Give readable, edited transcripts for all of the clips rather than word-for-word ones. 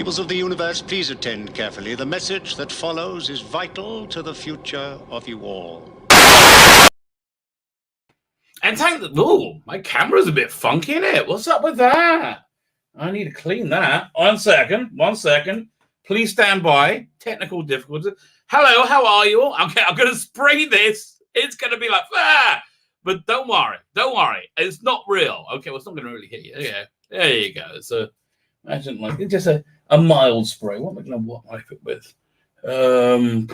Peoples of the universe, please attend carefully. The message that follows is vital to the future of you all. And my camera's a bit funky, isn't it? What's up with that? I need to clean that. 1 second. Please stand by. Technical difficulties. Hello, how are you all? Okay, I'm going to spray this. It's going to be like, but don't worry. It's not real. Okay, well, it's not going to really hit you. Yeah, there you go. So imagine like it's just a mild spray. What am I going to wipe it with? I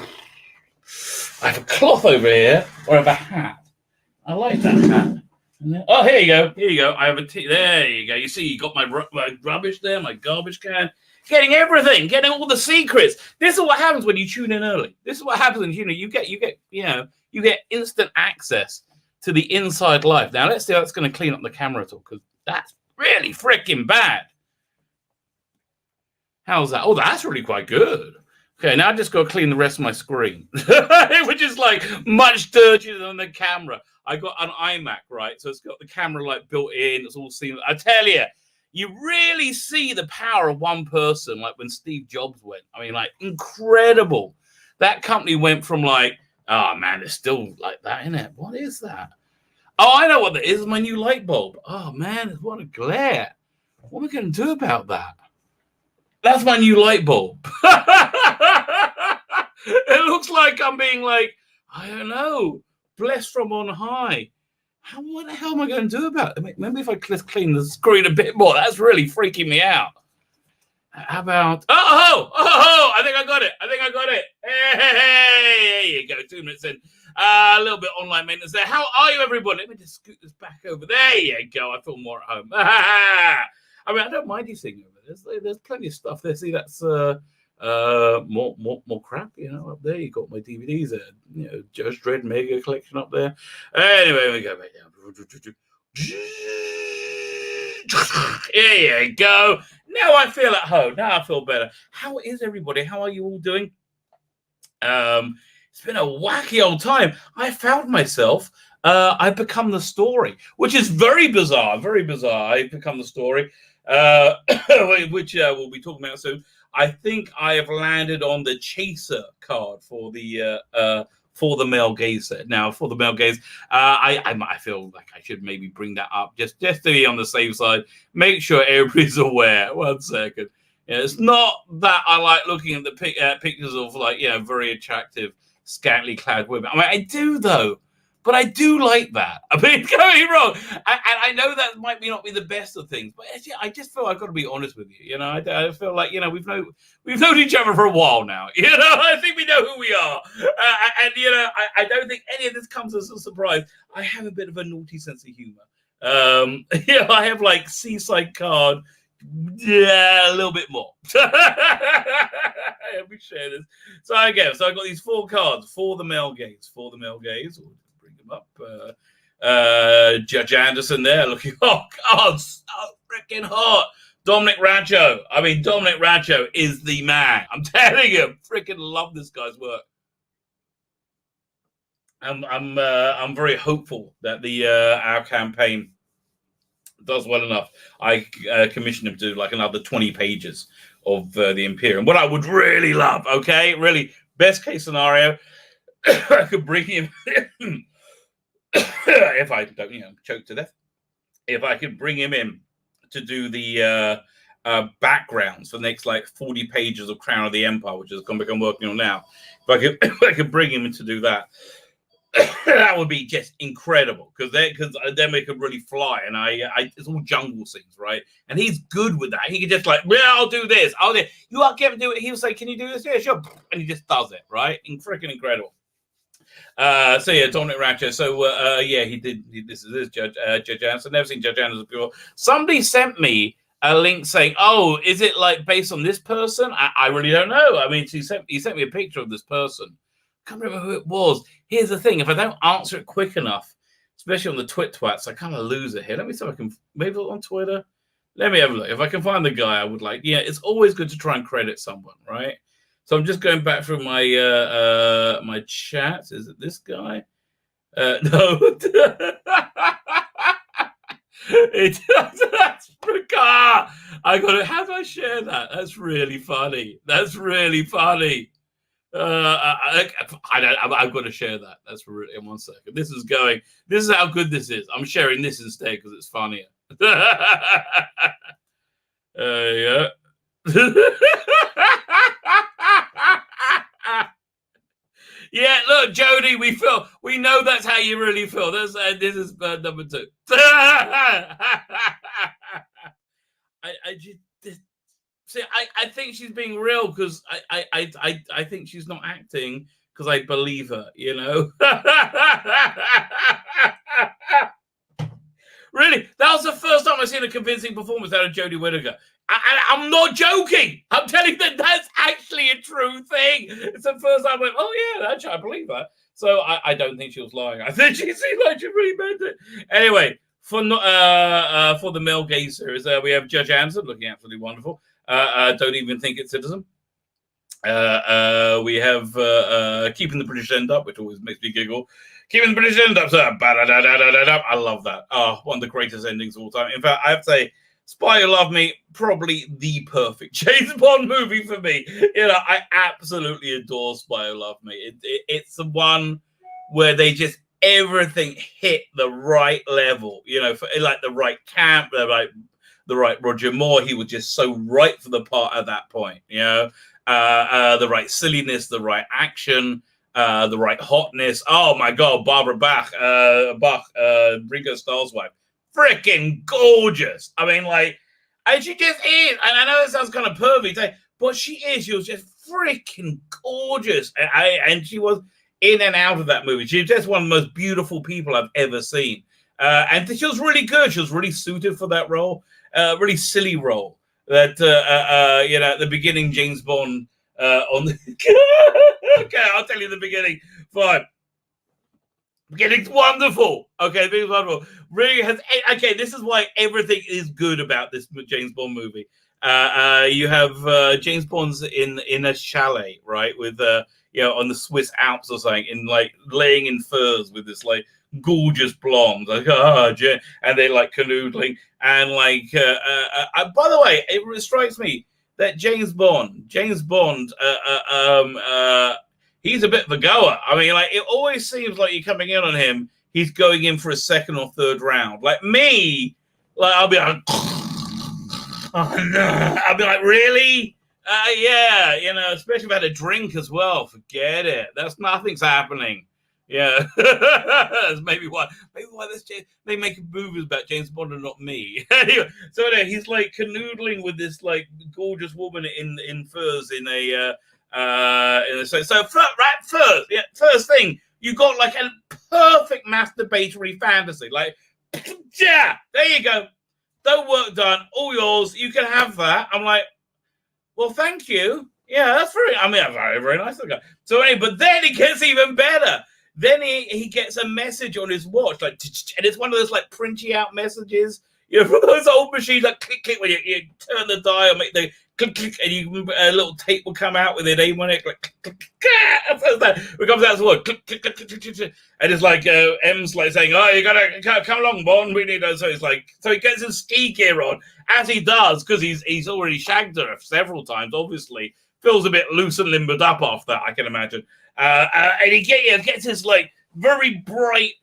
have a cloth over here, or I have a hat. I like that hat. Oh, here you go. I have a there you go. You see, you got my rubbish there, my garbage can. Getting everything, getting all the secrets. This is what happens when you tune in early. This is what happens when you get instant access to the inside life. Now let's see how it's going to clean up the camera at all, because that's really freaking bad. How's that? Oh, that's really quite good. Okay, now I just got to clean the rest of my screen, which is like much dirtier than the camera. I got an iMac, right? So it's got the camera like built in. It's all seamless. I tell you, you really see the power of one person, like when Steve Jobs went. I mean, like incredible. That company went from like, oh man, it's still like that, isn't it? What is that? Oh, I know what that is. My new light bulb. Oh man, what a glare. What are we going to do about that? That's my new light bulb. It looks like I'm being like, I don't know, blessed from on high. What the hell am I going to do about it? Maybe if I just clean the screen a bit more. That's really freaking me out. How about, I think I got it. Hey, there you go, 2 minutes in. A little bit online maintenance there. How are you, everybody? Let me just scoot this back over. There you go. I feel more at home. I mean, I don't mind you seeing over there. There's plenty of stuff there. See, that's more crap, up there. You got my DVDs there, Judge Dredd Mega Collection up there. Anyway, we go back down. Here you go. Now I feel at home. Now I feel better. How is everybody? How are you all doing? It's been a wacky old time. I found myself. I've become the story, which is very bizarre. Very bizarre. I've become the story, which we'll be talking about soon. I think I have landed on the chaser card for the male gaze set. Now, for the male gaze, I feel like I should maybe bring that up just to be on the safe side. Make sure everybody's aware. 1 second. It's not that I like looking at the pictures of very attractive, scantily clad women. I mean, I do though. But I do like that. I mean, don't get me wrong. And I know that might not be the best of things, but I just feel I've got to be honest with you. I feel like, we've known each other for a while now. I think we know who we are. I don't think any of this comes as a surprise. I have a bit of a naughty sense of humor. I have like seaside card. Yeah, a little bit more. Let me share this. So I got these 4 cards for the male gaze. Up Judge Anderson there looking so freaking hot. Dominic Rancho. I mean, Dominic Rancho is the man. I'm telling you, freaking love this guy's work. I'm very hopeful that our campaign does well enough. I commissioned him to do like another 20 pages of the Imperium. What I would really love, really best case scenario, I could bring him. If I don't, choke to death, if I could bring him in to do the backgrounds for the next 40 pages of Crown of the Empire, which is going to become working on now, if I could bring him in to do that, that would be just incredible because then we could really fly. And it's all jungle scenes, right? And he's good with that. He could just I'll do this. You are going to do it. He'll say, "Can you do this?" Yeah, sure. And he just does it, right? Freaking incredible. Dominic Rancho. So he did. This is Judge Anderson. Never seen Judge Anderson before. Somebody sent me a link saying, "Oh, is it based on this person?" I really don't know. I mean, he sent me a picture of this person. I can't remember who it was. Here's the thing: if I don't answer it quick enough, especially on the twats, I kind of lose it here. Let me see if I can maybe on Twitter. Let me have a look. If I can find the guy, I would like. Yeah, it's always good to try and credit someone, right? So I'm just going back through my my chats. Is it this guy? No. How do I share that? That's really funny. That's really funny. I've got to share that. That's really, in 1 second. This is how good this is. I'm sharing this instead because it's funnier. Yeah. Yeah, look, Jody, we know that's how you really feel. This is number 2. I think she's being real because I think she's not acting because I believe her, you know. Really, that was the first time I've seen a convincing performance out of Jodie Whittaker. I'm not joking. I'm telling you that's actually a true thing. It's the first time I went, oh yeah, actually, I believe that. So I don't think she was lying. I think she seemed like she really meant it. Anyway, for the male gaze series, we have Judge Anson looking absolutely wonderful. Don't even think it's Citizen. We have Keeping the British End Up, which always makes me giggle. Keeping the British End Up, sir. I love that. Oh, one of the greatest endings of all time. In fact, I have to say, Spy Who Loved Me, probably the perfect James Bond movie for me. You know, I absolutely adore Spy Who Loved Me. It's the one where they just everything hit the right level. You know, for, like the right camp, the right Roger Moore. He was just so right for the part at that point. You know, the right silliness, the right action. The right hotness. Oh my God, Barbara Bach, Ringo Starr's wife, freaking gorgeous. I mean, like, and she just is. And I know it sounds kind of pervy, but she is. She was just freaking gorgeous, and she was in and out of that movie. She was just one of the most beautiful people I've ever seen, and she was really good. She was really suited for that role, really silly role. That you know, at the beginning, James Bond. On the okay, I'll tell you the beginning. Fine. Beginning's wonderful. Okay, beginning's wonderful. Really has. Okay, this is why everything is good about this James Bond movie. You have James Bond's in a chalet, right, with you know, on the Swiss Alps or something, in like laying in furs with this like gorgeous blonde, like and they like canoodling and like. By the way, it strikes me that James Bond, he's a bit of a goer. I mean, like, it always seems like you're coming in on him. He's going in for a second or third round. Like me, like I'll be like, oh no, I'll be like, really? Yeah, you know, especially if I had a drink as well. Forget it. Nothing's happening. Yeah, that's maybe why they make movies about James Bond and not me. Anyway, so anyway, he's like canoodling with this like gorgeous woman in furs in a first thing, you got like a perfect masturbatory fantasy. Like, yeah, there you go. No work done, all yours. You can have that. I'm like, well, thank you. Yeah, that's very, very nice of the guy. So anyway, but then it gets even better. Then he gets a message on his watch, like, and it's one of those like printy out messages, you know, from those old machines, like click click when you turn the dial, make the click click, and a little tape will come out with a name on it, like click click. It comes out as a word, click click click click click, and it's like M's like saying, "Oh, you gotta come along, Bond. We need." So it's like, so he gets his ski gear on, as he does, because he's already shagged her several times. Obviously, feels a bit loose and limbered up after that, I can imagine. And he gets his like very bright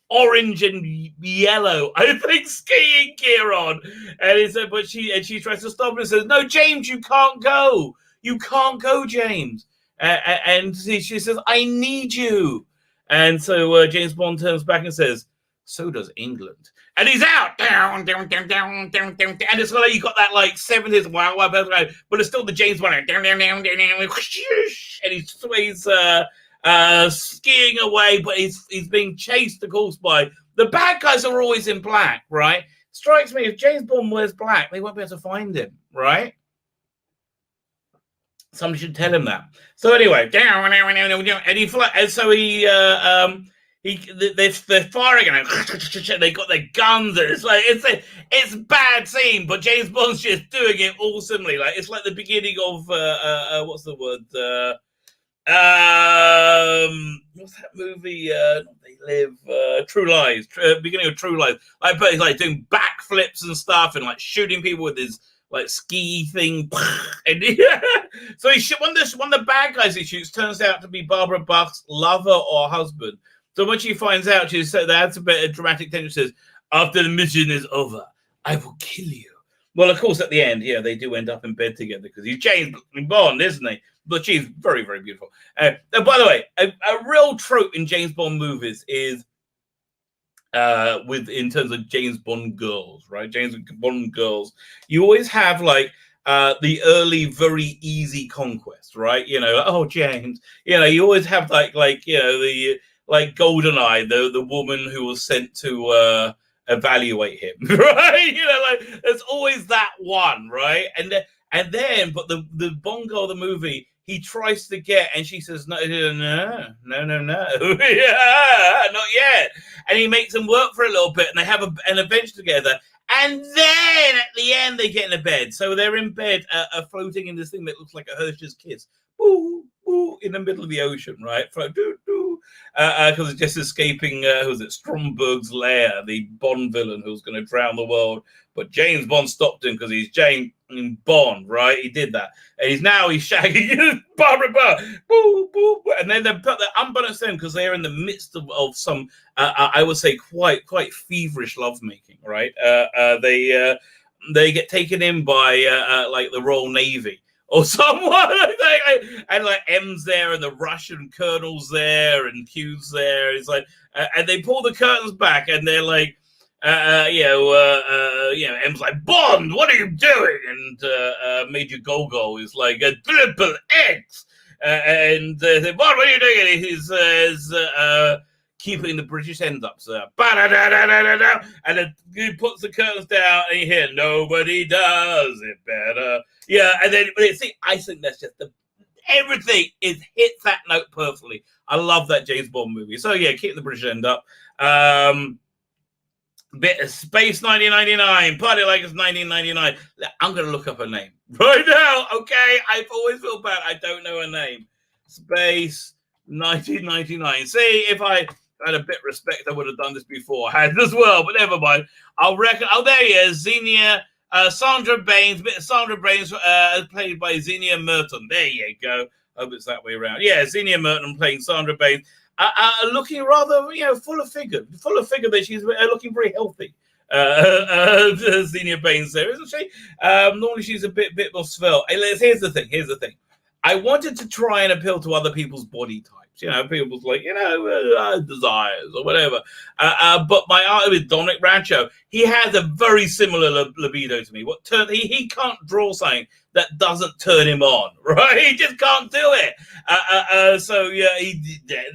orange and yellow, I think, skiing gear on, and he said, but she tries to stop him and says, "No, James, you can't go. You can't go, James." And she says, "I need you." And so James Bond turns back and says, "So does England." And he's out, down, down, down, down, down, down, down. And it's like you got that like 70s wow, but it's still the James Bond, down, down, down, down, down, and he's skiing away, but he's being chased, of course, by the bad guys. Are always in black, right? Strikes me, if James Bond wears black, they won't be able to find him, right? Somebody should tell him that. So anyway, and he flies, and so they're firing and they got their guns, and it's like it's a bad scene, but James Bond's just doing it awesomely. Like, it's like the beginning of what's the word? What's that movie? They Live, True Lies. Beginning of True Lies. But he's like doing backflips and stuff, and like shooting people with his like ski thing, and so one of the bad guys he shoots turns out to be Barbara Buck's lover or husband. So when she finds out, she said that's a bit of dramatic tension. Says, "After the mission is over, I will kill you." Well, of course, at the end, they do end up in bed together because he's James Bond, isn't he? But she's very, very beautiful. By the way, a real trope in James Bond movies is in terms of James Bond girls, right? James Bond girls, you always have like the early, very easy conquest, right? Oh, James, you always have the GoldenEye, the woman who was sent to evaluate him, right? There's always that one, right? And then, but the Bond girl of the movie, he tries to get, and she says, no, yeah, not yet. And he makes them work for a little bit, and they have an adventure together. And then at the end, they get in a bed. So they're in bed, floating in this thing that looks like a Hershey's Kiss. Boo, boo, in the middle of the ocean, right? Because it's just escaping, who's it? Stromberg's lair, the Bond villain who's going to drown the world. But James Bond stopped him because he's James Bond, right? He did that. And he's shagging Barbara Buck. Boo, boo, boo. And then they put the unbeknownst to them because they're in the midst of some, I would say, quite feverish lovemaking, right? They get taken in by like the Royal Navy or someone, and like M's there, and the Russian colonel's there, and Q's there. It's like, and they pull the curtains back, and they're like, M's like, Bond, what are you doing? And Major Gogol is like, a triple X, and they say, Bond, what are you doing? And he says, keeping the British end up, sir. And then he puts the curtains down, and you hear, nobody does it better. Yeah, and then I think that's just everything hits that note perfectly. I love that James Bond movie. So yeah, keep the British end up. Bit of Space 1999, Party Like It's 1999. I'm gonna look up her name right now. Okay, I've always felt bad. I don't know her name. Space 1999. See, if I had a bit of respect, I would have done this beforehand as well. But never mind. I'll reckon. Oh, there he is, Xenia. Sandra Baines, played by Xenia Merton. There you go. Hope it's that way around. Yeah, Xenia Merton playing Sandra Baines. Looking rather, full of figure that she's looking very healthy. Xenia Baines there, isn't she? Normally she's a bit more svelte. Here's the thing. I wanted to try and appeal to other people's body types. People's like, desires or whatever. But my art with Dominic Rancho, he has a very similar libido to me. He can't draw something that doesn't turn him on, right? He just can't do it. So yeah,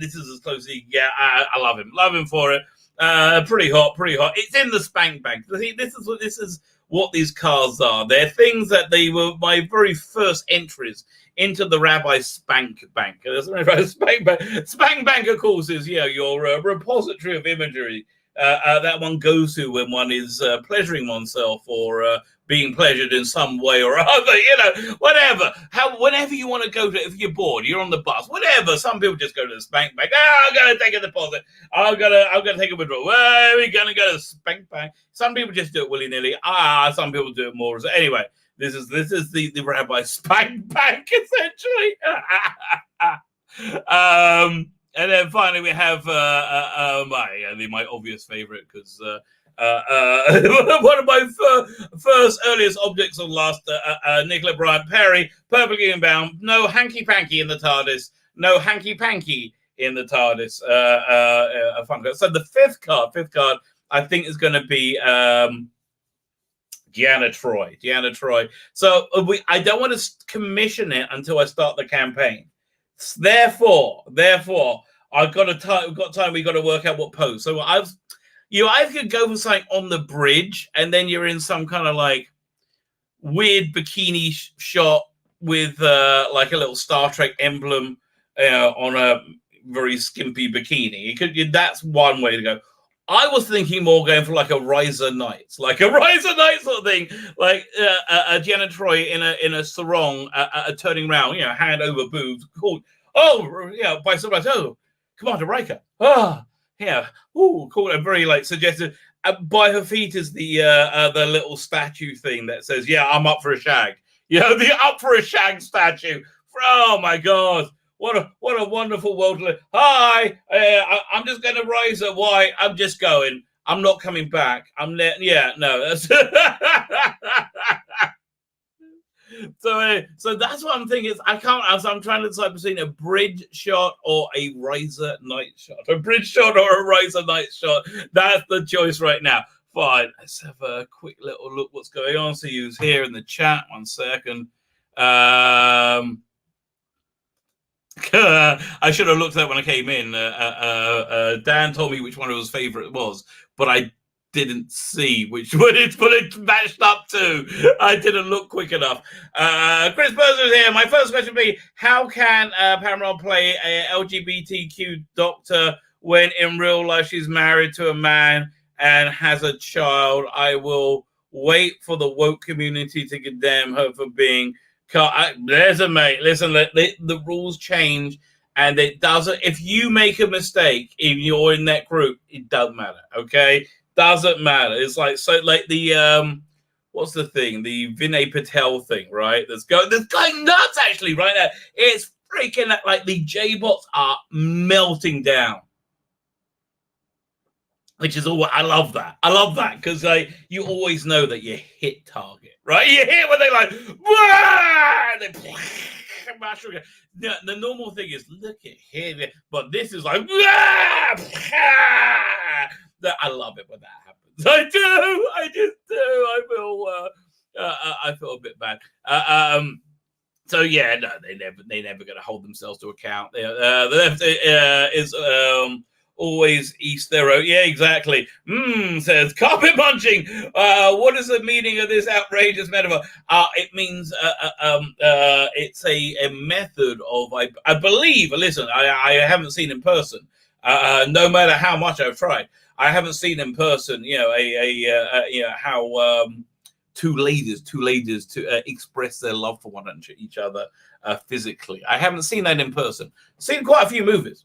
this is as close as he can get. I love him for it. Pretty hot. It's in the spank bank. This is what these cars are. They're things that they were my very first entries into the Rabbi Spank Bank. Spank Bank, of course, is your repository of imagery that one goes to when one is pleasuring oneself or being pleasured in some way or other, whatever. Whenever you want to go to, if you're bored, you're on the bus, whatever. Some people just go to the Spank Bank. I'm gonna take a deposit. I'm gonna take a withdrawal. Well, we're gonna go to the Spank Bank. Some people just do it willy nilly. Some people do it more. Anyway. This is the Rabbi Spank Bank, essentially. And then finally we have my obvious favorite, because one of my first earliest objects on last, Nicola Bryant Perry, perfectly inbound, no hanky panky in the TARDIS, no hanky panky in the TARDIS. A fun card. So the fifth card, I think is going to be Deanna Troi. So I don't want to commission it until I start the campaign. Therefore, we've got time. We've got to work out what pose. So you either could go for something on the bridge, and then you're in some kind of like weird bikini shot with like a little Star Trek emblem on a very skimpy bikini. That's one way to go. I was thinking more going for like a Riser Knight sort of thing, like a Deanna Troi in a sarong, turning round, hand over boobs, called by somebody. Oh, Commander Riker. Yeah, called a very like suggestive. by her feet is the little statue thing that says, "Yeah, I'm up for a shag." You know, the up for a shag statue. Oh my God. What a wonderful world to live. Hi, I'm just going to rise at why I'm just going. I'm not coming back. Yeah, no. That's so that's what I'm thinking. I can't. As I'm trying to decide between a bridge shot or a riser night shot. A bridge shot or a riser night shot. That's the choice right now. Fine. Let's have a quick little look. What's going on? See who's here in the chat. 1 second. I should have looked at that when I came in. Dan told me which one of his favorite was, but I didn't see which one it matched up to. I didn't look quick enough. Chris Burzer is here. My first question would be, how can Pamela play a LGBTQ doctor when in real life she's married to a man and has a child? I will wait for the woke community to condemn her for being... There's a mate. Listen, the rules change, and it doesn't. If you make a mistake, if you're in that group, it doesn't matter. Okay, doesn't matter. It's like the what's the thing? The Vinay Patel thing, right? That's going nuts actually right now. It's freaking like the J-bots are melting down. Which is all. I love that. I love that because you always know that you hit target, right? You hit when they like, they the normal thing is look at here, but this is like, I love it when that happens. I do. I just do. I feel a bit bad. So yeah, no, they never going to hold themselves to account. The left is always east their own. Yeah, exactly. Says carpet punching. What is the meaning of this outrageous metaphor? It means it's a method of I believe. Listen, I haven't seen in person. No matter how much I've tried, I haven't seen in person. You know, how two ladies to express their love for one each other physically. I haven't seen that in person. Seen quite a few movies.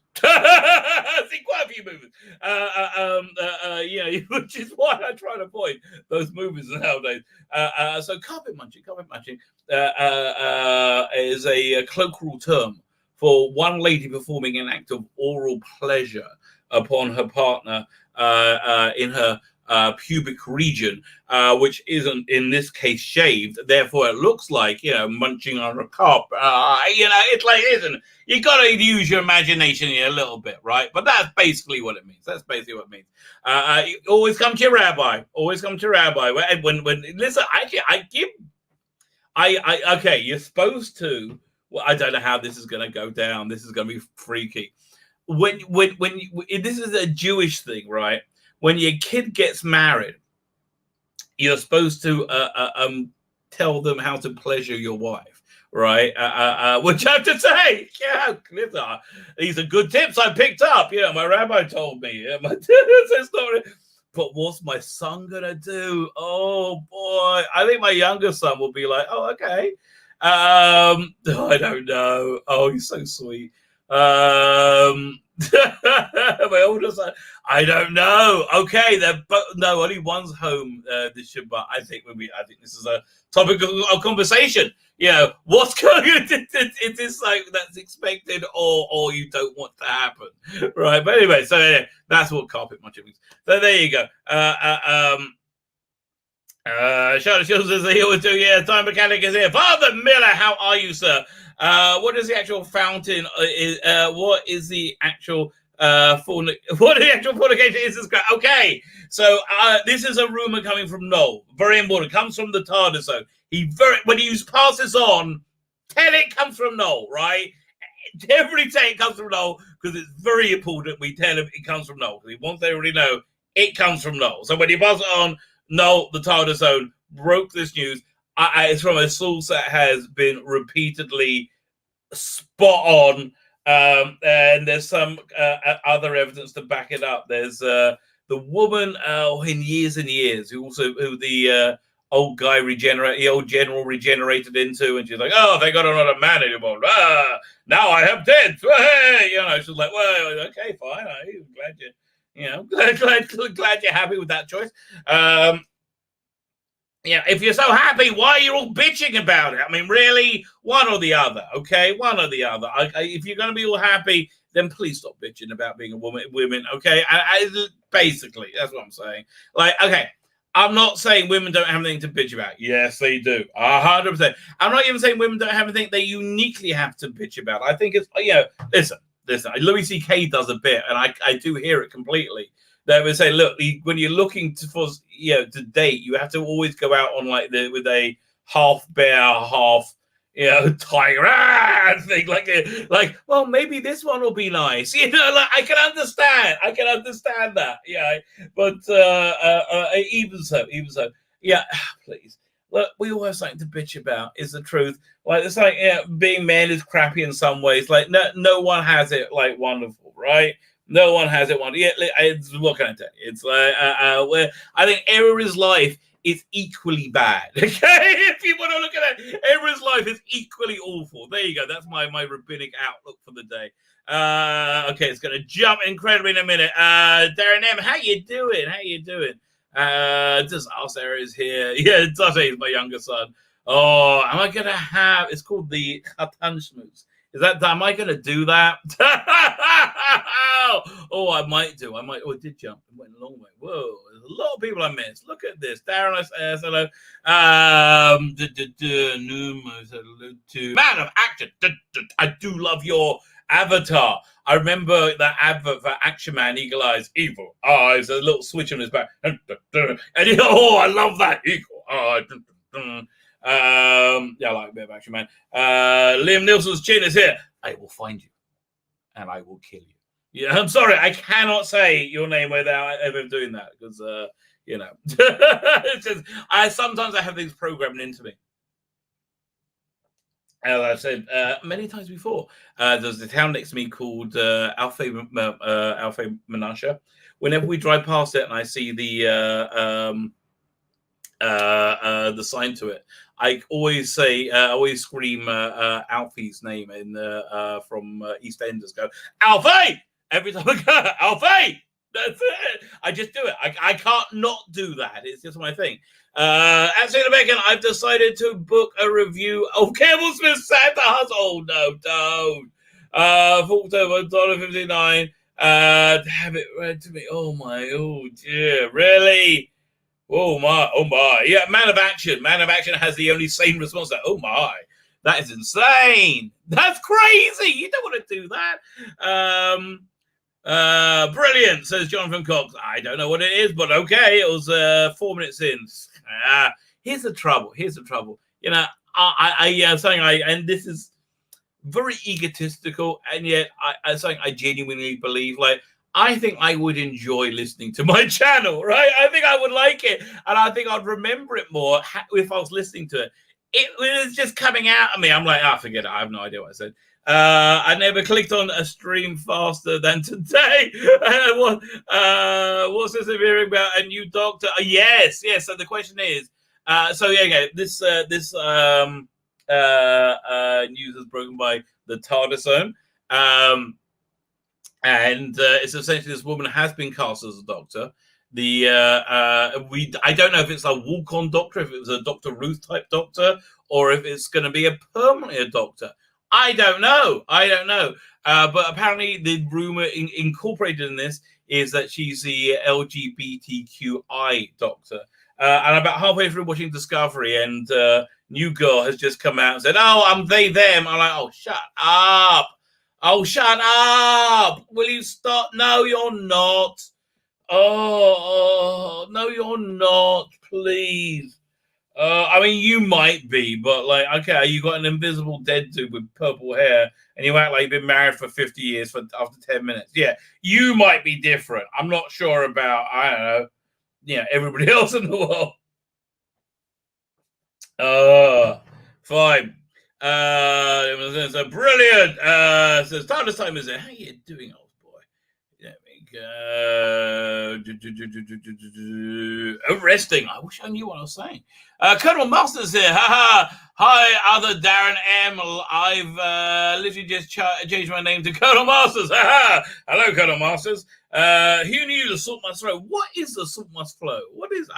Which is why I try to avoid those movies nowadays. So carpet munching is a colloquial term for one lady performing an act of oral pleasure upon her partner in her pubic region, which isn't in this case shaved. Therefore, it looks like munching on a cop. It's like, listen, you got to use your imagination here a little bit, right? But that's basically what it means. Always come to your rabbi. Always come to your rabbi. When listen, okay, you're supposed to. Well, I don't know how this is going to go down. This is going to be freaky. When this is a Jewish thing, right? When your kid gets married, you're supposed to tell them how to pleasure your wife, right? Which I have to say, these are good tips I picked up. Yeah, my rabbi told me. Yeah, but what's my son gonna do? Oh boy, I think my younger son will be like, oh okay. I don't know. Oh, he's so sweet. My older son, I don't know. Okay, no, only one's home this Shabbat. I think this is a topic of conversation. What's going on? Is this like that's expected or you don't want to happen, right? But anyway, so that's what carpet munching means. So there you go. Charlotte Shields is here with 2 years. Time Mechanic is here. Father Miller, how are you, sir? What is the actual fountain? What is the actual fornication? Is this great? Okay, so this is a rumor coming from Noel. Very important. Comes from the TARDIS zone. When he passes on, tell it comes from Noel, right? Everybody say it comes from Noel because it's very important. We tell him it comes from Noel because he wants everybody to know it comes from Noel. So when he passes it on, Noel, the TARDIS zone, broke this news. It's from a source that has been repeatedly spot on, and there's some other evidence to back it up. There's the woman in years and years who the old guy the old general regenerated into, and she's like, oh, thank God I'm not a man anymore. Now I have dead. She's like, well, okay, fine. I'm glad glad you're happy with that choice. If you're so happy, why are you all bitching about it? I mean, really, one or the other, okay? One or the other. If you're going to be all happy, then please stop bitching about being a women, okay? Basically, that's what I'm saying. Okay, I'm not saying women don't have anything to bitch about. Yes, they do. 100%. I'm not even saying women don't have anything they uniquely have to bitch about. I think it's, listen, Louis C.K. does a bit, and I do hear it completely. They would say, look, when you're looking to date, you have to always go out on with a half bear, half tiger thing, well, maybe this one will be nice. I can understand that. Yeah, but even so, please. Look, we all have something to bitch about, is the truth. It's being men is crappy in some ways. No one has it wonderful, right? No one has it wonderful. Yeah, what can I tell you? It's where I think everyone's life is equally bad. Okay, if you want to look at it, everyone's life is equally awful. There you go. That's my rabbinic outlook for the day. Okay, it's going to jump incredibly in a minute. Darren M, how you doing? Just us areas here. Yeah, Dante is my younger son. Oh, am I gonna have? It's called the Khatan Shmooze. Am I gonna do that? Oh, I might do. Oh, it did jump. It went a long way. Whoa, there's a lot of people I missed. Look at this. Darren says hello. Hello to Man of Action. I do love your avatar. I remember that advert for Action Man, Eagle Eyes, Evil Eyes, a little switch on his back. And I love that. Eagle Eyes. I like a bit of Action Man. Liam Nielsen's chin is here. I will find you and I will kill you. Yeah, I'm sorry, I cannot say your name without ever doing that because it's just sometimes I have things programmed into me. As I've said many times before, there's a town next to me called Alpha Menasha. Whenever we drive past it and I see the sign to it, I always scream Alfie's name from EastEnders. Go Alfie every time I go Alfie. That's it. I just do it. I can't not do that. It's just my thing. At Cedar Bacon, I've decided to book a review of Campbell Smith's Santa Hut. Oh no, don't. For October, $1.59. Have it read to me. Oh dear, really? Oh my. Yeah, Man of Action. Man of Action has the only sane response to, oh my. That is insane. That's crazy. You don't want to do that. Brilliant, says Jonathan Cox. I don't know what it is, but okay. It was 4 minutes in. Here's the trouble. And this is very egotistical, and yet something I genuinely believe. I think I would enjoy listening to my channel, right? I think I would like it, and I think I'd remember it more if I was listening to it. It was just coming out of me. I'm like, forget it. I have no idea what I said. I never clicked on a stream faster than today. What's this hearing about a new doctor? Yes. So the question is, this news is broken by the TARDISome. And it's essentially this woman has been cast as a doctor. I don't know if it's a walk-on doctor, if it was a Dr. Ruth type doctor, or if it's going to be a permanent doctor. I don't know. But apparently the rumor incorporated in this is that she's the LGBTQI doctor. And about halfway through watching Discovery, and New Girl has just come out and said, "Oh, I'm they, them." I'm like, "Oh, shut up. Oh, shut up. Will you stop? No, you're not. Oh, no, you're not. Please." I mean, you might be, but okay, you got an invisible dead dude with purple hair, and you act like you've been married for 50 years after 10 minutes. Yeah, you might be different. I'm not sure about, I don't know, everybody else in the world. Fine. So brilliant. Says time is it? How you doing, old boy? There we go. Arresting. I wish I knew what I was saying. Colonel Masters here. Hi, other Darren M. I've literally just changed my name to Colonel Masters. Hello, Colonel Masters. Who knew the salt must flow? What is the salt must flow? What is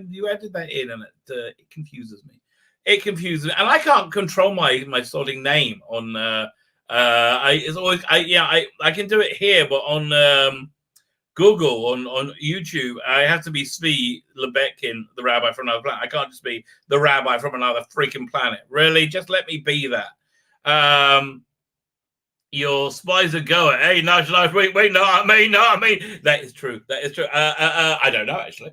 you added that in and it confuses me. It confuses me. And I can't control my sodding name on I can do it here, but on Google, on YouTube, I have to be Svi Lebetkin, the rabbi from another planet. I can't just be the rabbi from another freaking planet. Really? Just let me be that. Your spies are going. Hey, nudge, wait, no, I mean. That is true. I don't know, actually.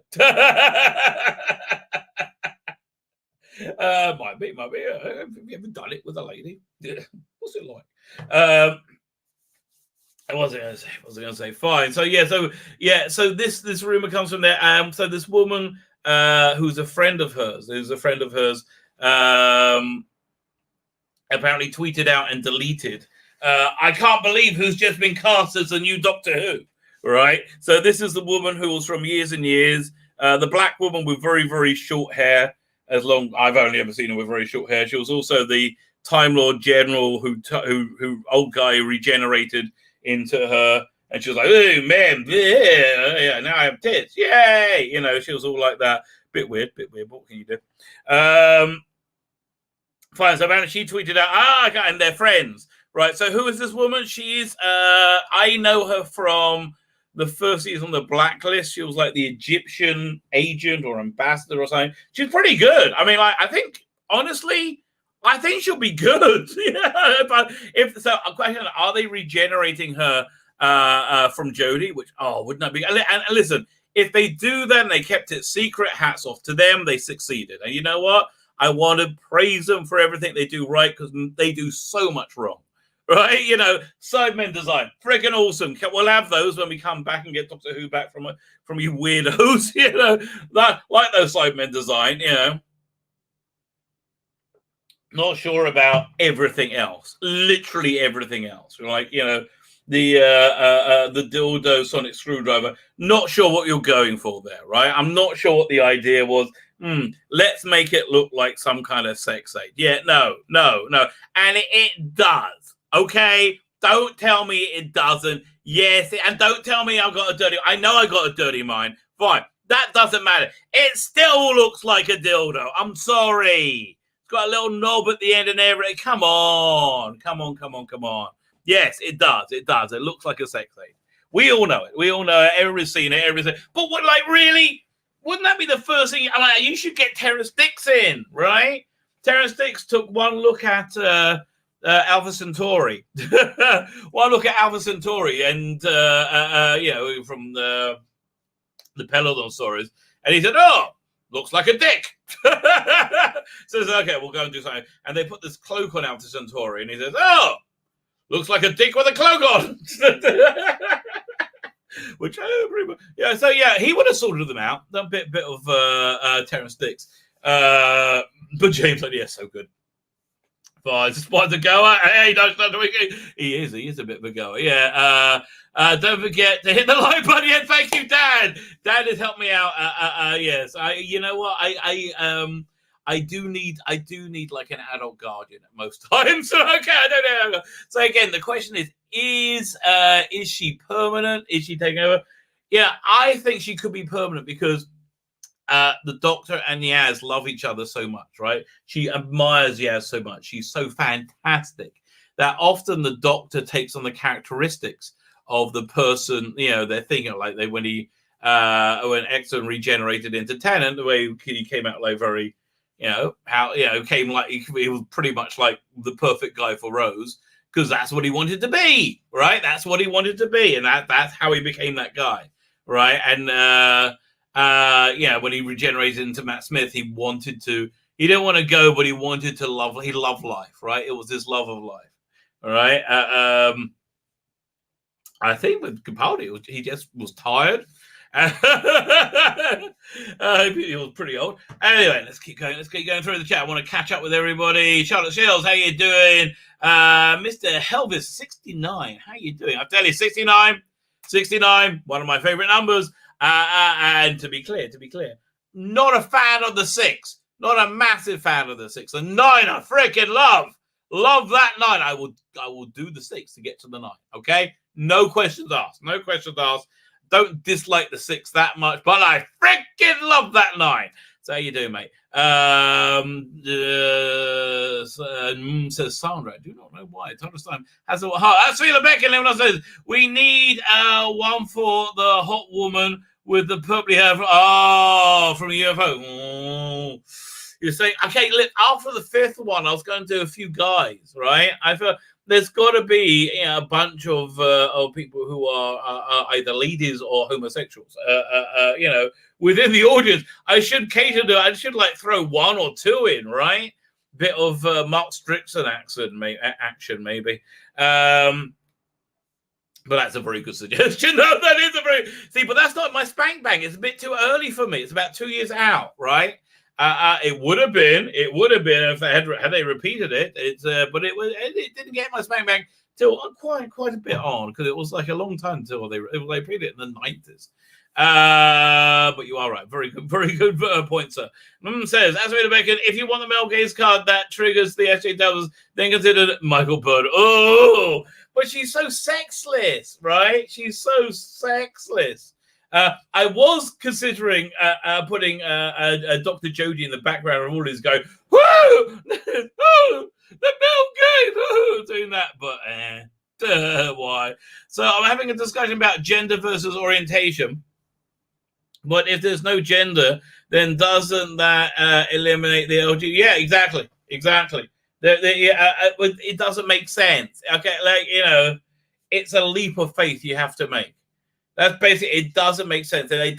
Might be. Have you ever done it with a lady? What's it like? I wasn't going to say. Fine. So this rumor comes from there. So this woman, who's a friend of hers, apparently tweeted out and deleted. I can't believe who's just been cast as a new Doctor Who. Right. So this is the woman who was from Years and Years. The black woman with very, very short hair. I've only ever seen her with very short hair. She was also the Time Lord General who old guy regenerated into her, and she was like, "Oh man, yeah, now I have tits, yay!" You know, she was all like that. Bit weird. What can you do? Fine. So apparently she tweeted out, and they're friends, right? So who is this woman? She is. I know her from the first season on the Blacklist. She was like the Egyptian agent or ambassador or something. She's pretty good. I mean, like, I think she'll be good. Yeah, but a question: are they regenerating her from Jodie? Which wouldn't that be? And listen, if they do that and they kept it secret, hats off to them. They succeeded, and you know what? I want to praise them for everything they do right, because they do so much wrong. Right, you know, Sidemen design, freaking awesome. We'll have those when we come back and get Doctor Who back from you weirdos. You know, like those Sidemen design. You know, not sure about everything else. Literally everything else. Like, you know, the dildo sonic screwdriver. Not sure what you're going for there. Right, I'm not sure what the idea was. Let's make it look like some kind of sex aid. Yeah, no, and it does. Okay, don't tell me it doesn't. Yes, and don't tell me I know I got a dirty mind. Fine, that doesn't matter. It still looks like a dildo. I'm sorry. It's got a little knob at the end and everything. Come on. Yes, it does. It looks like a sex aid. We all know it. Everybody's seen it. But what, like, really? Wouldn't that be the first thing? Like, you should get Terrence Dicks in, right? Terrence Dicks took one look at Alpha Centauri. One look at Alpha Centauri, and you know, from the Pelodon stories, and he said, "Oh, looks like a dick." So he says, "Okay, we'll go and do something." And they put this cloak on Alpha Centauri, and he says, "Oh, looks like a dick with a cloak on." Which, yeah, so yeah, he would have sorted them out. A bit of Terrence Dicks, but James like, yeah, so good. Just wanted to go. Hey, he is a bit of a goer. Yeah. Don't forget to hit the like button. Yeah, thank you, Dad. Dad has helped me out. Yes. You know what? I do need like an adult guardian at most times. Okay, I don't know. So again, the question is she permanent? Is she taking over? Yeah, I think she could be permanent because the Doctor and Yaz love each other so much, right? She admires Yaz so much. She's so fantastic that often the Doctor takes on the characteristics of the person, you know, they're thinking like when Exxon regenerated into Tennant, the way he came out like very, you know, came like he was pretty much like the perfect guy for Rose, because that's what he wanted to be, right? That's what he wanted to be, and that's how he became that guy, right? And when he regenerated into Matt Smith, he didn't want to go, but he loved life, right? It was his love of life, all right? I think with Capaldi, he just was tired. He was pretty old. Anyway, let's keep going through the chat. I want to catch up with everybody. Charlotte Shields, how you doing? Mr. Helvis 69, how you doing? I tell you, 69, one of my favorite numbers. And to be clear, not a fan of the 6, not a massive fan of the 6. The 9 I freaking love that 9. I will do the 6 to get to the 9. Okay, no questions asked. Don't dislike the 6 that much, but I freaking love that 9. So how you doing, mate? Says Sandra. I do not know why. Thomas Time has a heart. That's Sheila Beck, and everyone says we need one for the hot woman with the purpley hair. From a UFO. Oh. You're saying, okay, look, after the 5th one, I was going to do a few guys, right? I feel there's got to be a bunch of people who are either ladies or homosexuals, within the audience. I should cater to, I should like throw 1 or 2 in, right? Bit of Mark Strickson action, maybe. But that's a very good suggestion. No, that is a very... See, but that's not my spank bang. It's a bit too early for me. It's about 2 years out, right? It would have been if they had they repeated it. But it didn't get my spank bang till quite a bit on, because it was like a long time until they repeated it in the 90s. But you are right. Very good point, sir. Says, as we Bacon, if you want the male gaze card that triggers the SJWs, then consider Michael Bird. Oh, but she's so sexless, right? She's so sexless. I was considering putting Dr. Jody in the background of all his going, whoo, oh, the male gaze, doing that, but why? So I'm having a discussion about gender versus orientation. But if there's no gender, then doesn't that eliminate the LGBT? Yeah, exactly. It doesn't make sense. Okay, it's a leap of faith you have to make. That's basically, it doesn't make sense. And they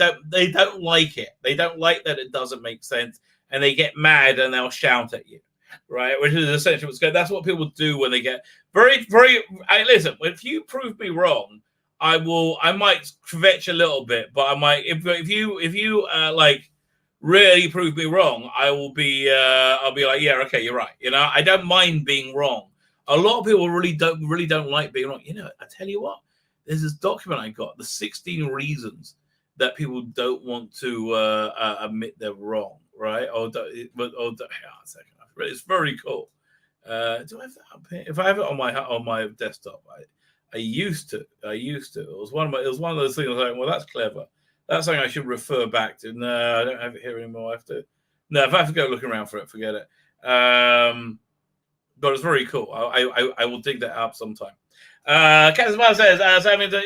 don't like it. They don't like that it doesn't make sense, and they get mad and they'll shout at you, right? Which is essentially what's going. That's what people do when they get very. Listen, if you prove me wrong, I might kvetch a little bit, but I might if you really prove me wrong, I'll be like, yeah, okay, you're right. I don't mind being wrong. A lot of people really don't like being wrong. I tell you what, there's this document I got, the 16 reasons that people don't want to admit they're wrong, right? Hang on a second. It's very cool. Do I have that up here? If I have it on my desktop, I used to. It was one of those things. I was like, well, that's clever. That's something I should refer back to. No, I don't have it here anymore. If I have to go looking around for it, forget it. But it's very cool. I will dig that up sometime. Captain Smile says,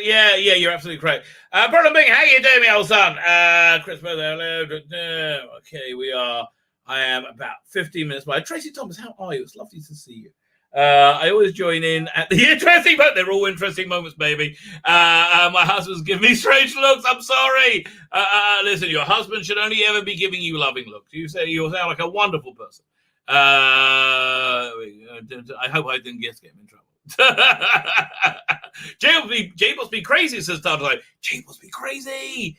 yeah, you're absolutely correct. Brother Bing, how you doing, me old son? Chris, hello. Okay, I am about 15 minutes by. Tracy Thomas, how are you? It's lovely to see you. I always join in at the interesting moments. They're all interesting moments, baby. My husband's giving me strange looks. I'm sorry. Listen, your husband should only ever be giving you loving looks. You sound like a wonderful person. I hope I didn't get him in trouble. Jay must be crazy, says Tardley. Jay must be crazy.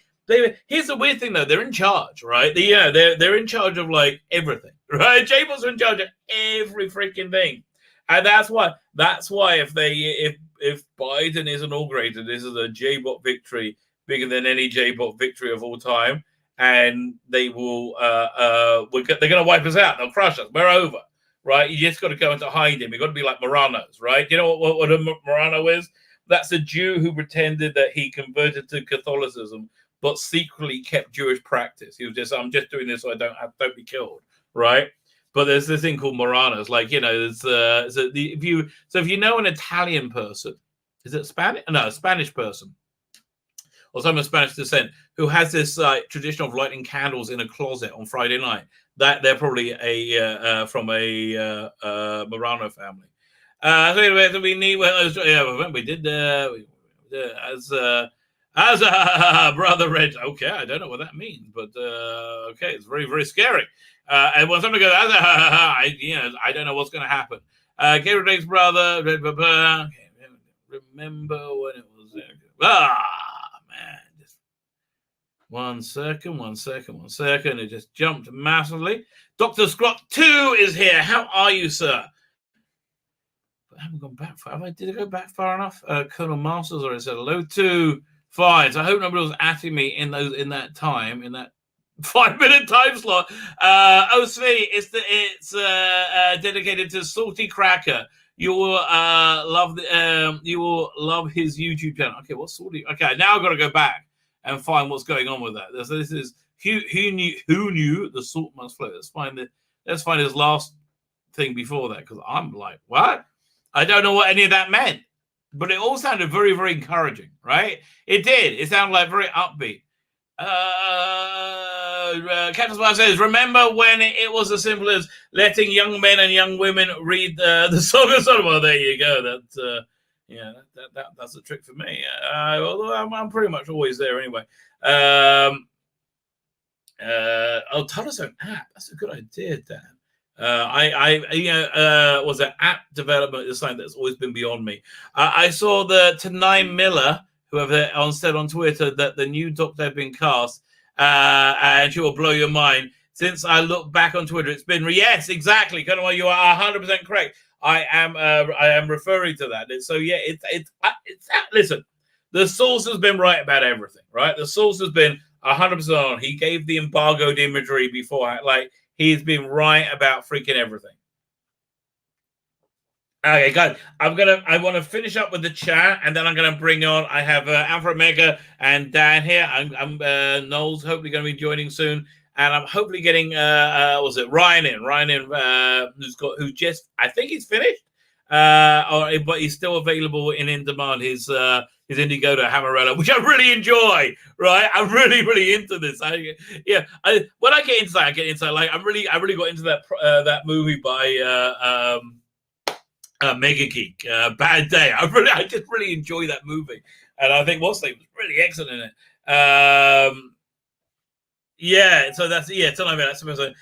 Here's the weird thing, though. They're in charge, right? They're in charge of like everything, right? Jay must be in charge of every freaking thing. And that's why if Biden is inaugurated, this is a J-bot victory bigger than any J-bot victory of all time, and they will they're going to wipe us out. They'll crush us. We're over, right? You just got to go into hiding. We've got to be like Moranos, right? You know what a Morano is? That's a Jew who pretended that he converted to Catholicism, but secretly kept Jewish practice. He was just, I'm just doing this so I don't be killed, right? But there's this thing called Moranos, if you know an Italian person, is it Spanish? No, a Spanish person, or someone of Spanish descent who has this tradition of lighting candles in a closet on Friday night. That they're probably from a Morano family. So we need. We did as a brother Red. Okay, I don't know what that means, but okay, it's very, very scary. And when somebody goes, I don't know what's going to happen. Gabriel Drake's brother. Remember when it was there? Man. Just 1 second. It just jumped massively. Dr. Scott 2 is here. How are you, sir? I haven't gone back far. Did I go back far enough? Colonel Masters already said hello to. Fine. So I hope nobody was atting me in that 5-minute time slot. Svi, it's dedicated to Salty Cracker. You will love his YouTube channel. Okay, what's Salty? Okay, now I've got to go back. and find what's going on with that. So this is who knew the salt must flow. Let's find his last thing before that, because I'm like, what? I don't know what any of that meant, but it all sounded very, very encouraging, right? It did. It sounded like very upbeat. Captain Smile says, remember when it was as simple as letting young men and young women read the Song of Solomon? Well, there you go. That's a trick for me. Although I'm pretty much always there anyway. Tell us an app. That's a good idea, Dan. Was an app development is something that's always been beyond me. I saw the Tanai Miller, who have said on Twitter that the new Doctor had been cast, and she will blow your mind. Since I look back on Twitter, it's been yes, exactly. Kind of, you are 100% correct. I am referring to that. So yeah, it's listen. The source has been right about everything, right? The source has been 100% on. He gave the embargoed imagery before, like he's been right about freaking everything. Okay, guys, I want to finish up with the chat, and then I'm going to bring on. I have Alpha Omega and Dan here. I'm Noel's hopefully going to be joining soon, and I'm hopefully getting Ryan in? Who just I think he's finished, but he's still available in demand. His Indigo to Hammerella, which I really enjoy. Right, I'm really into this. When I get inside, I get inside. Like I really got into that movie by Mega Geek, Bad Day. I just really enjoy that movie, and I think what's name was really excellent in it. So that's tonight. That's supposed to.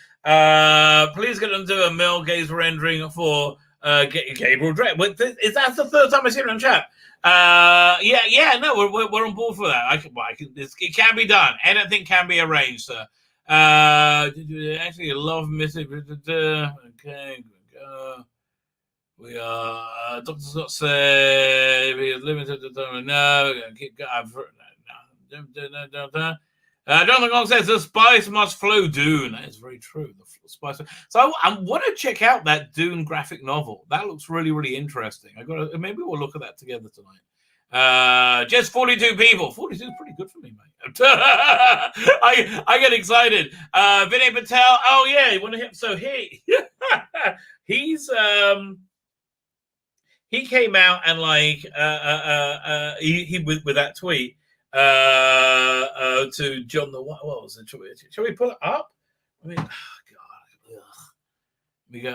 Please get them to a male gaze rendering for Gabriel Dredd. Is that the third time I see it on chat? No, we're on board for that. It can be done. Anything can be arranged, sir. Actually, love missing. Okay. We are. Dr. Scott said we are limited to time. No, we're going to keep going. Jonathan Gong says the spice must flow. Dune. That is very true. The spice. So I want to check out that Dune graphic novel. That looks really, really interesting. Maybe we'll look at that together tonight. Just 42 people. 42 is pretty good for me, mate. I get excited. Vinay Patel. Oh yeah, you want to hit? So he came out and like he with that tweet to John the what was it? Shall we put it up? I mean, God.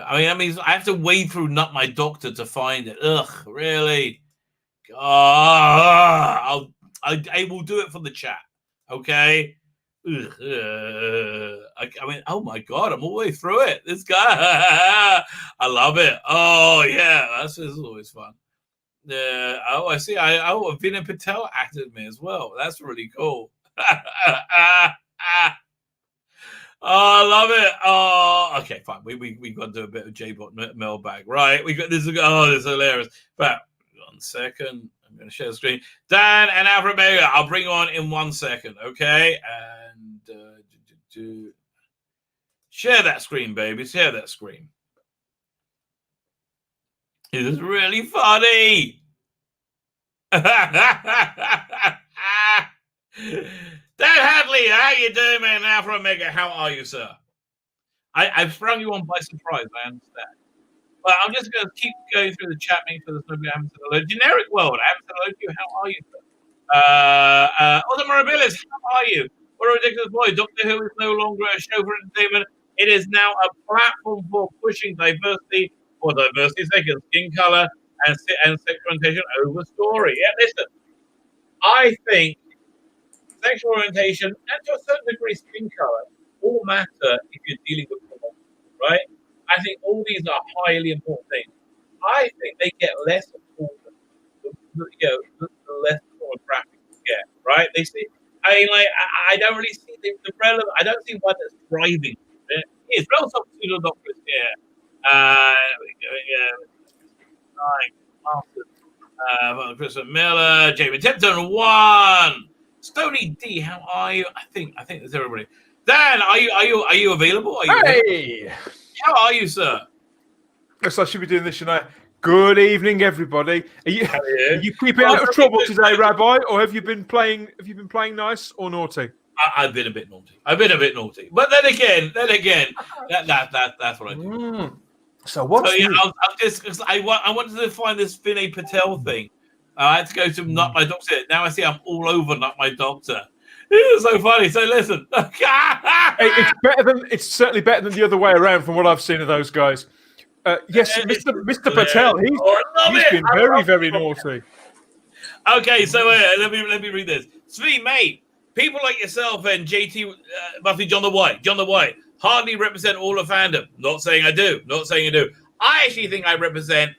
I mean, I have to wade through Not My Doctor to find it. Ugh, really? I will do it for the chat. Okay. I mean, oh my God, I'm all the way through it. This guy, I love it. Oh yeah, this is always fun. I see. Vinay Patel acted me as well. That's really cool. I love it. Oh, okay, fine. We got to do a bit of J-Bot mailbag, right? We got this. Oh, this is hilarious. But 1 second, I'm going to share the screen. Dan and Alfred Mega, I'll bring you on in 1 second, okay? And share that screen, baby. Share that screen. It is really funny. Dan Hadley, how you doing, man? Alpha Omega, how are you, sir? I've sprung you on by surprise, I understand. But I'm just going to keep going through the chat, make sure there's nobody I haven't said hello. Generic World, I haven't said hello to you. How are you, sir? Other Mirabilis, how are you? What a ridiculous boy. Doctor Who is no longer a show for entertainment. It is now a platform for pushing diversity for diversity's sake, skin color and sexual orientation over story. Yeah, listen, I think sexual orientation and to a certain degree skin color all matter if you're dealing with porn, right? I think all these are highly important things. I think they get less important, the less pornographic you get, right? They see. I mean, like, I don't really see the relevant. I don't see one that's driving it. It's relative to the doctors here. Christopher Miller, Jamie Tipton, 1. Stony D, how are you? I think that's everybody. Dan, are you available? Hey, how are you, sir? Looks like I should be doing this, shouldn't I? Good evening, everybody. Are you keeping out of trouble today, Rabbi, or have you been playing? Have you been playing nice or naughty? I've been a bit naughty. But then again, that's what I do. So what's I wanted to find this Vinay Patel thing. I had to go to Not My Doctor. Now I see I'm all over Not My Doctor. It was so funny. So listen, it's certainly better than the other way around from what I've seen of those guys. Yes, Mr. Patel, he's been very naughty. Okay, so let me read this. Sweet mate, people like yourself and JT Buffy John the White hardly represent all of fandom. Not saying I do. I actually think I represent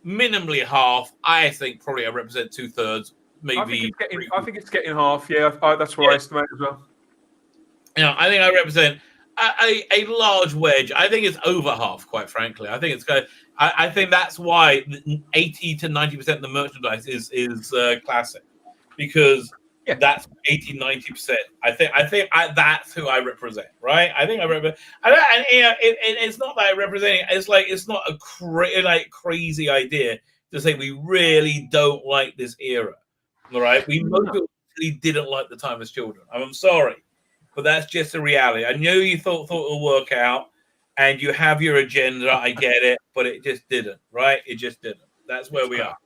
minimally half. I think probably I represent 2/3, maybe. I think it's getting half. Yeah, that's what I estimate as well. I think I represent a large wedge. I think it's over half, quite frankly. I think it's good. I think that's why 80 to 90% of the merchandise is classic, because that's 80-90%. I think that's who I represent, right? I think I represent, and it's not that I represent. It's not a crazy idea to say we really don't like this era, all right? We most people really didn't like the time as children. I'm sorry. But that's just a reality. I know you thought it would work out, and you have your agenda. I get it, but it just didn't, right? It just didn't. That's where we are.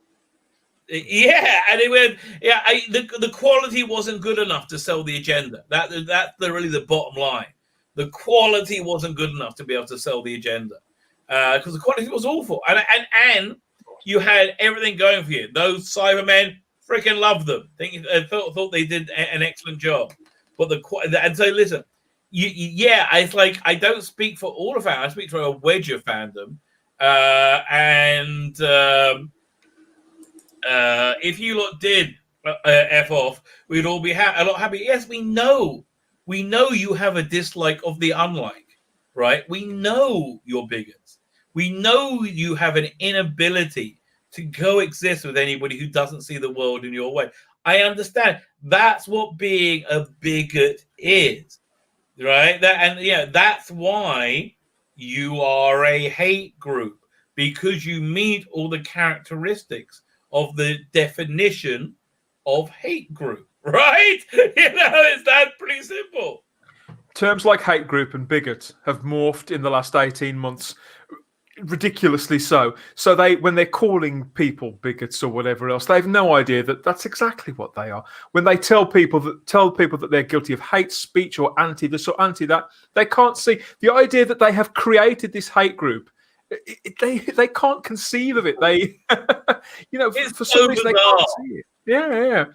Yeah, and it went. Yeah, the quality wasn't good enough to sell the agenda. That's really the bottom line. The quality wasn't good enough to be able to sell the agenda, because the quality was awful. And you had everything going for you. Those Cybermen, freaking loved them. Thought they did an excellent job. But and so listen, it's like I don't speak for all of fandom. I speak for a wedge of fandom, if you lot did f off, we'd all be a lot happy. Yes, we know you have a dislike of the unlike, right? We know you're bigots. We know you have an inability to coexist with anybody who doesn't see the world in your way. I understand. That's what being a bigot is, right? That's why you are a hate group, because you meet all the characteristics of the definition of hate group, right? It's that pretty simple. Terms like hate group and bigot have morphed in the last 18 months. Ridiculously so. So when they're calling people bigots or whatever else, they have no idea that that's exactly what they are. When they tell people that they're guilty of hate speech or anti this or anti that, they can't see the idea that they have created this hate group. They can't conceive of it. They, for some reason they can't see it. Yeah.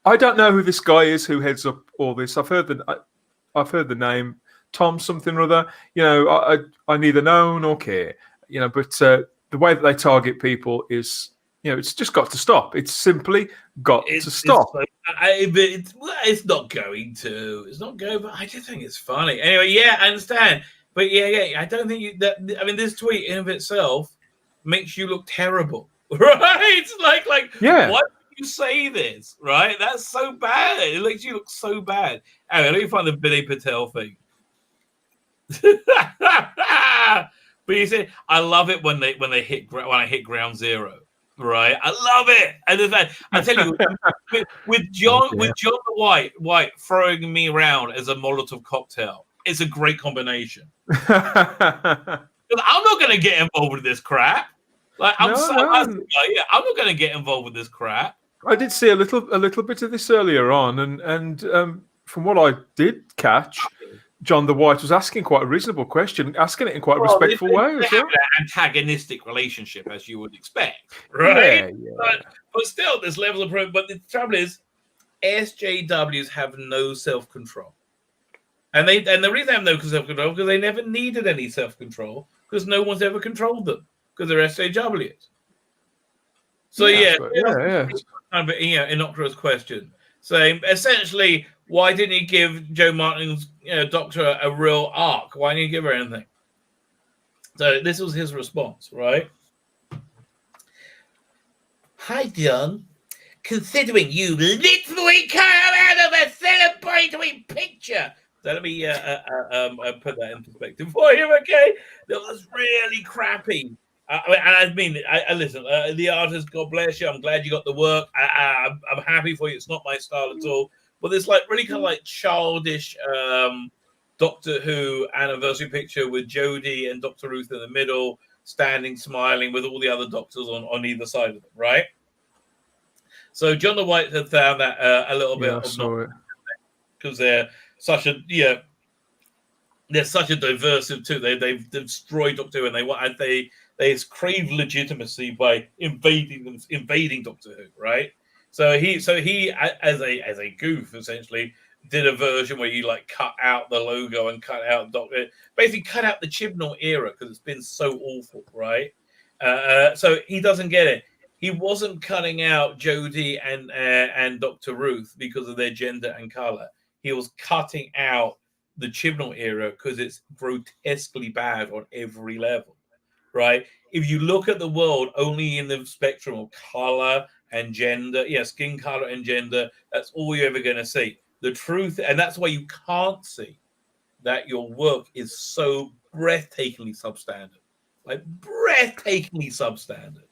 I don't know who this guy is who heads up all this. I've heard the name. Tom something or other, I neither know nor care, but the way that they target people is, it's just got to stop. It's simply got to stop. It's not going to. It's not going, but I just think it's funny. Anyway, I understand. But I don't think this tweet in of itself makes you look terrible, right? It's like why do you say this, right? That's so bad. It makes you look so bad. Anyway, let me find the Vinay Patel thing. But you see, I love it when I hit ground zero, right? I love it. And I tell you, with John the White throwing me around as a Molotov cocktail, it's a great combination. I'm not going to get involved with this crap. I'm not going to get involved with this crap. I did see a little bit of this earlier on, and from what I did catch, John the White was asking quite a reasonable question, asking it in quite a respectful way. They have an antagonistic relationship, as you would expect, right? Yeah. But still, there's levels of proof. But the trouble is, SJWs have no self-control. And the reason they have no self-control is because they never needed any self-control, because no one's ever controlled them, because they're SJWs. So innocuous question, saying essentially, why didn't he give Joe Martin's doctor a real arc? Why didn't he give her anything? So this was his response, right? Hi, John. Considering you literally come out of a celebratory picture. So let me put that in perspective for you, okay? That was really crappy. I mean, listen. The artist, God bless you. I'm glad you got the work. I'm happy for you. It's not my style at all. But there's like really kind of like childish Doctor Who anniversary picture with Jodie and Dr. Ruth in the middle, standing, smiling, with all the other doctors on either side of them, right? So John the White had found that a little bit obnoxious because they're such a they're such a diversive too. They've destroyed Doctor Who, and they crave legitimacy by invading Doctor Who, right? So he as a goof essentially did a version where you like cut out the logo and cut out basically cut out the Chibnall era because it's been so awful, right? So he doesn't get it. He wasn't cutting out Jodie and Dr. Ruth because of their gender and color. He was cutting out the Chibnall era because it's grotesquely bad on every level, right? If you look at the world only in the spectrum of color and gender, skin color and gender, that's all you're ever going to see. The truth, and that's why you can't see that your work is so breathtakingly substandard, like breathtakingly substandard.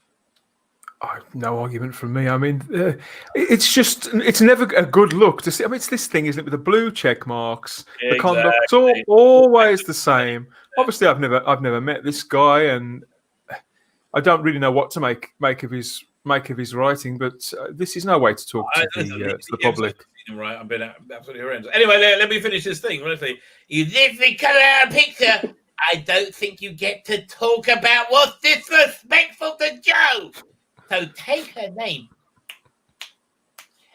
No argument from me. I mean, it's never a good look to see. I mean, it's this thing, isn't it, with the blue check marks, the conduct's always the same. Obviously, I've never met this guy, and I don't really know what to make of his writing. But this is no way to talk to the public. Right, I've been absolutely horrendous. Anyway, let me finish this thing. Honestly, you literally cut out a picture. I don't think you get to talk about what's disrespectful to Joe. So take her name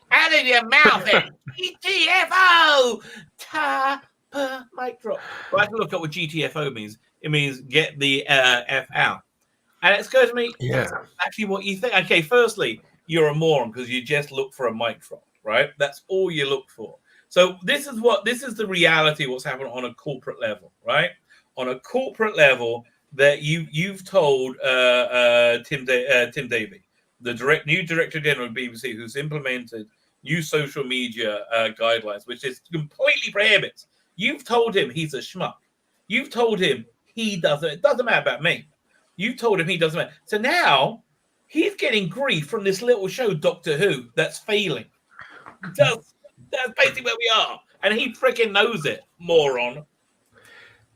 out of your mouth and GTFO. Mic drop. Well, I have to look up what GTFO means. It means get the F out. And it occurs to me, that's actually what you think. Okay, firstly, you're a moron because you just look for a mic drop, right? That's all you look for. So this is the reality of what's happening on a corporate level, right? On a corporate level, that you've told Tim Davie, the new Director General of BBC, who's implemented new social media guidelines, which is completely prohibits. You've told him he's a schmuck. You've told him it doesn't matter about me. You've told him he doesn't matter. So now he's getting grief from this little show, Doctor Who, that's failing. That's basically where we are. And he freaking knows it, moron.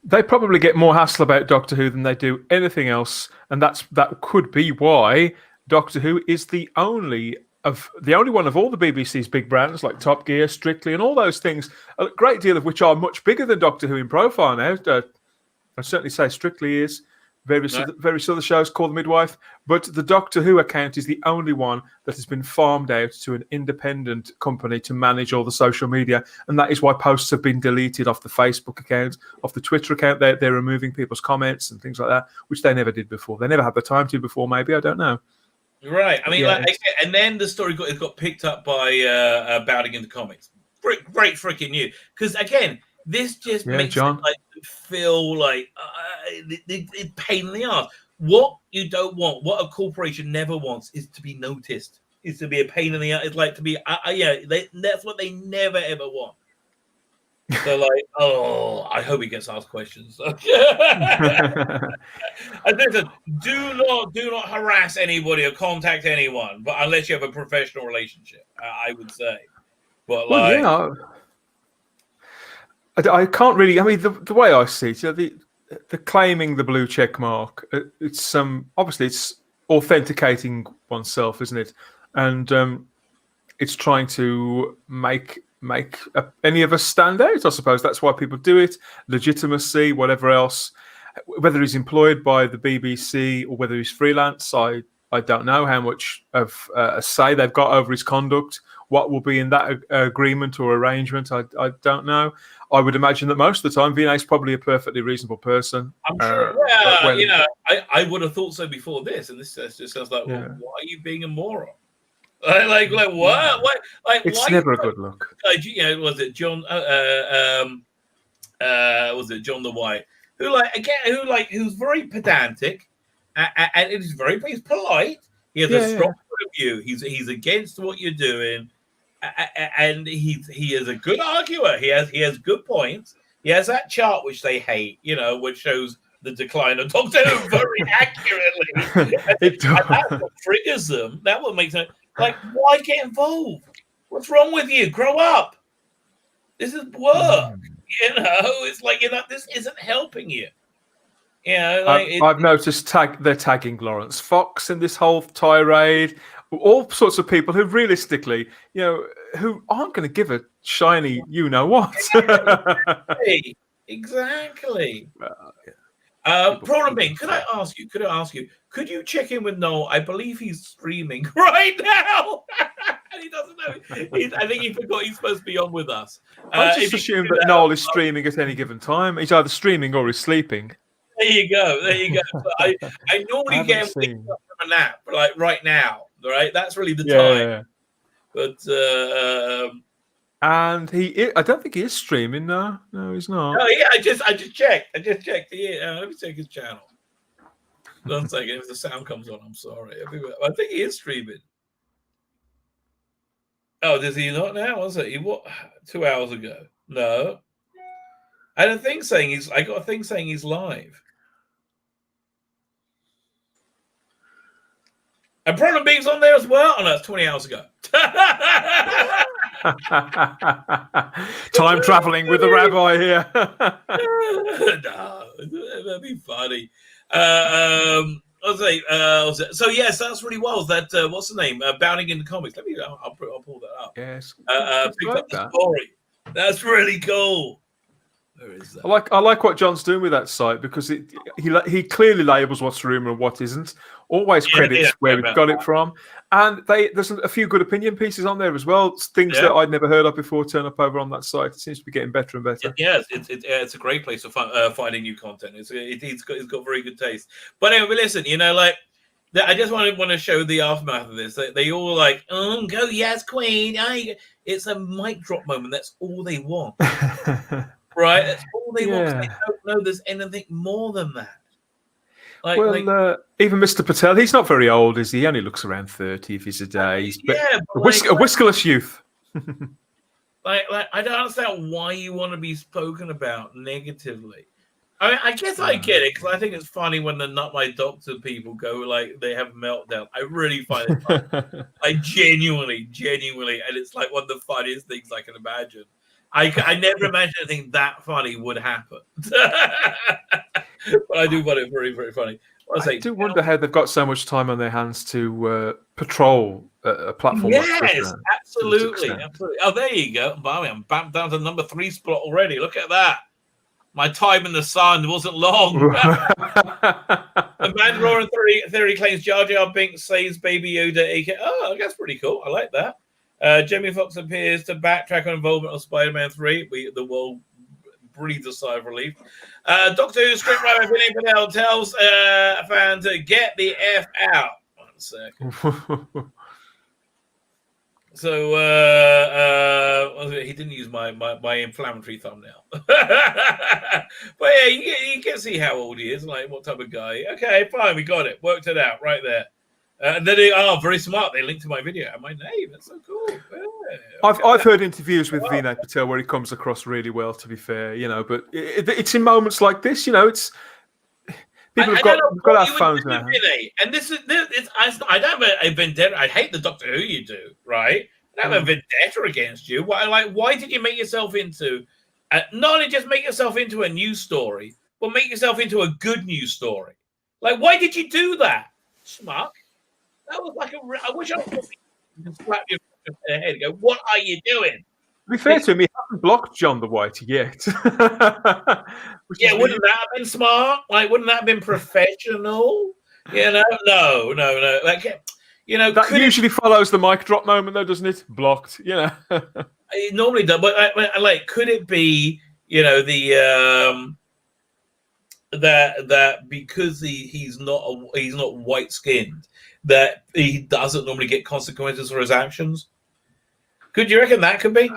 They probably get more hassle about Doctor Who than they do anything else, and that could be why Doctor Who is the only one of all the BBC's big brands like Top Gear, Strictly, and all those things. A great deal of which are much bigger than Doctor Who in profile now. I'd certainly say Strictly is. Various other shows call The Midwife, but the Doctor Who account is the only one that has been farmed out to an independent company to manage all the social media, and that is why posts have been deleted off the Facebook account, off the Twitter account. They're removing people's comments and things like that, which they never did before. They never had the time to before, maybe, I don't know. Right. I mean, and then the story got picked up by Bounding into Comics. Great freaking news. Because again, this just makes it like feel like it's pain in the ass. What you don't want, what a corporation never wants, is to be noticed. Is to be a pain in the ass. It's like to be, that's what they never ever want. So like, I hope he gets asked questions. And listen, do not harass anybody or contact anyone, but unless you have a professional relationship, I would say. But I can't really. I mean, the way I see it, the claiming the blue check mark, it's obviously it's authenticating oneself, isn't it? And it's trying to make any of us stand out. I suppose that's why people do it. Legitimacy, whatever else. Whether he's employed by the BBC or whether he's freelance, I don't know how much of a say they've got over his conduct. What will be in that agreement or arrangement, I don't know. I would imagine that most of the time, Vinay's probably a perfectly reasonable person. I'm sure. I would have thought so before this, and this just sounds like, well, why are you being a moron? Like what? Like it's why never a good look. Was it John? Was it John the White? Who's very pedantic, and he's polite. He has a strong point of view. He's against what you're doing. And he is a good arguer. He has good points. He has that chart which they hate, which shows the decline of Doctor Who very accurately. And that's what triggers them. That what makes it like, why get involved? What's wrong with you? Grow up. This is work. It's like this isn't helping you. I've noticed they're tagging Lawrence Fox in this whole tirade. All sorts of people who realistically, who aren't going to give a shiny what. Exactly. Problem being, could I ask you, could you check in with Noel? I believe he's streaming right now. And he doesn't know. I think he forgot he's supposed to be on with us. I just assume that Noel is streaming at any given time. He's either streaming or he's sleeping. There you go. But I normally get him from a nap, like right now. Right, that's really the time. But and I don't think he is streaming. No, he's not. No, yeah, I just checked. Let me check his channel. 1 second, if the sound comes on, I'm sorry. I think he is streaming. Oh, does he not now? Was it? He what? 2 hours ago? No. I got a thing saying he's live. And Problem Being's on there as well. Oh no, it's 20 hours ago. Time traveling with the Rabbi here. No, that'd be funny. So yes, that's really well. That what's the name? Bounding into Comics. I'll pull that up. Yes. Picked up the story. That's really cool. Where is that? I like what John's doing with that site because he clearly labels what's rumor and what isn't. Always credits where we've got it from, and there's a few good opinion pieces on there as well. Things that I'd never heard of before turn up over on that site. It seems to be getting better and better. Yes, it's a great place for finding new content. It's got very good taste. But anyway, listen, I just want to show the aftermath of this. They all like, go yes, Queen. It's a mic drop moment. That's all they want. Right, that's all they want. They don't know there's anything more than that. Even Mr. Patel, he's not very old, is he? He only looks around 30 if he's a day. A whiskerless youth. I don't understand why you want to be spoken about negatively. I guess I get it because I think it's funny when the Not My Doctor people go like they have a meltdown. I really find it funny. I genuinely, and it's like one of the funniest things I can imagine. I never imagined anything that funny would happen. But I do find it very, very funny. I do wonder how they've got so much time on their hands to patrol a platform. Yes, absolutely. Oh, there you go. I'm back down to number 3 spot already. Look at that. My time in the sun wasn't long. The Mandalorian theory claims Jar Jar Binks saves Baby Yoda. Oh, that's pretty cool. I like that. Jamie Foxx appears to backtrack on involvement of Spider-Man 3. The world breathes a sigh of relief. Doctor Who scriptwriter Vinny Patel tells a fan to get the F out. 1 second. So he didn't use my inflammatory thumbnail. But yeah, you can see how old he is, like what type of guy. Okay, fine, we got it. Worked it out right there. And then very smart. They linked to my video and my name. That's so cool. Yeah, I've heard interviews with Vinay Patel where he comes across really well. To be fair, but it's in moments like this. It's people have got our phones now. And this is I don't have a vendetta. I hate the Doctor Who you do, right? I don't have a vendetta against you. Why did you make yourself into not only just make yourself into a news story, but make yourself into a good news story? Like, why did you do that, schmuck? That was like I wish I could slap you in the head and go, what are you doing? To be fair to him, he hasn't blocked John the White yet. Wouldn't that have been smart? Wouldn't that have been professional? No. Like, that usually follows the mic drop moment, though, doesn't it? Blocked, It normally does, but could it be, that because he's not white skinned, that he doesn't normally get consequences for his actions? Could you reckon that could be?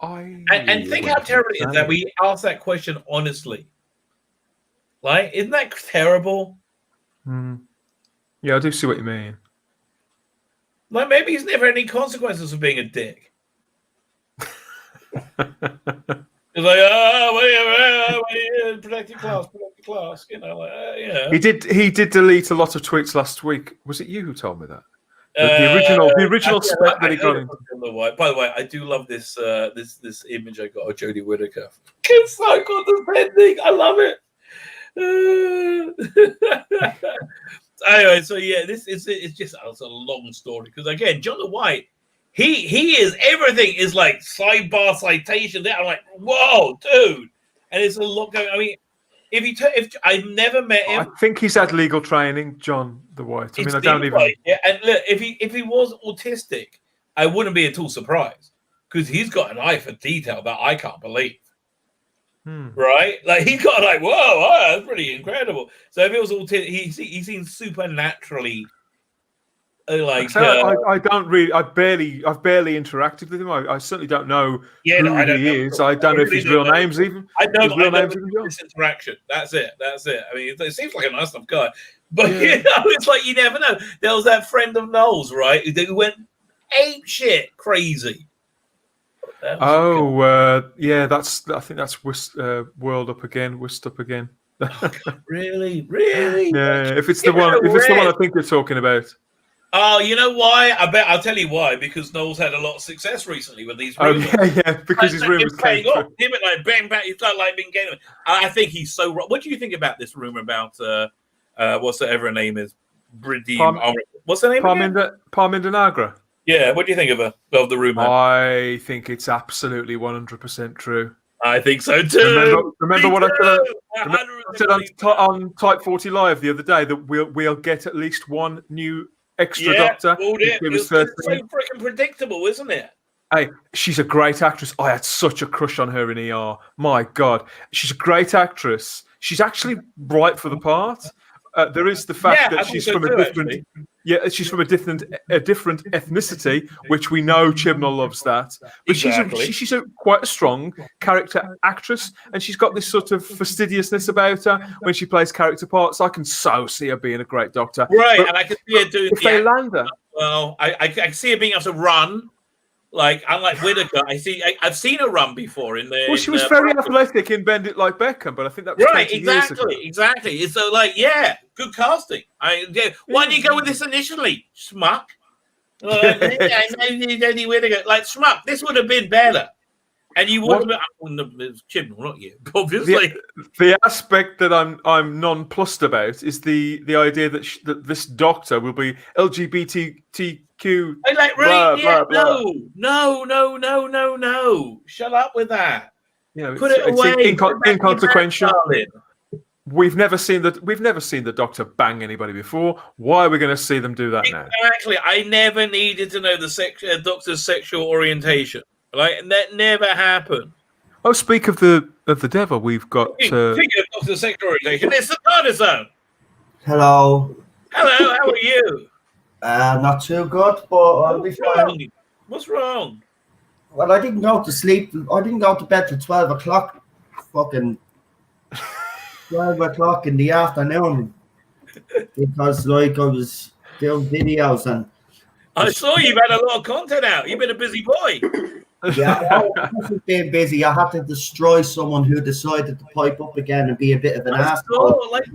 And think how terrible it is that we ask that question honestly. Isn't that terrible? Yeah, I do see what you mean. Maybe he's never had any consequences for being a dick. It's like, oh, protect your class, you know, like, yeah. He did delete a lot of tweets last week. Was it you who told me that? The original spat that he got into. By the way, I do love this this image I got of Jodie Whittaker. It's so condescending. I love it. Anyway, so yeah, it's just a long story because again, John White, he is everything is like sidebar citation. There, I'm like, whoa, dude, and it's a lot going. I mean, if I've never met him, I think he's had legal training, John the White. I mean, I don't even. Like, yeah, and look, if he was autistic, I wouldn't be at all surprised because he's got an eye for detail that I can't believe. Right? Like he got like, whoa, that's pretty incredible. So if it was autistic, he seems supernaturally like. I don't really. I've barely interacted with him. I certainly don't know who he is. I don't know if his real name's even. I know this interaction. That's it. I mean, it seems like a nice enough guy, but you know, it's like you never know. There was that friend of Noel's, right? Who went ape shit crazy. Yeah, I think that's Whirled Up Again, Whisked Up Again. Really? Yeah. If it's the one I think you're talking about. Oh, you know why? I'll tell you why. Because Noel's had a lot of success recently with these rumors. Yeah. Because his rumors came through. Him like bang bang. He's like been getting. I think he's so wrong. What do you think about this rumor about what's her ever name is? What's her name? Parminder Nagra. Yeah, what do you think of the rumor? I think it's absolutely 100% true. I think so too. Remember what I said on Type 40 Live the other day that we'll get at least one new extra doctor. It's so freaking predictable, isn't it? Hey, she's a great actress. I had such a crush on her in ER. My God, she's a great actress. She's actually right for the part. There is the fact that she's from a different. Yeah, she's from a different ethnicity, which we know Chibnall loves that. But she's quite a strong character actress, and she's got this sort of fastidiousness about her when she plays character parts. I can so see her being a great doctor. Right, and I can see her doing. If they land her, well, I can see her being able to run. Like unlike Whittaker, I've seen her run before in there. Well, she was very athletic in Bend It Like Beckham, but I think that was right. 20 years ago. Exactly. So, good casting. Why didn't you go with this initially, schmuck? Whittaker, like schmuck. This would have been better, and you wouldn't. Chibnall, not you, obviously. The aspect that I'm nonplussed about is the idea that this doctor will be LGBTQ. Like, really? Blah, blah. No. Shut up with that. You know, put it away. Inconsequential. We've never seen the doctor bang anybody before. Why are we going to see them do that now? Exactly. I never needed to know the doctor's sexual orientation. Right, and that never happened. Oh, speak of the devil, we've got. Speaking of doctor's sexual orientation, it's the Partisan. Hello. How are you? Not too good, but I'll be fine. What's wrong? Well, I didn't go to sleep. I didn't go to bed till 12 o'clock. Fucking 12 o'clock in the afternoon. Because, I was doing videos and... I saw you've had a lot of content out. You've been a busy boy. Yeah, I wasn't being busy. I had to destroy someone who decided to pipe up again and be a bit of an asshole. Like,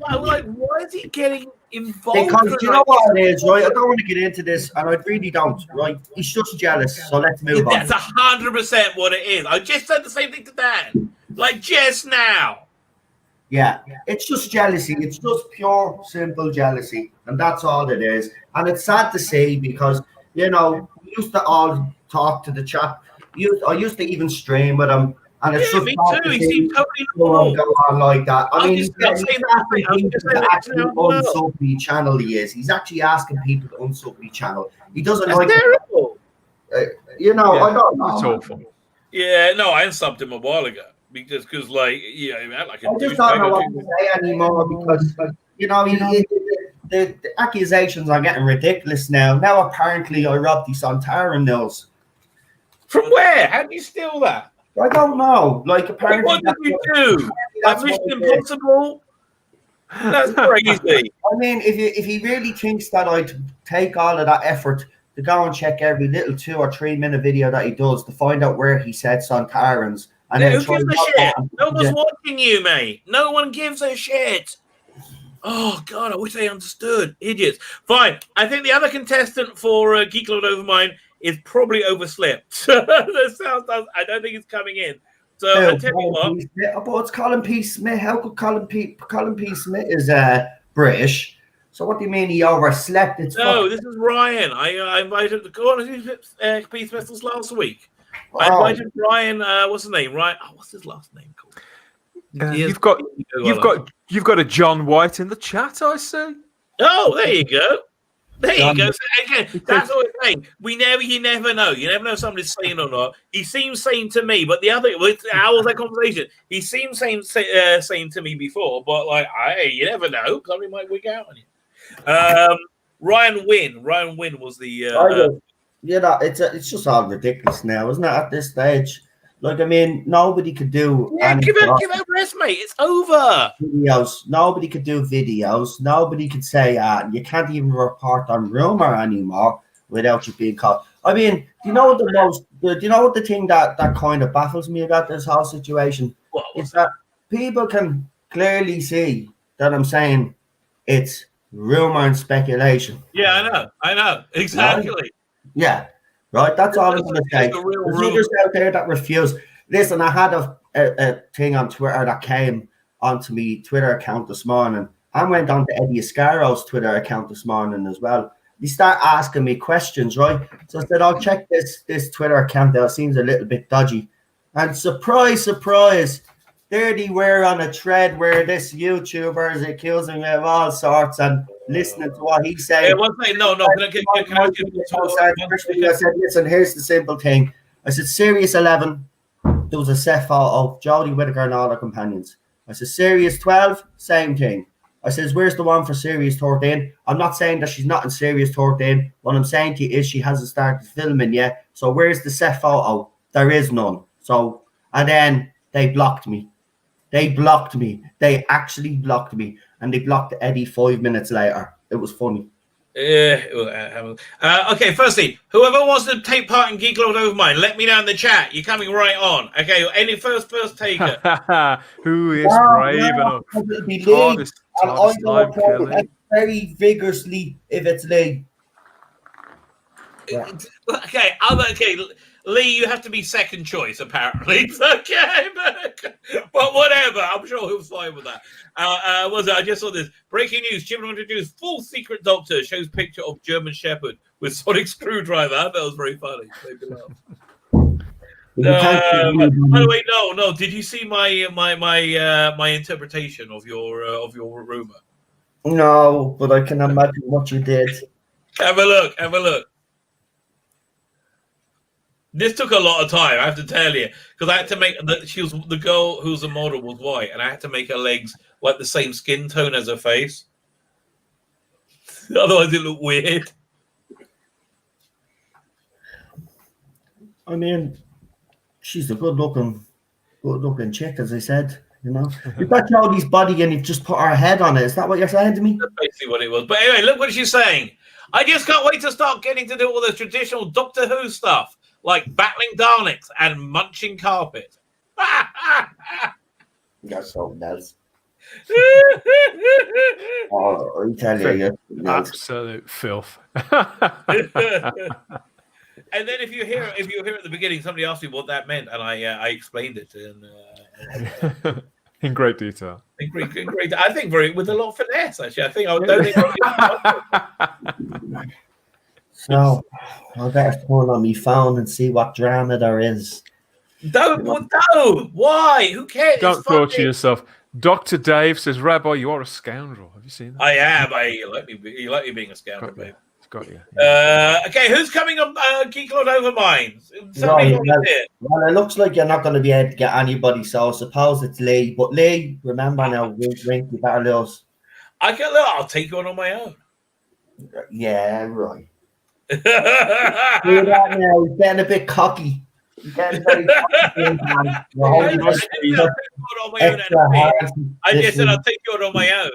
why is he getting involved? Because you know what it is, right? I don't want to get into this, and I really don't, right? He's just jealous, so let's move on. That's 100% what it is. I just said the same thing to Dan, like just now. Yeah, it's just jealousy. It's just pure, simple jealousy, and that's all it is. And it's sad to see because, you know, we used to all talk to the chat. I used to even stream with him, and it's just me too. He seemed totally normal. Go on like that. I mean, he's asking people to actually unsub the channel. He's actually asking people to unsub the channel. He doesn't like. Terrible. You know, I don't know. It's awful. Yeah, no, I unsubbed him a while ago because like, yeah, like I just don't know what to say anymore because you know the accusations are getting ridiculous now. Now apparently I robbed the Santarin nose. From where? How did you steal that? I don't know. Like apparently, what did you do? Like Mission Impossible? That's crazy. I mean, if he really thinks that I'd take all of that effort to go and check every little 2 or 3 minute video that he does to find out where he said Santarans And Yeah, then who try gives and a log shit? on. No one's watching you, mate. No one gives a shit. Oh, God, I wish they understood. Idiots. Fine. I think the other contestant for Geek Lord Overmind is probably overslept. I don't think it's coming in. So I'll tell you what. But it's Colin P. Smith. How could Colin P. Smith is British? So what do you mean he overslept? It's No, this is Ryan. I invited him to go on P. Smith last week. I Oh. invited Ryan. What's his name? Ryan. Oh, what's his last name called? You've got a John White in the chat, I see. Oh, there you go. There John, you go. So again, that's what we're saying. You never know. You never know if somebody's sane or not. He seems sane to me, but how was that conversation? He seemed sane to me before, but you never know. Somebody might wig out on you. Ryan Wynn was the. it's just all ridiculous now, isn't it? At this stage, nobody could do. Yeah, give it a rest, mate. It's over. Videos. Nobody could do videos. Nobody could say, you can't even report on rumor anymore without you being caught. I mean, do you know what the thing that kind of baffles me about this whole situation? Is that people can clearly see that I'm saying it's rumor and speculation. Yeah, I know. Exactly. Right? Yeah. Right, that's all I'm going to say. There's others out there that refuse. Listen, I had a thing on Twitter that came onto my Twitter account this morning. I went on to Ezquerra's Twitter account this morning as well. They start asking me questions, right? So I said, I'll check this Twitter account out. It seems a little bit dodgy. And surprise, there they were on a thread where this YouTuber is accusing me of all sorts and listening to what he's saying. I said, listen, here's the simple thing. I said, Series 11, there was a set photo of Jodie Whittaker and all her companions. I said, Series 12, same thing. I says, where's the one for Series 13? I'm not saying that she's not in Series 13. What I'm saying to you is she hasn't started filming yet. So where's the set photo? There is none. So, and then they blocked me. They blocked me. They actually blocked me. And they blocked Eddie 5 minutes later. It was funny. Okay, firstly, whoever wants to take part in Geek Lord Overmind, let me know in the chat. You're coming right on. Okay, any first taker? Who is brave enough? I'm going to play it very vigorously if it's Lee. Yeah. Okay, Lee, you have to be second choice, apparently. Okay, but whatever. I'm sure he'll fine with that. I just saw this breaking news. Chibnall introduced full secret doctor. Shows picture of German Shepherd with sonic screwdriver. That was very funny. By the way, no. Did you see my interpretation of your rumor? No, but I can imagine what you did. Have a look. This took a lot of time, I have to tell you, because I had to make the girl who's a model was white, and I had to make her legs like the same skin tone as her face. Otherwise, it looked weird. I mean, she's a good looking chick, as I said. You know, you've got Jodie's body, and you've just put her head on it. Is that what you're saying to me? That's basically what it was. But anyway, look what she's saying. I just can't wait to start getting to do all the traditional Doctor Who stuff, like battling Daleks and munching carpet. That's something else. Oh, I tell you, absolute filth. And then if you hear at the beginning, somebody asked me what that meant, and I explained it in great detail. In great. I think with a lot of finesse. Actually, I think So I better turn on my phone and see what drama there is. Don't. Why? Who cares? Don't torture yourself. Dr. Dave says, Rabbi, you are a scoundrel. Have you seen that? I am. You like me being a scoundrel, babe. Got you. Okay, who's coming on Geek Lord Overmind? Well, it looks like you're not going to be able to get anybody, so I suppose it's Lee. But Lee, remember now, wink, you better lose. I'll take you on my own. Yeah, right. Do that now. He's getting a bit cocky. He's getting very cocky. I just said I'll take you on my own.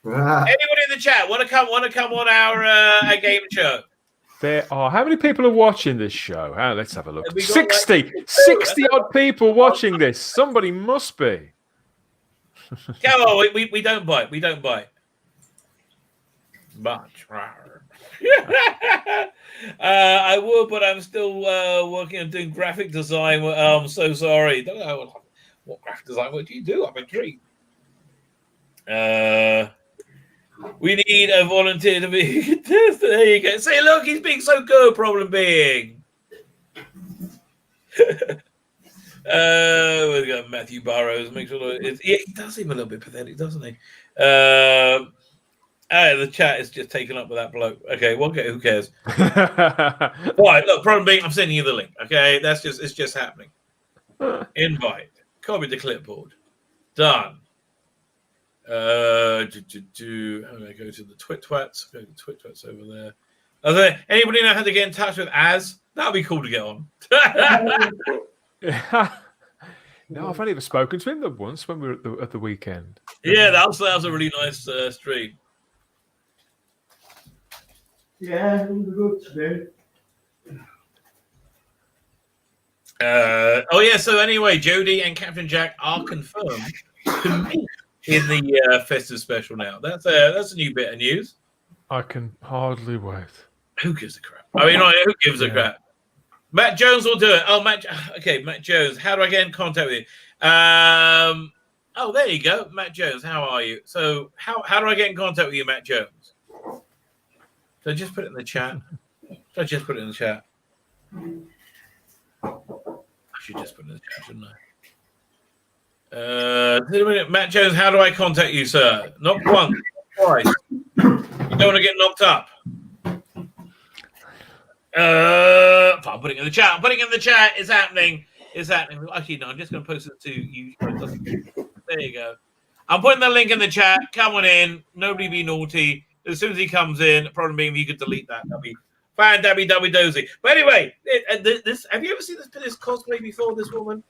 Anybody in the chat want to come on our game show? There are. How many people are watching this show? Let's have a look. Have we got, 60 odd people watching this. Somebody must be. Come on, we don't bite. We don't bite. Much. I would, but I'm still working on doing graphic design. I'm so sorry. Don't know what graphic design work do you do? I'm intrigued. We need a volunteer to be a contestant. There you go. Say, look, he's being so good. Problem being. We've got Matthew Burrows. Make sure he does seem a little bit pathetic, doesn't he? The chat is just taken up with that bloke. Okay, well, who cares? Right, look, problem being, I'm sending you the link. Okay, it's just happening. Invite. Copy the clipboard. Done. How do I go to the Twit-Twats? Go to the Twit-Twats over there. Anybody know how to get in touch with Az? That'd be cool to get on. No, I've only ever spoken to him once when we were at the weekend. Yeah, that was a really nice stream. Yeah, it was a good stream. So anyway, Jodie and Captain Jack are confirmed to meet in the festive special now. That's a new bit of news. I can hardly wait. Who gives a crap? I mean, who gives a crap? Matt Jones will do it. Oh, Matt Jones. How do I get in contact with you? There you go. Matt Jones, how are you? So how do I get in contact with you, Matt Jones? Should I just put it in the chat? I should just put it in the chat, shouldn't I? Matt Jones, how do I contact you, sir? Not once, twice. You don't want to get knocked up. I'm putting it in the chat. It's happening. Actually, no, I'm just going to post it to you. There you go. I'm putting the link in the chat. Come on in. Nobody be naughty. As soon as he comes in, problem being, if you could delete that, that'd be fan-dabby dozy. But anyway, this have you ever seen this cosplay before, this woman?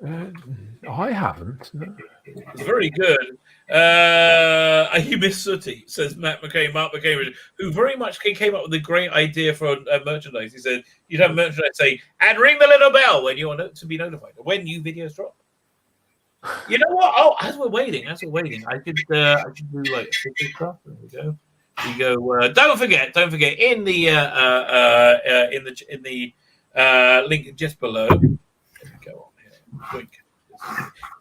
I haven't. No. It's very good. You miss Sooty, says Mark McCain, who very much came up with a great idea for merchandise. He said you'd have merchandise say, and ring the little bell when you are to be notified when new videos drop. You know what? Oh, as we're waiting, I should do like stuff. There we go. Don't forget. In the link just below. Let me go on here. Quick.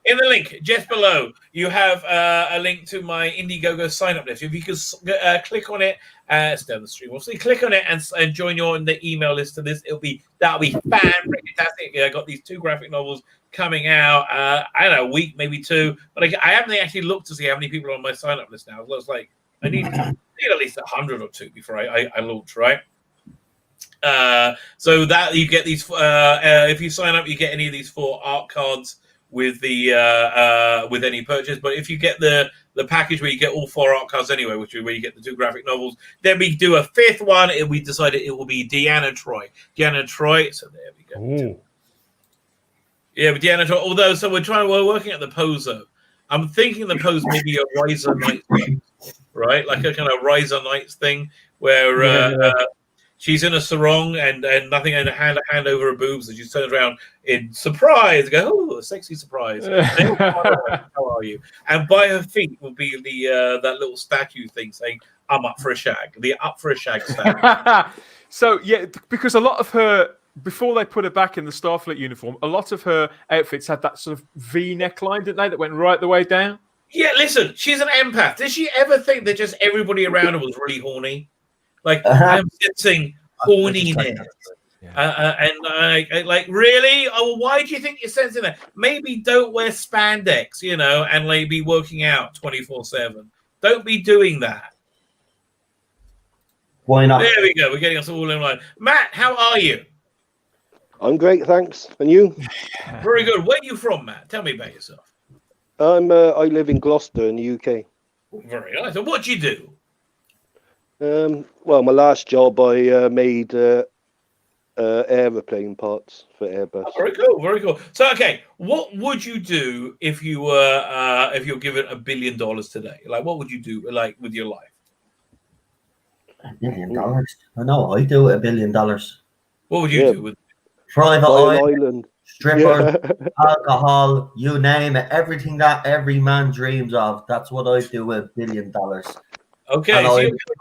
In the link just below, you have a link to my Indiegogo sign-up list. If you could click on it, it's down the stream. So you click on it and join the email list to this. That'll be fantastic. I got these 2 graphic novels coming out. I don't know, a week, maybe 2. But I haven't actually looked to see how many people are on my sign-up list now. It looks like I need at least 100 or 2 before I launch, right? So that you get these. If you sign up, you get any of these 4 art cards with the with any purchase. But if you get the package where you get all 4 art cards anyway, which is where you get the 2 graphic novels, then we do a 5th one, and we decided it will be Deanna Troi. So there we go. Ooh. Yeah, with Deanna Troi. Although, so we're working at the pose though. I'm thinking the pose may be a Riser Knights thing, right? Like a kind of Riser Knights thing where she's in a sarong and nothing, and a hand over her boobs, and she turns around in surprise and go, "Oh, a sexy surprise! How are you?" And by her feet will be the that little statue thing saying, "I'm up for a shag." The up for a shag statue. So yeah, because a lot of her, before they put her back in the Starfleet uniform, a lot of her outfits had that sort of V neckline, didn't they? That went right the way down. Yeah, listen, she's an empath. Did she ever think that just everybody around her was really horny? Like, I'm sensing horniness. And like, really? Oh, why do you think you're sensing that? Maybe don't wear spandex, and like be working out 24/7. Don't be doing that. Why not? There we go. We're getting us all in line. Matt, how are you? I'm great, thanks. And you? Very good. Where are you from, Matt? Tell me about yourself. I live in Gloucester in the UK. Very nice. And what do you do? Well, my last job, I made aeroplane parts for Airbus. Oh, very cool, very cool. So, okay, what would you do if you were given $1 billion today? Like, what would you do, like, with your life? $1 billion. I know. I do $1 billion. What would you do with? Private Buy an island, island. strippers, Yeah. alcohol, you name it. Everything that every man dreams of. That's what I do with $1 billion. Okay, And so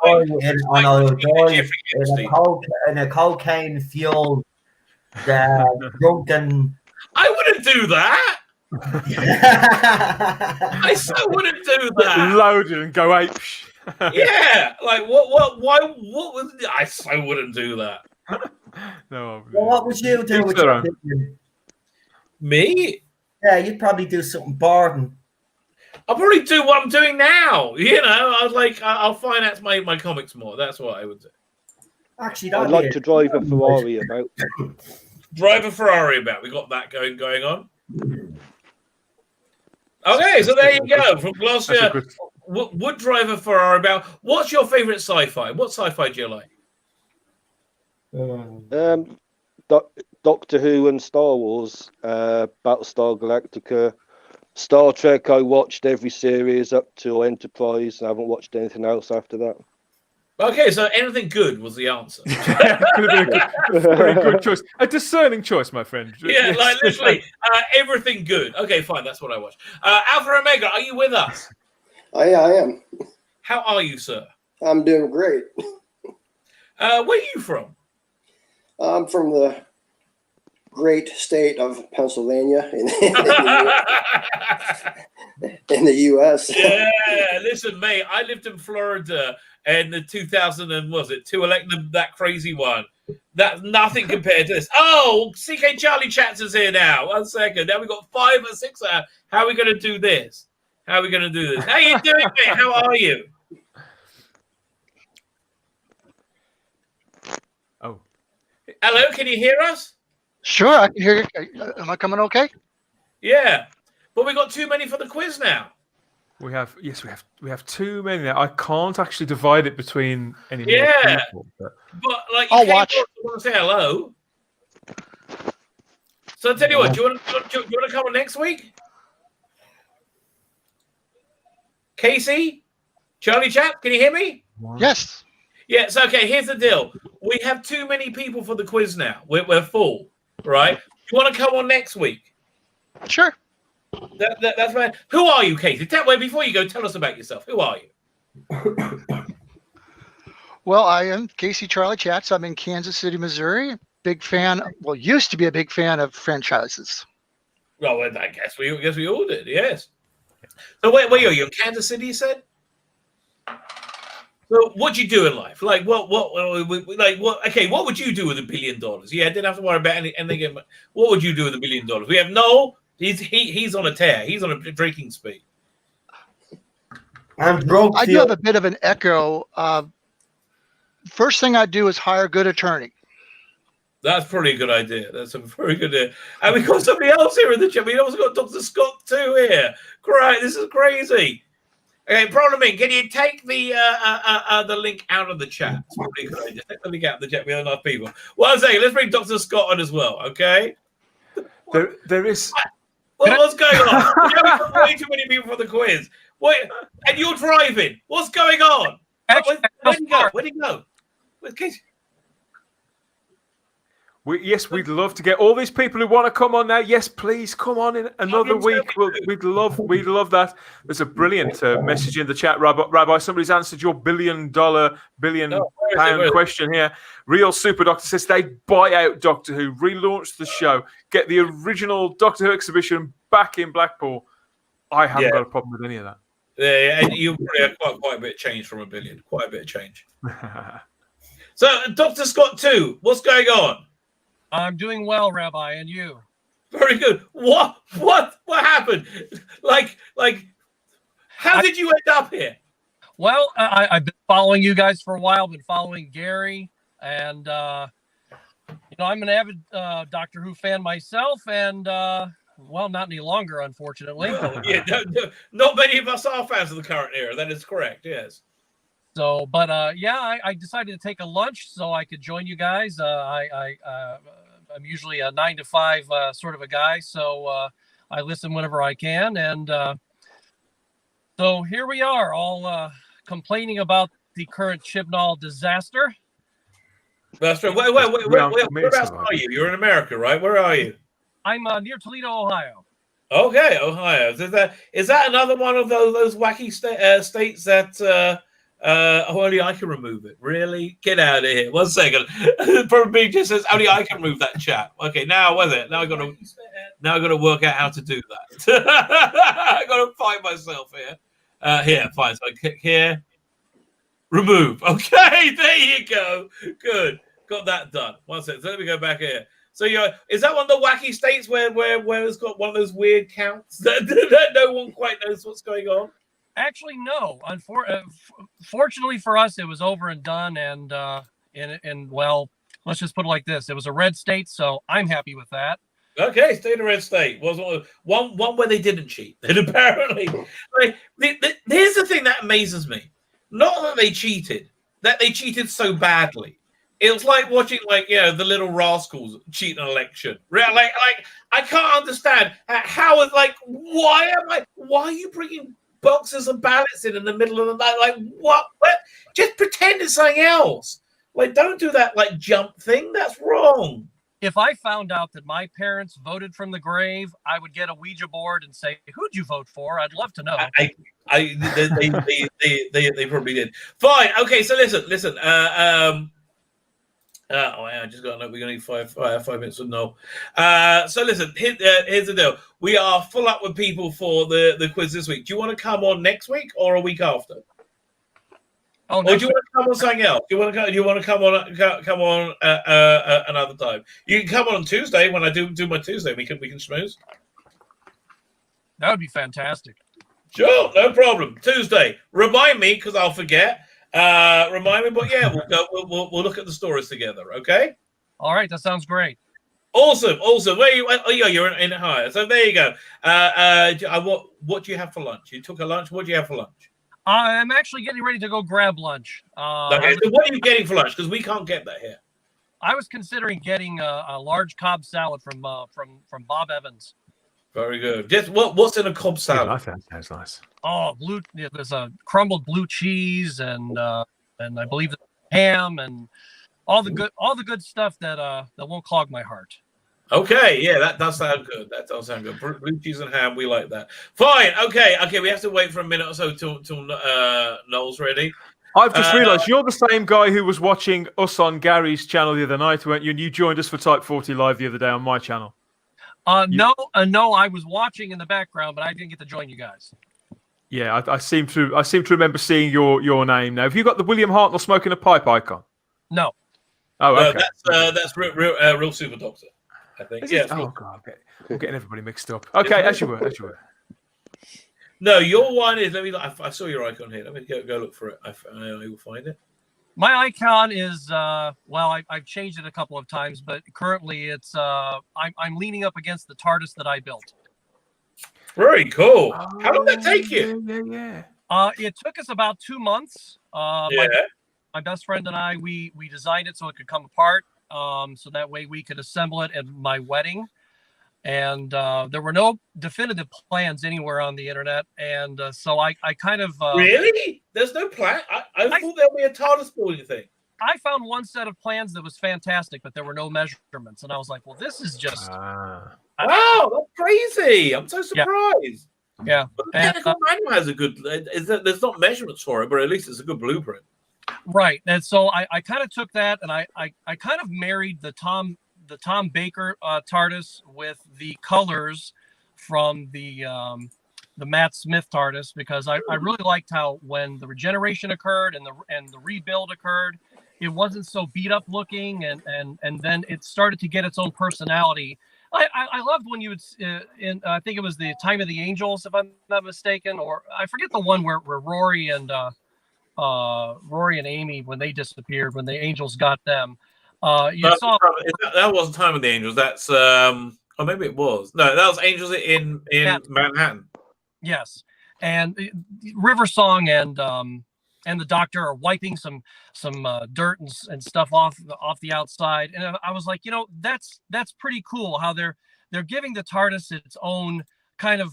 I'll you're die and I'll die Jeffrey Epstein. in a cocaine fueled drunken. I wouldn't do that. I so wouldn't do that. Loaded and go ape. Yeah, like what? Why? What was? I so wouldn't do that. No. Well, what would you do Each with their your own. $1 billion? Me? Yeah, you'd probably do something boring. I'll probably do what I'm doing now. You know, I was like, I'll finance my comics more. That's what I would do. Actually, I'd like to drive a Ferrari about. Drive a Ferrari about. We got that going on. Okay, so there you go. From Gloucester, would drive a Ferrari about. What's your favorite sci-fi? What sci-fi do you like? Doctor Who and Star Wars, Battlestar Galactica, Star Trek. I watched every series up to Enterprise. I haven't watched anything else after that. Okay, so anything good was the answer. Could have been a very good choice. A discerning choice, my friend. Yeah, Yes. like literally everything good. Okay, fine, that's what I watched. Alpha Omega, are you with us? I am. How are you, sir? I'm doing great. Where are you from? I'm from the great state of Pennsylvania in the U.S. Yeah, listen, mate, I lived in Florida in the 2002 election, that crazy one. That's nothing compared to this. Oh, CK Charlie Chats is here now. 1 second. Now we've got 5 or 6 hours. How are we going to do this? How you doing, mate? How are you? Oh. Hello, can you hear us? Sure, I can hear you. Am I coming okay? Yeah. But we got too many for the quiz now. We have too many now. I can't actually divide it between any more people. But like, you I'll came watch. on to want to say hello. So I'll tell you what. Do you want to come on next week? Casey, Charlie Chap, can you hear me? Yes. Yes. Okay. Here's the deal. We have too many people for the quiz now. We're full, right? You want to come on next week? Sure. That's fine. Who are you, Casey? Before you go, tell us about yourself. Who are you? Well, I am Casey Charlie Chats. I'm in Kansas City, Missouri. Big fan. Well, used to be a big fan of franchises. Well, I guess we all did. Yes. So where are you? In Kansas City, you said? So what'd you do in life? Like what okay, what would you do with $1 billion? Yeah, I didn't have to worry about anything. What would you do with $1 billion? We have Noel. He's on a tear. He's on a drinking spree. I'm drunk. I do have a bit of an echo. First thing I do is hire a good attorney. That's probably a good idea. That's a very good idea. And we've got somebody else here in the chat. We've also got Dr. Scott too here. Great, this is crazy. Okay, problem in. Can you take the link out of the chat? It's probably a good idea. Take the link out of the chat. We have enough people. 1 second. Let's bring Dr. Scott on as well. Okay. There is. What's going on? We've got way too many people for the quiz. Wait, and you're driving. What's going on? Where'd he go? Where'd he go? Where's Casey? We'd love to get all these people who want to come on now. Yes, please come on in another week. We'd love that. There's a brilliant message in the chat, Rabbi. Somebody's answered your $1 billion pound question here. Real Super Doctor says they'd buy out Doctor Who, relaunch the show, get the original Doctor Who exhibition back in Blackpool. I haven't got a problem with any of that. Yeah, and you probably have quite a bit of change from $1 billion. Quite a bit of change. So, Dr. Scott too. What's going on? I'm doing well, Rabbi, and you? Very good. What happened? Like, how did you end up here? Well, I've been following you guys for a while. Been following Gary, and I'm an avid Doctor Who fan myself, and well, not any longer, unfortunately. Yeah, not many of us are fans of the current era. That is correct. Yes. So, but I decided to take a lunch so I could join you guys. I'm usually a 9 to 5 sort of a guy, so I listen whenever I can. And so here we are, all complaining about the current Chibnall disaster. That's right. Whereabouts are you? You're in America, right? Where are you? I'm near Toledo, Ohio. Okay, Ohio. Is that another one of those wacky states that only I can remove it? Really? Get out of here. 1 second. Probably just says only I can remove that chat. Okay, now was it? Now I got to work out how to do that. I got to find myself here. Here, fine. So I click here. Remove. Okay, there you go. Good. Got that done. 1 second. So let me go back here. So is that one of the wacky states where it's got one of those weird counts that no one quite knows what's going on? Actually, no. Fortunately for us, it was over and done, and well, let's just put it like this: it was a red state, so I'm happy with that. Okay, stay in a red state. Was one where they didn't cheat. And apparently, here's the thing that amazes me: not that they cheated, that they cheated so badly. It was like watching, the Little Rascals cheat an election. Like I can't understand how it's like. Why are you bringing boxes of ballots in the middle of the night? Like what? Just pretend it's something else. Like don't do that jump thing. That's wrong. If I found out that my parents voted from the grave, I would get a Ouija board and say, "Who'd you vote for?" I'd love to know. They probably did. Fine. Okay. So listen. I just got a note. We're going to need 5 minutes of no. So listen, here's the deal. We are full up with people for the quiz this week. Do you want to come on next week or a week after? Oh, or do you want to come on something else? Do you want to come on another time? You can come on Tuesday when I do my Tuesday. We can schmooze. That would be fantastic. Sure, no problem. Tuesday. Remind me because I'll forget. Remind me, but yeah, we'll look at the stories together, okay? All right, that sounds great. Awesome. Where you? Oh, yeah, you're in Ohio. So there you go. What do you have for lunch? You took a lunch. What do you have for lunch? I'm actually getting ready to go grab lunch. Okay, so what are you getting for lunch? Because we can't get that here. I was considering getting a large Cobb salad from Bob Evans. Very good. Just what's in a Cobb salad? Yeah, that sounds nice. Oh, there's a crumbled blue cheese and I believe the ham and all the good stuff that won't clog my heart. Okay, yeah, that does sound good. That does sound good. Blue cheese and ham, we like that. Fine. Okay. We have to wait for a minute or so till Noel's ready. I've just realised you're the same guy who was watching us on Gary's channel the other night, weren't you? And you joined us for Type 40 Live the other day on my channel. No, I was watching in the background, but I didn't get to join you guys. Yeah, I seem to remember seeing your name now. Have you got the William Hartnell smoking a pipe icon? No. Oh, okay. That's real Super Doctor, I think. Yeah. Oh God, I'm getting everybody mixed up. Okay, as you were. No, your one is. I saw your icon here. Let me go look for it. I will find it. My icon is I've changed it a couple of times, but currently it's I'm leaning up against the TARDIS that I built. Very cool. How did that take you? Yeah. It took us about 2 months. My best friend and I we designed it so it could come apart, so that way we could assemble it at my wedding. And there were no definitive plans anywhere on the internet, and so I kind of really? There's no plan. I thought there'd be a TARDIS building thing. I found one set of plans that was fantastic, but there were no measurements, and I was like, "Well, this is just wow, that's crazy! I'm so surprised." Yeah, but the technical manual has a good. There's not measurements for it, but at least it's a good blueprint. Right, and so I kind of took that, and I kind of married the Tom Baker TARDIS with the colors from the Matt Smith TARDIS, because I really liked how when the regeneration occurred and the rebuild occurred, it wasn't so beat up looking, and then it started to get its own personality. I loved when you would I think it was the Time of the Angels, if I'm not mistaken, or I forget the one where Rory and Amy, when they disappeared, when the angels got them. That wasn't Time of the Angels. That's or maybe it was. No, that was Angels in Manhattan. Yes, and River Song and the Doctor are wiping some dirt and stuff off the outside, and I was like, that's pretty cool how they're giving the TARDIS its own kind of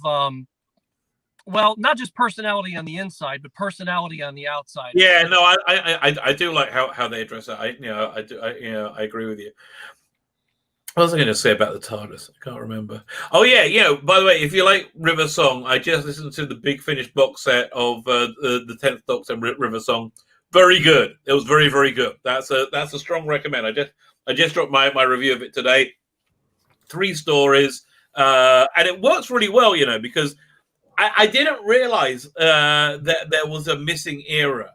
well, not just personality on the inside, but personality on the outside. Yeah, no, I do like how they address it. I agree with you. What was I going to say about the TARDIS? I can't remember. Oh yeah, by the way, if you like River Song, I just listened to the Big Finish box set of the 10th Doctor River Song. Very good. It was very, very good. That's a strong recommend. I just dropped my review of it today. 3 stories, and it works really well, because I didn't realize that there was a missing era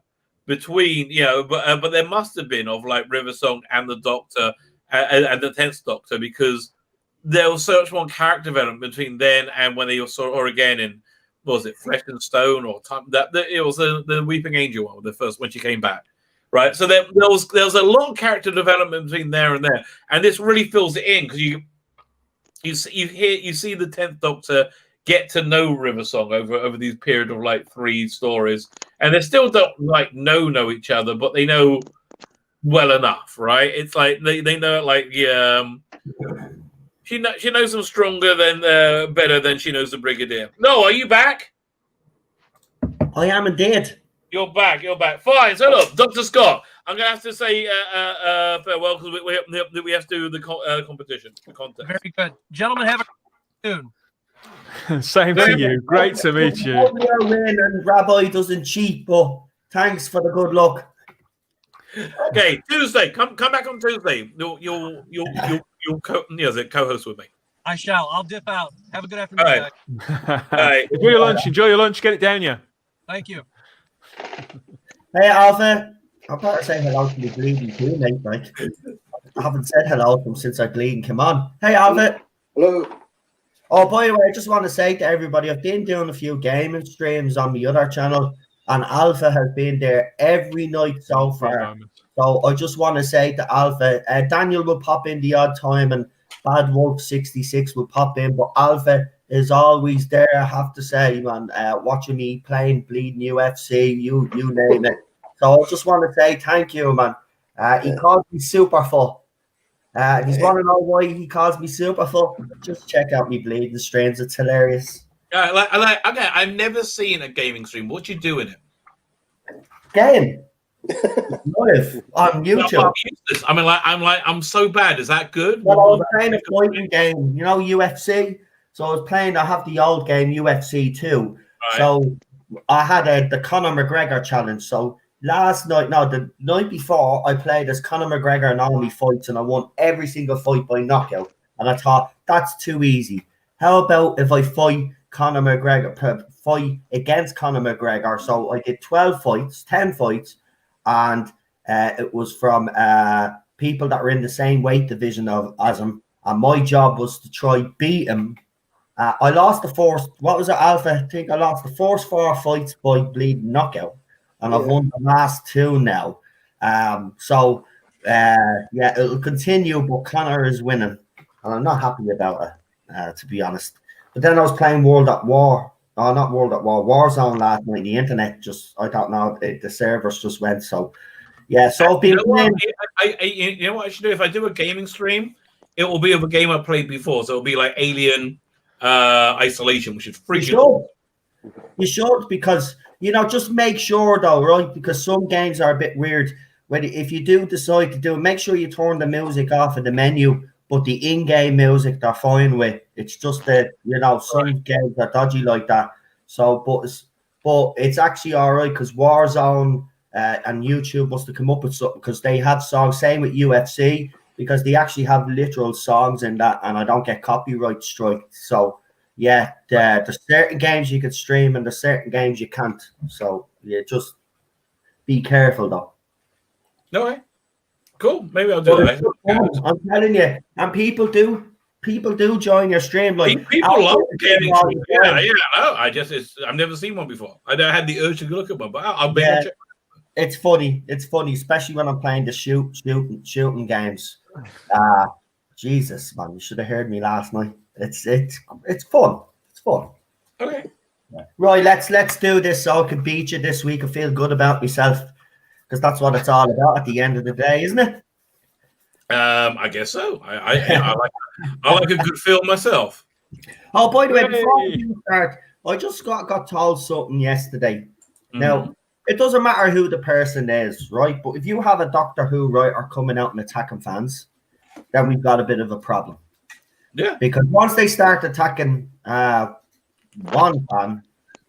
between, but there must have been of like River Song and the Doctor and the 10th Doctor, because there was so much more character development between then and when they saw her again in, what was it, Flesh and Stone, or that it was the Weeping Angel one, the first when she came back, right? So there was a lot of character development between there and there, and this really fills it in because you see the 10th Doctor get to know River Song over these period of like 3 stories, and they still don't like know each other, but they know well enough, right? It's like they know it, like she knows them stronger than better than she knows the Brigadier. No, are you back? I am indeed. You're back. Fine. So look, Dr. Scott, I'm gonna have to say farewell because we have to do the competition, the contest. Very good, gentlemen. Have a good afternoon. Same to you. Great to meet you. And Rabbi doesn't cheat, but thanks for the good luck. Okay, Tuesday. Come back on Tuesday. You'll co-host with me. I shall. I'll dip out. Have a good afternoon, All guys. right. Enjoy your lunch. Get it down, yeah. Thank you. Hey, Alpha. I better say hello to the bleeding teammate, right? I haven't said hello to him since our bleeding came on. Hey, Alpha. Hello. Oh, by the way, I just want to say to everybody, I've been doing a few gaming streams on the other channel, and Alpha has been there every night so far. So I just want to say to Alpha, Daniel will pop in the odd time, and Bad Wolf 66 will pop in, but Alpha is always there, I have to say, man, watching me playing bleeding UFC, you name it. So I just want to say thank you, man. He calls me Superfoot. If you want to know why he calls me Superfoot, just check out me bleeding streams. It's hilarious. Okay, I've never seen a gaming stream. What you do in it? Game. Live on YouTube. I'm so bad. Is that good? Well, I was playing a fighting game, UFC. So I was playing. I have the old game UFC 2. Right. So I had the Conor McGregor challenge. So the night before, I played as Conor McGregor in all my fights, and I won every single fight by knockout. And I thought that's too easy. How about if I fight Conor McGregor, fight against Conor McGregor? So I did 10 fights, and it was from people that were in the same weight division as him. And my job was to try beat him. I lost the first, what was it, Alpha? I think I lost the first 4 fights by bleeding knockout. And I've won the last 2 now. It'll continue, but Conor is winning. And I'm not happy about it, to be honest. But then I was playing Warzone last night. The internet I don't know, the servers just went. So, yeah. So I've been playing. You know what I should do? If I do a gaming stream, it will be of a game I played before. So it'll be like Alien Isolation, which is free. You should, because, just make sure though, right? Because some games are a bit weird. If you do decide to do it, make sure you turn the music off of the menu. But the in-game music they're fine with. It's just that, some games are dodgy like that. So, but it's actually all right, because Warzone and YouTube must have come up with something, because they have songs. Same with UFC, because they actually have literal songs in that, and I don't get copyright strike. So, yeah, there's certain games you can stream, and there's certain games you can't. So, yeah, just be careful though. No way. Cool. Maybe I'll do that. I'm telling you, and people do join your stream. Like people love gaming stream. Yeah. No, I've never seen one before. I never had the urge to look at one, but I'll be able to check. It's funny, especially when I'm playing the shooting games. Jesus, man, you should have heard me last night. It's fun. It's fun. Okay. Right, let's do this so I can beat you this week and feel good about myself. Because that's what it's all about at the end of the day, isn't it? I guess so. I like a good film myself. Oh, by the way, before we start, I just got told something yesterday. Now, it doesn't matter who the person is, right? But if you have a Doctor Who writer coming out and attacking fans, then we've got a bit of a problem. Yeah. Because once they start attacking one fan,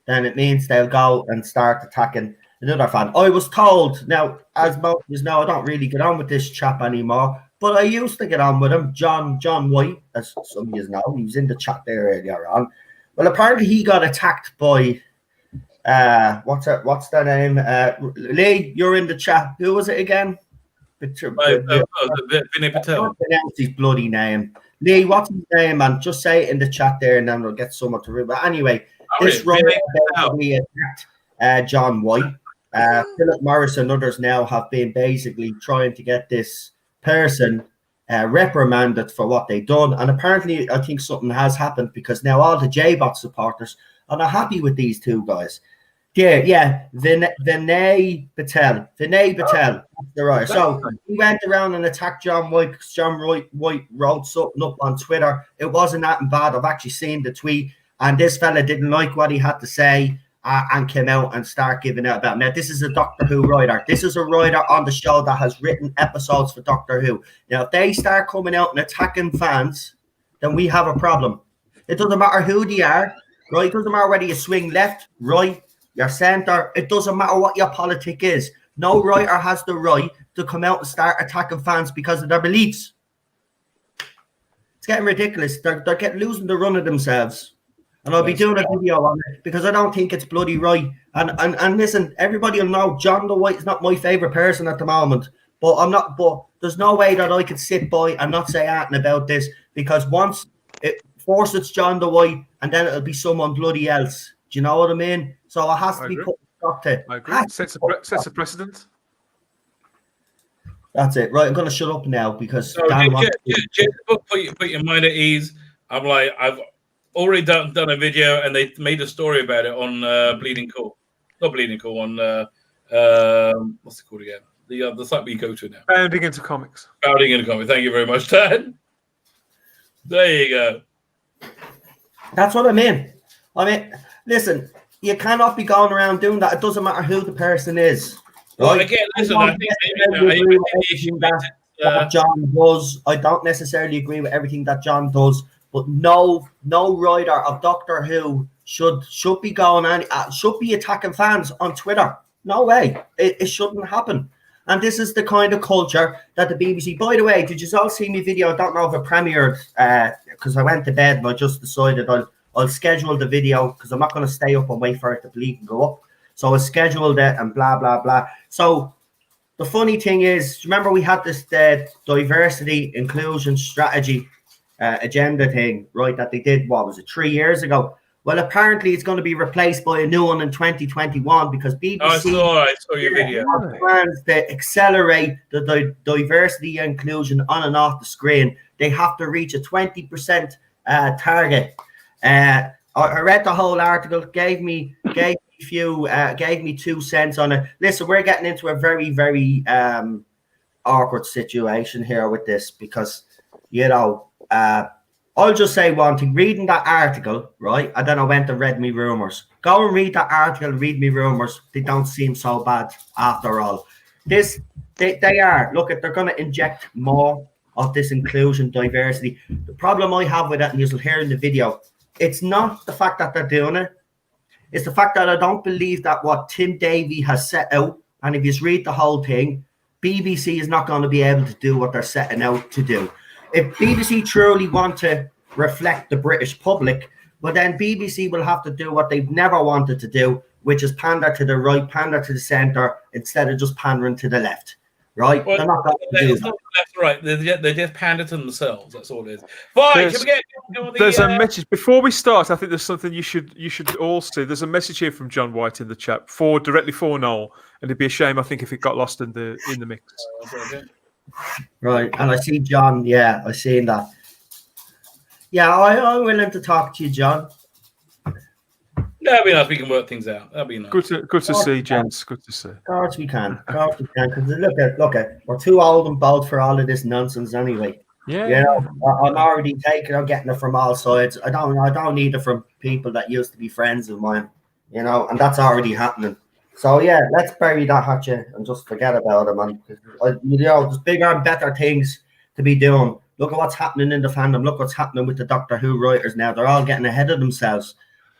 then it means they'll go and start attacking another fan. I was told, now, as most of you know, I don't really get on with this chap anymore, but I used to get on with him, John White, as some of you know. He was in the chat there earlier on. Well, apparently he got attacked by, what's their name? Lee, you're in the chat. Who was it again? Vinny Patel. I don't pronounce his bloody name. Lee, what's his name? And just say it in the chat there, and then we'll get someone to read. But anyway, this writer basically attacked John White. Philip Morris and others now have been basically trying to get this person reprimanded for what they've done. And apparently, I think something has happened, because now all the J-Bot supporters are not happy with these two guys. Yeah, Vinay Patel. That's the right. So he went around and attacked John White because John White wrote something up on Twitter. It wasn't that bad. I've actually seen the tweet, and this fella didn't like what he had to say and came out and started giving out about him. Now, this is a Doctor Who writer. This is a writer on the show that has written episodes for Doctor Who. Now, if they start coming out and attacking fans, then we have a problem. It doesn't matter who they are, right? It doesn't matter whether you swing left, right, your centre. It doesn't matter what your politic is. No writer has the right to come out and start attacking fans because of their beliefs. It's getting ridiculous. They're losing the run of themselves. And I'll be doing a video on it because I don't think it's bloody right. And listen, everybody will know John the White is not my favourite person at the moment. But there's no way that I could sit by and not say anything about this, because once first it's John the White and then it'll be someone bloody else. Do you know what I mean? So it has to be put stop to. I agree. Sets a precedent. That's it. Right, I'm going to shut up now because put your mind at ease. I'm like, I've already done a video and they made a story about it on Bleeding Cool. Not Bleeding Cool, on what's it called again? The site we go to now. Bounding into Comics. Bounding into Comics. Thank you very much, Dan. There you go. That's what I mean. Listen, you cannot be going around doing that. It doesn't matter who the person is. Right? Well, again, listen, I think that John does. I don't necessarily agree with everything that John does, but no writer of Doctor Who should be going should be attacking fans on Twitter. No way. It shouldn't happen. And this is the kind of culture that the BBC. By the way, did you all see my video? I don't know if it premiered because I went to bed and I just decided I'll schedule the video because I'm not going to stay up and wait for it to bleed and go up. So I scheduled it and blah, blah, blah. So the funny thing is, remember we had this diversity, inclusion, strategy agenda thing, right, that they did, 3 years ago? Well, apparently it's going to be replaced by a new one in 2021 because BBC I saw your video. plans to accelerate the diversity and inclusion on and off the screen. They have to reach a 20% target. I read the whole article, gave me 2 cents on it. Listen, we're getting into a very, very awkward situation here with this because, I'll just say one thing. Reading that article, right, and then I went and read me rumours. Go and read that article, read me rumours. They don't seem so bad after all. They are. Look, they're going to inject more of this inclusion, diversity. The problem I have with that, and you'll hear in the video, it's not the fact that they're doing it. It's the fact that I don't believe that what Tim Davie has set out, and if you read the whole thing, BBC is not going to be able to do what they're setting out to do. If BBC truly want to reflect the British public, well, then BBC will have to do what they've never wanted to do, which is pander to the right, pander to the centre, instead of just pandering to the left. Right? Well, they're not going to do it's that. not left, right. They just pander to themselves. That's all it is. Fine. There's a message before we start. I think there's something you should all see. There's a message here from John White in the chat directly for Noel, and it'd be a shame, I think, if it got lost in the mix. Right, and I see John. Yeah, I seen that. Yeah, I'm willing to talk to you, John. That'd be nice. We can work things out. That'd be nice. Good to see, gents. Good to see. Of course we can. Because look at, we're too old and bold for all of this nonsense anyway. Yeah. You know, I'm already taking. I'm getting it from all sides. I don't need it from people that used to be friends of mine. You know, and that's already happening. So yeah, let's bury that hatchet and just forget about it, man. You know, there's bigger and better things to be doing. Look at what's happening in the fandom. Look what's happening with the Doctor Who writers now. They're all getting ahead of themselves.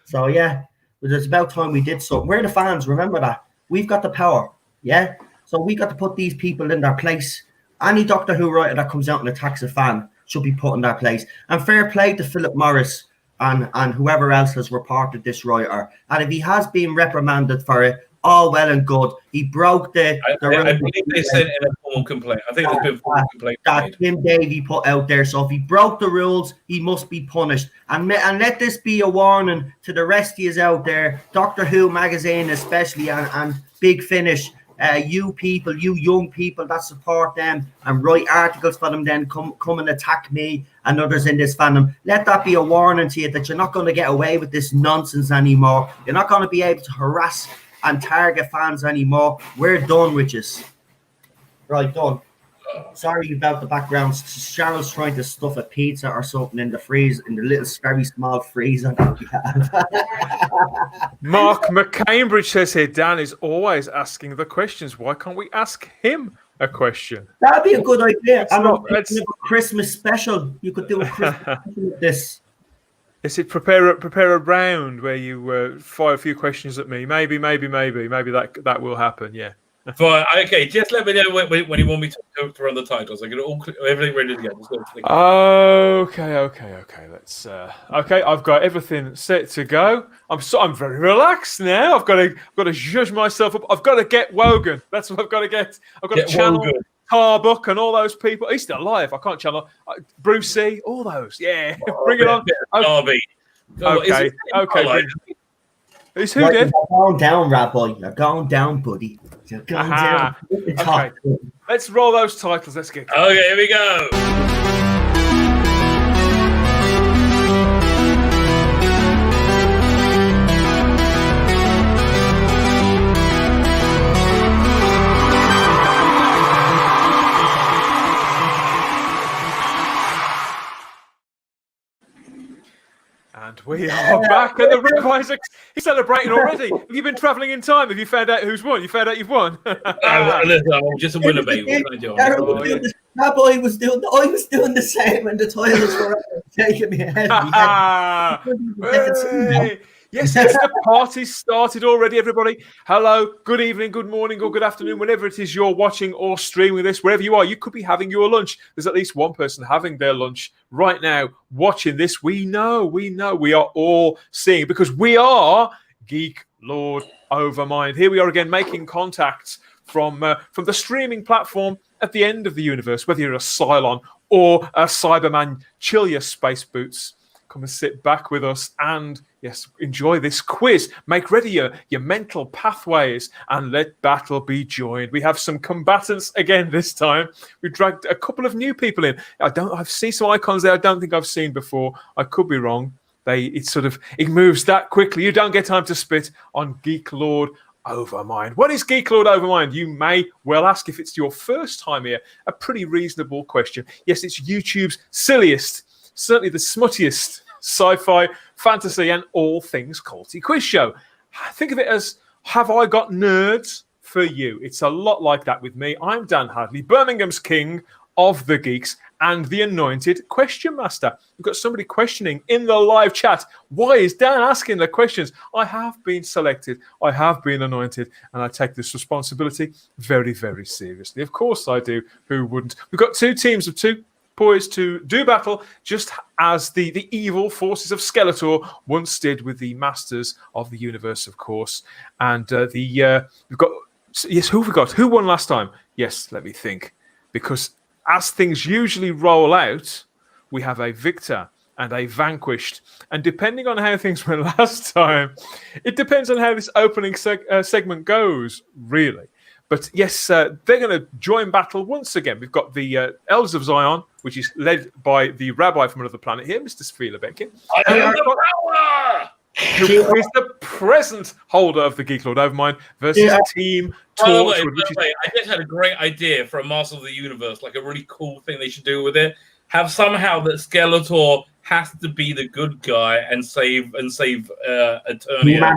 So yeah, it's about time we did something. We're the fans. Remember that. We've got the power. Yeah. So we got to put these people in their place. Any Doctor Who writer that comes out and attacks a fan should be put in their place. And fair play to Philip Morris and whoever else has reported this writer. And if he has been reprimanded for it, all well and good. He broke the I believe they sent in a formal complaint. I think there's been a formal complaint that Tim Davey put out there. So if he broke the rules, he must be punished. And let this be a warning to the rest of you out there, Doctor Who magazine especially, and Big Finish. You people, you young people that support them and write articles for them, then come and attack me and others in this fandom. Let that be a warning to you that you're not going to get away with this nonsense anymore. You're not going to be able to harass and target fans anymore. We're done with this. Right, done. Sorry about the background. Cheryl's trying to stuff a pizza or something in the freezer, in the little very small freezer that we have. Mark McCambridge says here, Dan is always asking the questions. Why can't we ask him a question? That'd be a good idea. It's a Christmas special. You could do a Christmas special with this. Is it prepare a round where you fire a few questions at me? Maybe that will happen. Yeah. Fine. Okay, just let me know when you want me to run the titles. I get everything ready to go. Okay. Let's. Okay, I've got everything set to go. I'm very relaxed now. I've got to judge myself up. I've got to get Wogan. That's what I've got to get. I've got to channel Wogan. Tarbuck and all those people. He's still alive. I can't channel Brucey. All those. Yeah, bring it on. Darby. Okay. Who's who right, did? You're going down, Rabbi. You're going down, buddy. You're going down. Okay. Let's roll those titles. Let's get going. Okay, here we go. And we are back, and the Rabbi's he's celebrating already. Have you been travelling in time? Have you found out who's won? You found out you've won? I'm just a winner, mate. Rabbi was doing the same, and the titles were taking me ahead. Yes, the party's started already, everybody. Hello, good evening, good morning, or good afternoon, whenever it is you're watching or streaming this, wherever you are, you could be having your lunch. There's at least one person having their lunch right now, watching this. We know, we are all seeing, because we are Geek Lord Overmind. Here we are again, making contacts from the streaming platform at the end of the universe, whether you're a Cylon or a Cyberman. Chill your space boots. Come and sit back with us and, yes, enjoy this quiz. Make ready your mental pathways and let battle be joined. We have some combatants again this time. We dragged a couple of new people in. I've seen some icons there I don't think I've seen before. I could be wrong. It moves that quickly. You don't get time to spit on Geek Lord Overmind. What is Geek Lord Overmind? You may well ask if it's your first time here. A pretty reasonable question. Yes, it's YouTube's silliest, certainly the smuttiest sci-fi, fantasy, and all things culty quiz show. Think of it as, have I got nerds for you? It's a lot like that with me. I'm Dan Hadley, Birmingham's king of the geeks and the anointed question master. We've got somebody questioning in the live chat. Why is Dan asking the questions? I have been selected. I have been anointed, and I take this responsibility very, very seriously. Of course I do. Who wouldn't? We've got two teams of two poised to do battle, just as the evil forces of Skeletor once did with the Masters of the Universe, of course. And we've got, yes, who have we got? Who won last time? Yes, let me think. Because as things usually roll out, we have a victor and a vanquished. And depending on how things went last time, it depends on how this opening segment goes, really. But yes, they're going to join battle once again. We've got the Elders of Zion, which is led by the Rabbi from another planet here, Mr. Sfeela-Bekin. Who is the present holder of the Geek Lord Overmind versus Team Torchwood. I just had a great idea for a Master of the Universe, like a really cool thing they should do with it. have somehow that Skeletor has to be the good guy and save Eternia.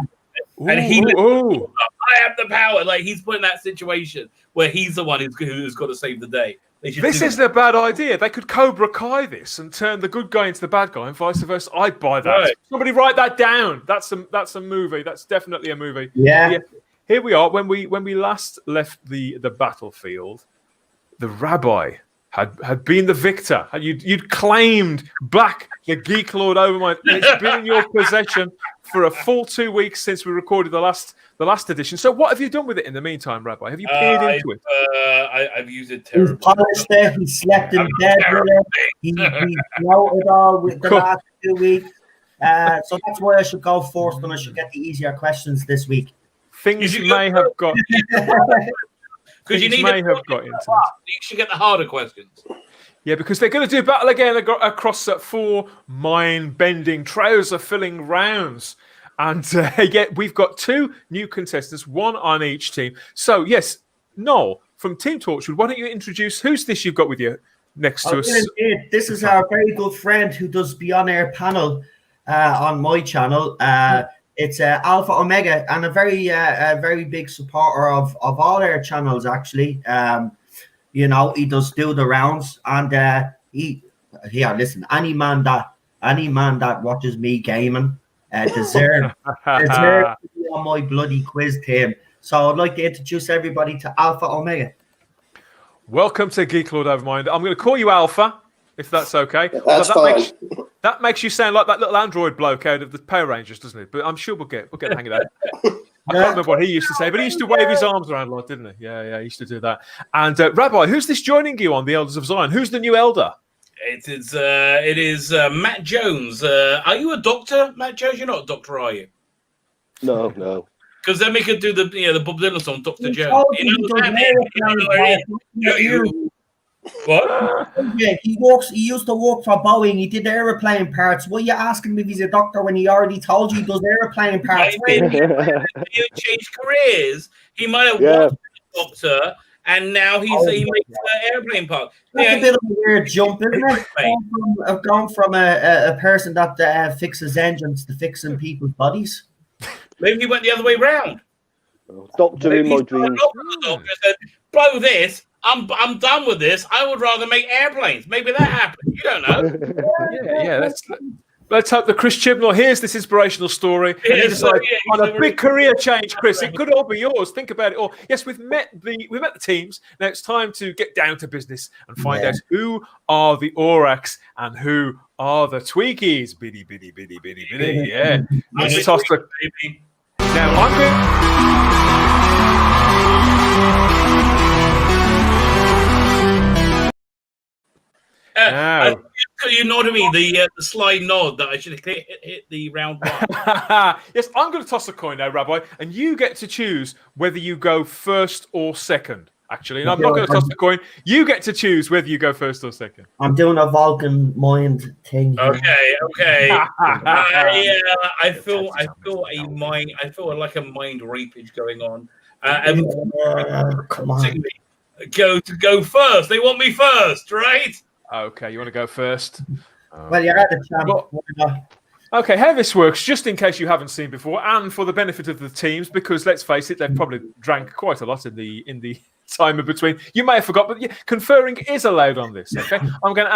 And I have the power. Like, he's put in that situation where he's the one who's got to save the day. This isn't a bad idea. They could Cobra Kai this and turn the good guy into the bad guy and vice versa. I'd buy that. Right. Somebody write that down. That's a movie. That's definitely a movie. Yeah. Here we are. When we last left the battlefield, the Rabbi had been the victor. You'd claimed back the Geek Lord Overmind. It's been in your possession for a full 2 weeks since we recorded the last edition. So what have you done with it in the meantime, Rabbi? Have you peered into it? I've used it terribly. He's polished it. He slept in bed with it. He wrote it all with the last 2 weeks. So that's why I should go first, and I should get the easier questions this week. Things you may have got. Because you may have got into it. You should get the harder questions. Yeah, because they're going to do battle again across 4 mind-bending, trouser-filling rounds. And yet we've got 2 new contestants, 1 on each team. So, yes, Noel, from Team Torchwood, why don't you introduce who's this you've got with you next to us? This is our very good friend who does the on-air panel on my channel. It's Alpha Omega, and a very big supporter of all our channels, actually. He does do the rounds, and listen, any man that watches me gaming deserve to be on my bloody quiz team. So I'd like to introduce everybody to Alpha Omega. Welcome to Geek Lord Overmind. I'm going to call you Alpha, if that's okay. That's fine. That makes you sound like that little android bloke out of the Power Rangers, doesn't it? But I'm sure we'll get the hang of that. I can't remember what he used to say, but he used to wave his arms around a lot, didn't he? Yeah, he used to do that. And Rabbi, who's this joining you on the Elders of Zion? Who's the new elder? It is Matt Jones. Are you a doctor, Matt Jones? You're not a doctor, are you? No. Because then we could do the Bob Dylan song, Dr. Jones. What? Yeah, he used to work for Boeing. He did aeroplane parts. Why are you asking me if he's a doctor when he already told you he does aeroplane parts? He changed careers. He might have worked as a doctor, and now he makes airplane parts. That's a bit of a weird jump, isn't it? I've gone from a person that fixes engines to fixing people's bodies. Maybe he went the other way round. Doctor in my dreams. Doctor said, "Blow this. I'm done with this. I would rather make airplanes." Maybe that happened. You don't know. Let's hope that Chris Chibnall hears this inspirational story and he decides on a big career change, Chris. It could all be yours. Think about it all. Yes, we've met the teams. Now it's time to get down to business and find out who are the Aurochs and who are the Tweakies. Biddy. Yeah. Let's toss the... Now I'm going... You nodded me the sly nod that I should have hit the round 1. Yes, I'm going to toss a coin now, Rabbi, and you get to choose whether you go first or second. Actually, and I'm not going to toss the coin. You get to choose whether you go first or second. I'm doing a Vulcan mind thing. Okay. I feel like a mind rapage going on. Come on. Go first. They want me first, right? Okay, you want to go first? Well, you're at the champ. Okay, how this works, just in case you haven't seen before, and for the benefit of the teams, because let's face it, they've probably drank quite a lot in the time in between. You may have forgot, but conferring is allowed on this. Okay, I'm going to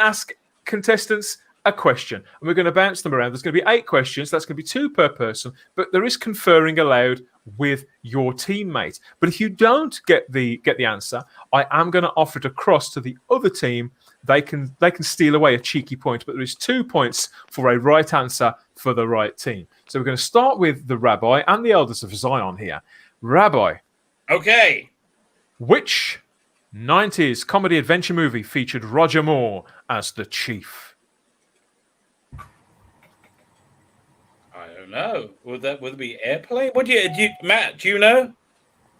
ask contestants a question, and we're going to bounce them around. There's going to be 8 questions. That's going to be 2 per person, but there is conferring allowed with your teammate. But if you don't get the answer, I am going to offer it across to the other team. They can steal away a cheeky point, but there is 2 points for a right answer for the right team. So we're going to start with the Rabbi and the Elders of Zion here. Rabbi. Okay. Which 90s comedy adventure movie featured Roger Moore as the chief? No, would it be Airplane? What do you Matt? Do you know?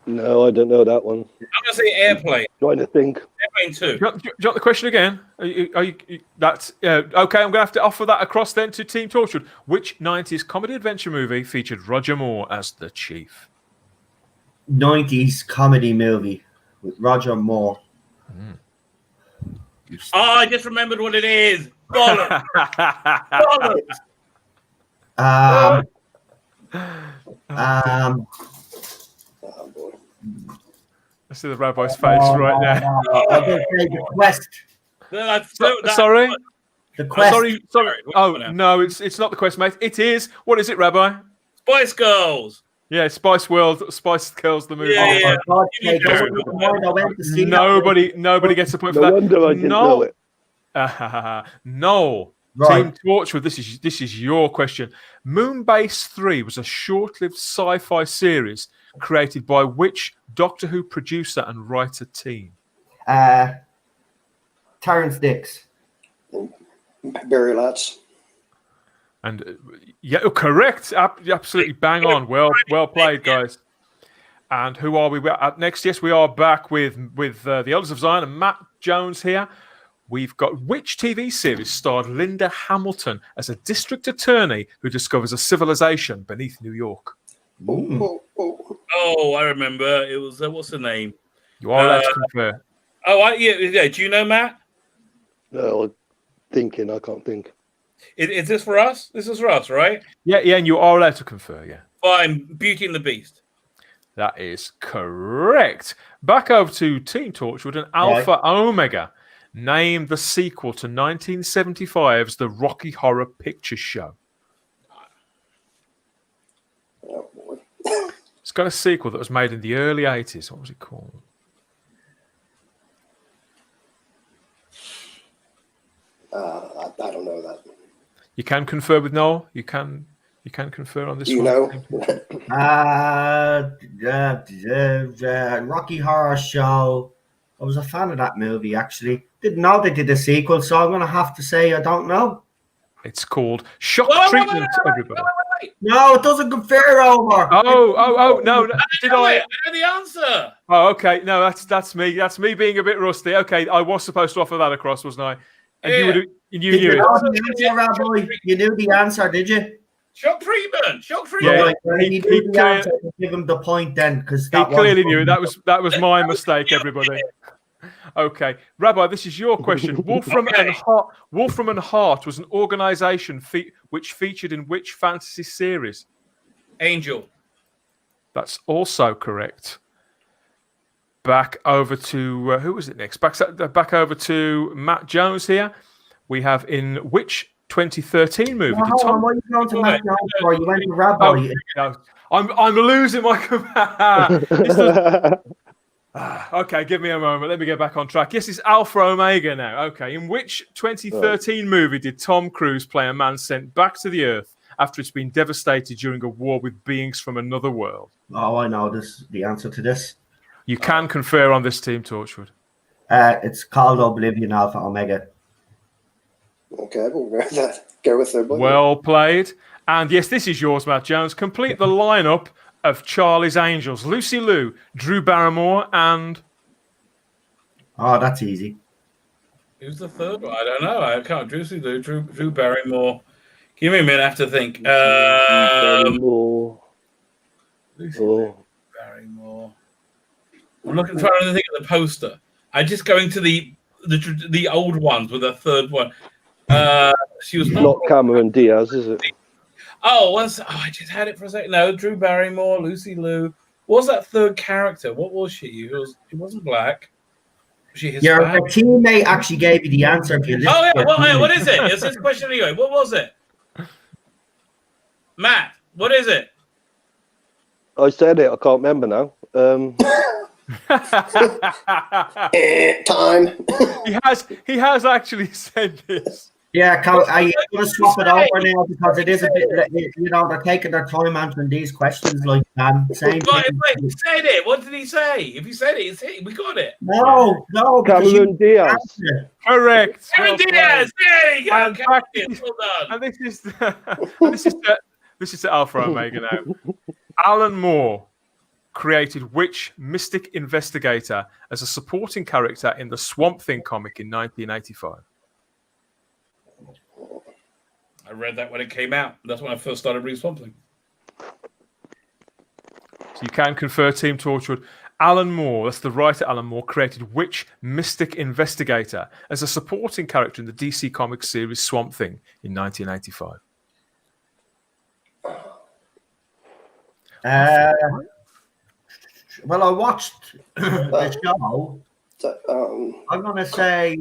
No, I don't know that one. I'm gonna say Airplane. Trying to think. Airplane 2. Do you want the question again? Okay, I'm gonna have to offer that across then to Team Torchwood. Which 90s comedy adventure movie featured Roger Moore as the chief? 90s comedy movie with Roger Moore. Oh, I just remembered what it is. Bollocks. Bollocks. Oh boy. I see the rabbi's face right now. I was going to say The Quest. Sorry? The Quest. Sorry. Oh, no, it's not The Quest, mate. It is. What is it, Rabbi? Spice Girls. Yeah, Spice Girls, the movie. Yeah. Nobody gets a point for No that. wonder I didn't know it. No. Right. Team Torchwood, this is your question. Moonbase 3 was a short-lived sci-fi series created by which Doctor Who producer and writer team? Terrence Dicks. Barry Latz. And yeah, correct. Absolutely bang on. Well played, guys. And who are we at next? Yes, we are back with the Elders of Zion and Matt Jones here. We've got which TV series starred Linda Hamilton as a district attorney who discovers a civilization beneath New York? Oh, I remember. It was what's the name? You are allowed to confer. Oh, yeah. Do you know, Matt? No, thinking. I can't think. Is this for us? This is for us, right? Yeah, and you are allowed to confer, yeah. Fine. Beauty and the Beast. That is correct. Back over to Team Torchwood and Alpha Omega. Name the sequel to 1975's The Rocky Horror Picture Show. Oh boy. It's got a sequel that was made in the early 80s. What was it called? I don't know that. You can confer with Noel. You can confer on this You one. know. Rocky Horror Show. I was a fan of that movie, actually. Didn't know they did a sequel, so I'm going to have to say I don't know. It's called Shock Treatment, everybody. No, it doesn't confer over. Oh, no. Did I? I know the answer. Oh, okay. No, that's me. That's me being a bit rusty. Okay, I was supposed to offer that across, wasn't I? And you knew Did it. you know the answer, Rabbi? You knew the answer, did you? Shock treatment. Yeah, He knew the answer to give him the point then, because He clearly knew it. That was my mistake, everybody. Okay, Rabbi, this is your question. Wolfram and Hart was an organization which featured in which fantasy series? Angel. That's also correct. Back over to who was it next? Back over to Matt Jones here. We have in which 2013 movie? What are you going to Matt Jones for? You went to Rabbi. No, I'm losing my command. Okay, give me a moment. Let me get back on track. Yes, it's Alpha Omega now. Okay, in which 2013 movie did Tom Cruise play a man sent back to the Earth after it's been devastated during a war with beings from another world? Oh, I know the answer to this. You can confer on this, Team Torchwood. It's called Oblivion Alpha Omega. Okay, we'll go with that. Well played. And yes, this is yours, Matt Jones. Complete the lineup of Charlie's Angels. Lucy Liu, Drew Barrymore, and... Oh, that's easy. Who's the third one? I don't know. I can't. Lucy Liu, Drew Barrymore. Give me a minute. I have to think. Barrymore. Barrymore. I'm looking for anything at the poster. I'm just going to the old ones with a third one. She was not Cameron Diaz, is it? I just had it for a second. No, Drew Barrymore, Lucy Liu. What was that third character? What was she? It wasn't black. Was she Hispanic? Your teammate actually gave you the answer. If you What is it? It's his question anyway. What was it? Matt, what is it? I said it. I can't remember now. Time. He has actually said this. Yeah, I'm going to swap it over now because it is a bit, they're taking their time answering these questions like same thing. He said it. What did he say? If you said it, we got it. No. Cameron Diaz. Correct. Cameron Diaz. There you go. Well done. And this is the Alpha Omega now. Alan Moore created which mystic investigator as a supporting character in the Swamp Thing comic in 1985? I read that when it came out. That's when I first started reading Swamp Thing. So you can confer, Team Torchwood. Alan Moore, that's the writer Alan Moore, created which mystic investigator as a supporting character in the DC Comics series Swamp Thing in 1985? Well, I watched the show. I'm going to say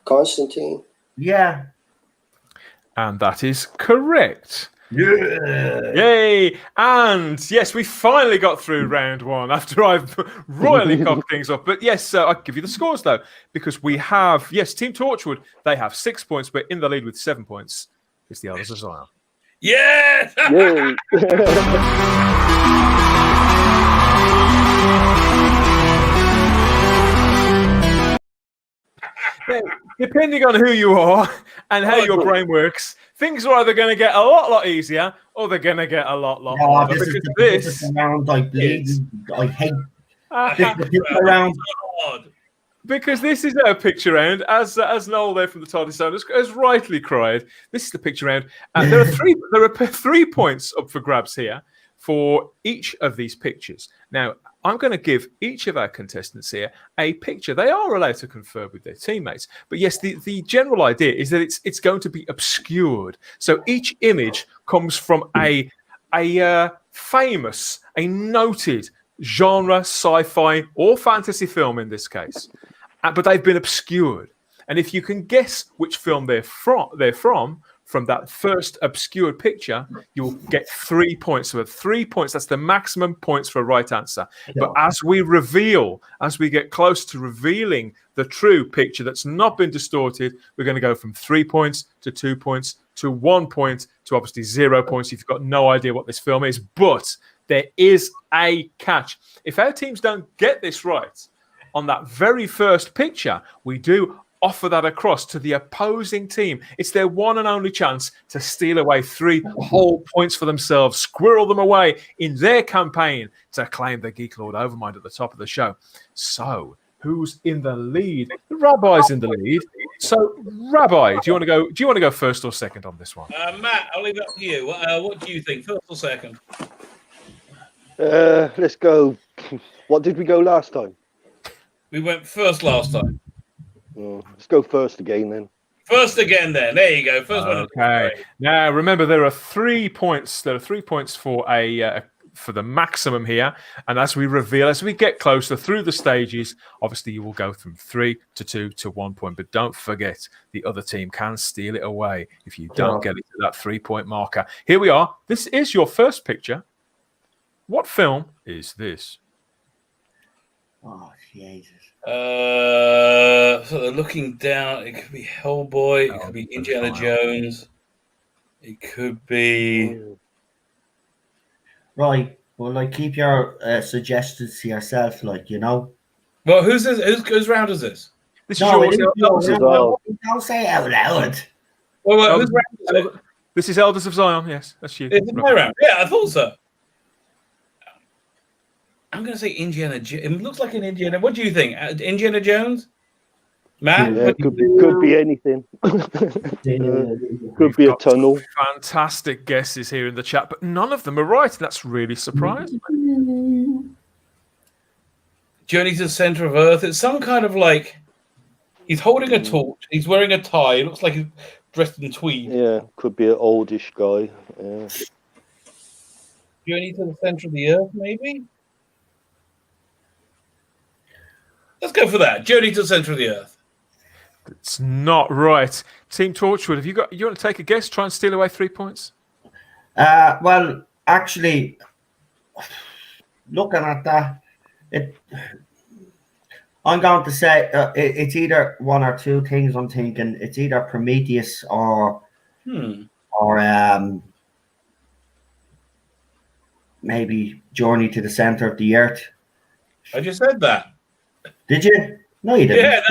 Constantine. Yeah. And that is correct. Yeah. Yay! And yes, we finally got through round one after I've royally cocked things up. But yes, I'll give you the scores though, because we have, yes, Team Torchwood, they have 6 points, but in the lead with 7 points is the Elders of Zion. Yes! Now, depending on who you are and how your brain works, things are either going to get a lot easier or they're going to get a lot harder. This is round I hate this round. Because this is our picture round, as Noel there from the TARDIS Sound has rightly cried. This is the picture round. There are 3 points up for grabs here for each of these pictures. Now, I'm going to give each of our contestants here a picture. They are allowed to confer with their teammates. But yes, the general idea is that it's going to be obscured. So each image comes from a famous, a noted genre, sci-fi or fantasy film in this case. But they've been obscured. And if you can guess which film they're from that first obscured picture, you will get 3 points. So 3 points, that's the maximum points for a right answer. But as we get close to revealing the true picture that's not been distorted, we're going to go from 3 points to 2 points to 1 point to obviously 0 points if you've got no idea what this film is. But there is a catch. If our teams don't get this right on that very first picture, we do offer that across to the opposing team. It's their one and only chance to steal away 3 whole points for themselves, squirrel them away in their campaign to claim the Geek Lord Overmind at the top of the show. So, who's in the lead? The Rabbi's in the lead. So, Rabbi, do you want to go first or second on this one? Matt, I'll leave it up to you. What do you think, first or second? Let's go. What did we go last time? We went first last time. Let's go first again then. First again then. There you go. First one. Okay. Now remember, there are 3 points. There are 3 points for for the maximum here. And as we get closer through the stages, obviously you will go from 3 to 2 to 1 point. But don't forget, the other team can steal it away if you don't get it to that 3 point marker. Here we are. This is your first picture. What film is this? Oh, Jesus. So looking down, it could be Hellboy, it could be Indiana Jones, it could be. Right. Well, like, keep your suggestions to yourself, like, you know. Well, who's this? Whose round is this? This is yours. Don't say it out loud. Well, whose round is it? This is Elders of Zion. Yes, that's you. It's my round. Yeah, I thought so. I'm going to say Indiana Jones. It looks like an Indiana. What do you think? Indiana Jones? Matt? Yeah, could be anything. Could be a tunnel. Fantastic guesses here in the chat, but none of them are right. That's really surprising. Journey to the Center of Earth. It's some kind of like he's holding a torch. He's wearing a tie. It looks like he's dressed in tweed. Yeah, could be an oldish guy. Yeah. Journey to the Center of the Earth, maybe. Let's go for that. Journey to the Center of the Earth. It's not right. Team Torchwood, you want to take a guess? Try and steal away 3 points? Well, actually, looking at that, I'm going to say it's either one or two things. I'm thinking it's either Prometheus or maybe Journey to the Center of the Earth. I just said that. Did you? No, you didn't.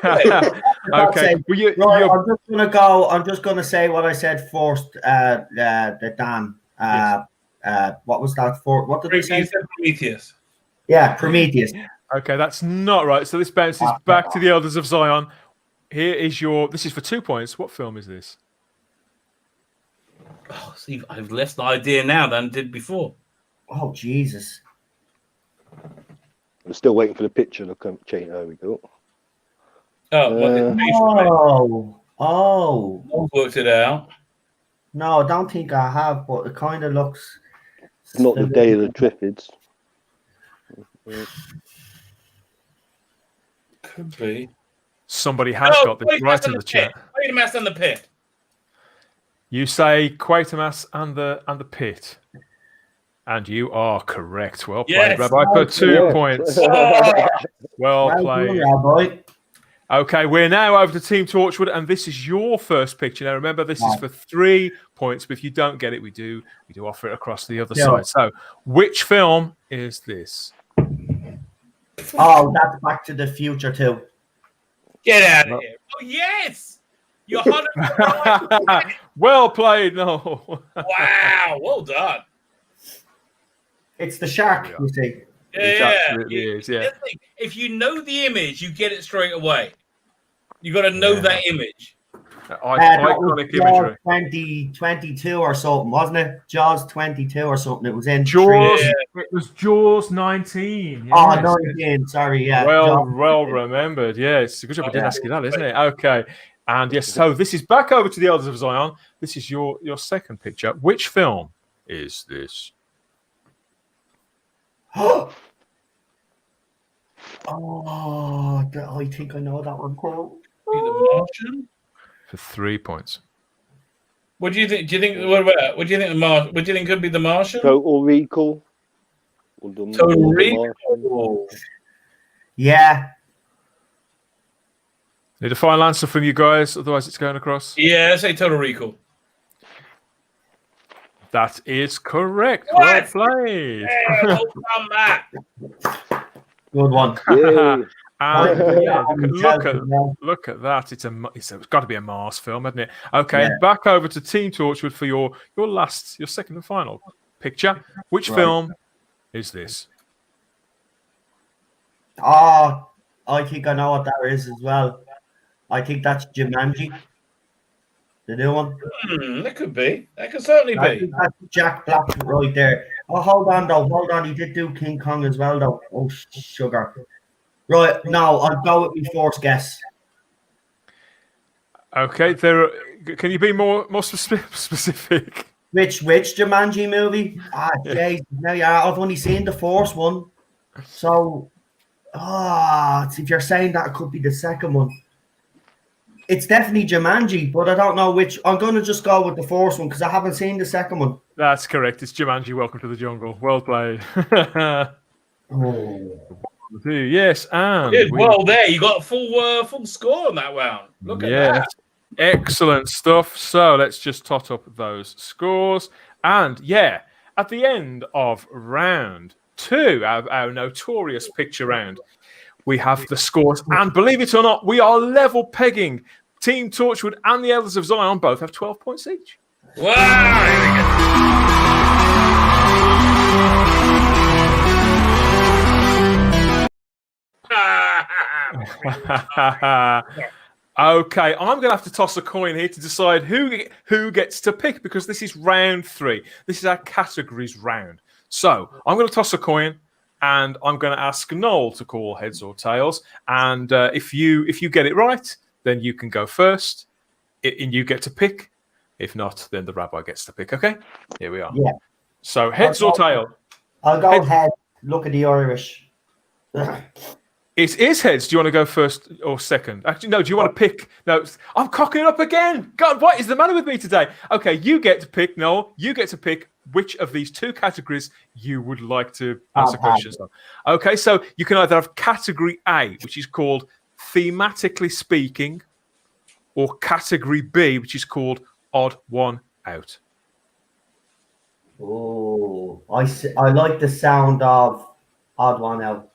Yeah. Okay. I'm just gonna say what I said first. The Dan. What was that for? What did I say? Prometheus. Yeah, Prometheus. Okay, that's not right. So this bounces back to the Elders of Zion. Here is this is for 2 points. What film is this? Oh, see, I've less idea now than I did before. Oh, Jesus. I'm still waiting for the picture to come. There we go. I've worked it out. No, I don't think I have, but it kind of looks. It's not the Day of the Triffids. Could be. Somebody has got this right in the chat. Quatermass and the Pit. You say Quatermass and the Pit. And you are correct. Well played, Rabbi, for 2 points. Well played. Rabbi. Okay, we're now over to Team Torchwood, and this is your first picture. Now, remember, this is for 3 points, but if you don't get it, we do offer it across the other side. So, which film is this? Oh, that's Back to the Future too. Get out of here. Oh, yes! You're 100% right. Well played, no. Wow, well done. It's the shark, you see. Yeah. If you know the image, you get it straight away. You got to know that image. Iconic imagery. 2022 or something, wasn't it? Jaws 22 or something. It was in Jaws. It was Jaws 19. Yes. Oh, 19. Sorry, yeah. Well remembered. Yeah, it's a good job I didn't ask you that, isn't it? Okay. And yes, so this is back over to the Elders of Zion. This is your second picture. Which film is this? Oh, I think I know that one. The Martian? For 3 points. What do you think? What do you think could be The Martian? Total Recall. Total Recall. Yeah. Need a final answer from you guys, otherwise it's going across. Yeah, say Total Recall. That is correct. What? Well played. Yeah, well done, Matt. Good one. Look at that. It's got to be a Mars film, hasn't it? Okay, back over to Team Torchwood for your second and final picture. Which film is this? Oh, I think I know what that is as well. I think that's Jumanji. The new one. That could be. That could certainly be. That's Jack Black right there. Oh, hold on. He did do King Kong as well, though. Oh, sugar. Right, now I'll go with my first guess. Okay, can you be more specific? Which Jumanji movie? Jeez, no, yeah, I've only seen the first one. So, if you're saying that, it could be the second one. It's definitely Jumanji, but I don't know which. I'm going to just go with the first one because I haven't seen the second one. That's correct. It's Jumanji. Welcome to the jungle. Well played. Yes, and there you got a full score on that round. Look at that. Excellent stuff. So let's just tot up those scores. And at the end of round 2, our notorious picture round, we have the scores. And believe it or not, we are level pegging. Team Torchwood and the Elders of Zion both have 12 points each. Okay, I'm going to have to toss a coin here to decide who gets to pick because this is round 3. This is our categories round. So I'm going to toss a coin and I'm going to ask Noel to call heads or tails. And if you get it right, then you can go first and you get to pick. If not, then the rabbi gets to pick. Okay, here we are. Yeah. So heads or tails? I'll go head. Look at the Irish. It is heads. Do you want to go first or second? Actually, no. Do you want to pick? No, I'm cocking it up again. God, what is the matter with me today? Okay, you get to pick, Noel. You get to pick which of these 2 categories you would like to answer questions on. Okay, so you can either have category A, which is called thematically speaking, or category B, which is called odd one out. Oh, I like the sound of odd one out.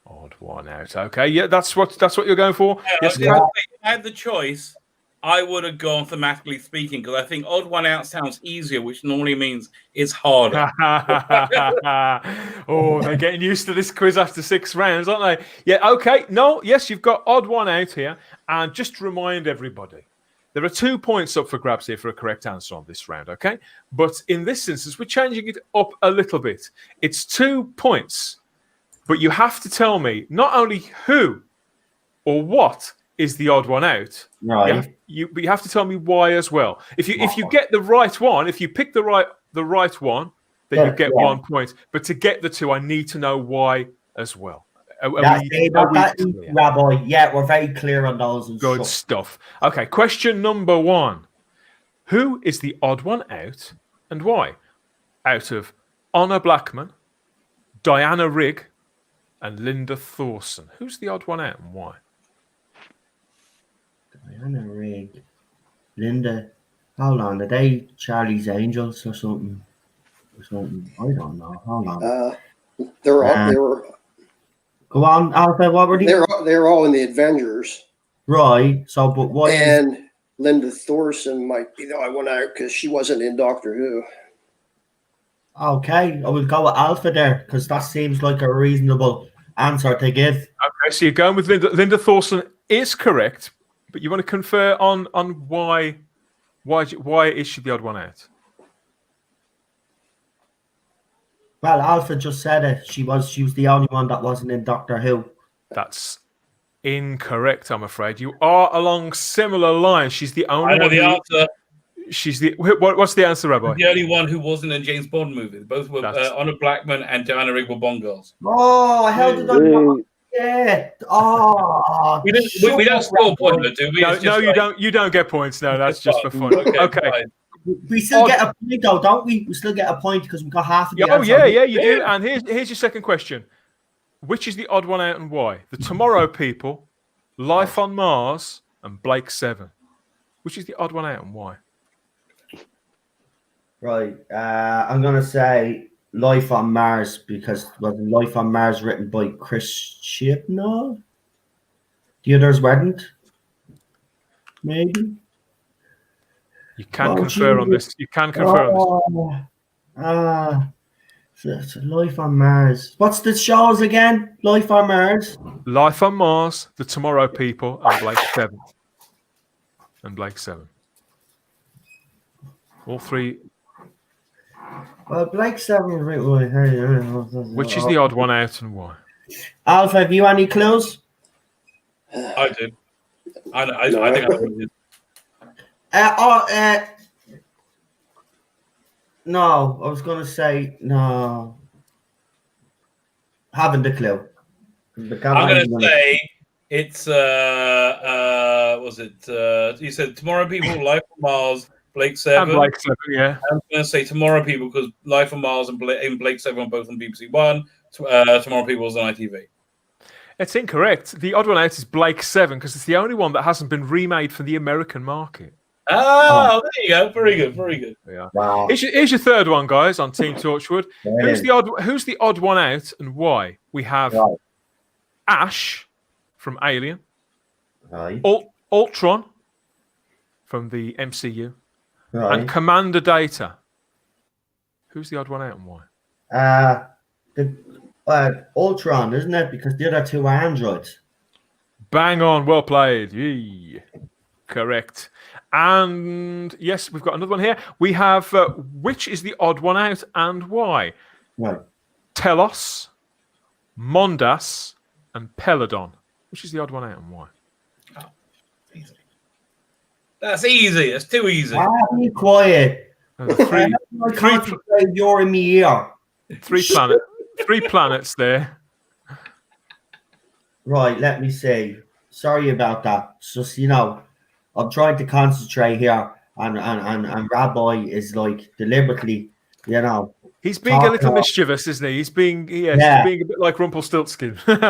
Odd one out. Okay, yeah, that's what you're going for. Yes, if I had the choice, I would have gone thematically speaking because I think odd one out sounds easier, which normally means it's harder. Oh, they're getting used to this quiz after 6 rounds, aren't they? Yeah, okay. No, yes, you've got odd one out here. And just to remind everybody There are 2 points up for grabs here for a correct answer on this round, okay? But in this instance, we're changing it up a little bit. It's 2 points, but you have to tell me not only who or what is the odd one out, Right. but you have to tell me why as well. If you get the right one, if you pick the right one, then you get 1 point. But to get the 2, I need to know why as well. Rabbi. Yeah, we're very clear on those. And Good stuff. Okay, question number 1. Who is the odd one out and why? Out of Honor Blackman, Diana Rigg, and Linda Thorson. Who's the odd one out and why? Diana Rigg. Linda. Hold on. Are they Charlie's Angels or something? I don't know. Hold on. They were. Go on, Alpha. What were they? They were all in the Avengers. Right. So, but what? And Linda Thorson might be the odd one out because she wasn't in Doctor Who. Okay, I will go with Alpha there because that seems like a reasonable answer to give. Okay, so you're going with Linda. Linda Thorson is correct, but you want to confer on why is she the odd one out? Well, Alpha just said it. She was the only one that wasn't in Doctor Who. That's incorrect, I'm afraid. You are along similar lines. She's the only I know one. the answer. She's the. What's the answer, Rabbi? The only one who wasn't in James Bond movies. Both were Honor Blackman and Diana Rigg were Bond girls. Oh, how did I know? Yeah. Oh. We don't score points, do we? No, you don't. You don't get points. No, that's just for fun. Okay. We still get a point, though, don't we? We still get a point because we got half of the answer. Yeah, you do. And here's your second question. Which is the odd one out and why? The Tomorrow People, Life on Mars, and Blake 7. Which is the odd one out and why? Right. I'm going to say Life on Mars because Life on Mars written by Chris Chibnall? The others weren't? Maybe? You can confer on this. You can confer on this. So Life on Mars. What's the shows again? Life on Mars. Life on Mars, The Tomorrow People, and Blake 7. All 3. Well, Blake 7 is right. Which is the odd one out and why? Alpha, have you any clues? I do. I think I did. No, I was going to say no. Haven't a clue. I'm going to say it's was it? You said Tomorrow People, Life on Mars, Blake 7. And Blake 7, yeah. I'm going to say Tomorrow People because Life on Mars and Blake 7 are both on BBC One. Tomorrow People is on ITV. It's incorrect. The odd one out is Blake 7 because it's the only one that hasn't been remade for the American market. Oh, there you go. Very good. Very good. Yeah. Wow. Here's your third one, guys, on Team Torchwood. Who's the odd one out and why? We have Ash from Alien, Ultron from the MCU, and Commander Data. Who's the odd one out and why? Ultron, isn't it? Because the other 2 are androids. Bang on. Well played. Yee. Correct. And yes, we've got another one here. We have which is the odd one out and why? Right. Telos, Mondas, and Peladon. Which is the odd one out and why? Oh, easy. That's easy. That's too easy. Be quiet. You're in me ear. 3 planets there. Right, let me see. Sorry about that. It's just, I'm trying to concentrate here, and Rabbi is like deliberately, He's being a little mischievous, isn't he? He's being, he's being a bit like Rumpelstiltskin. Wasn't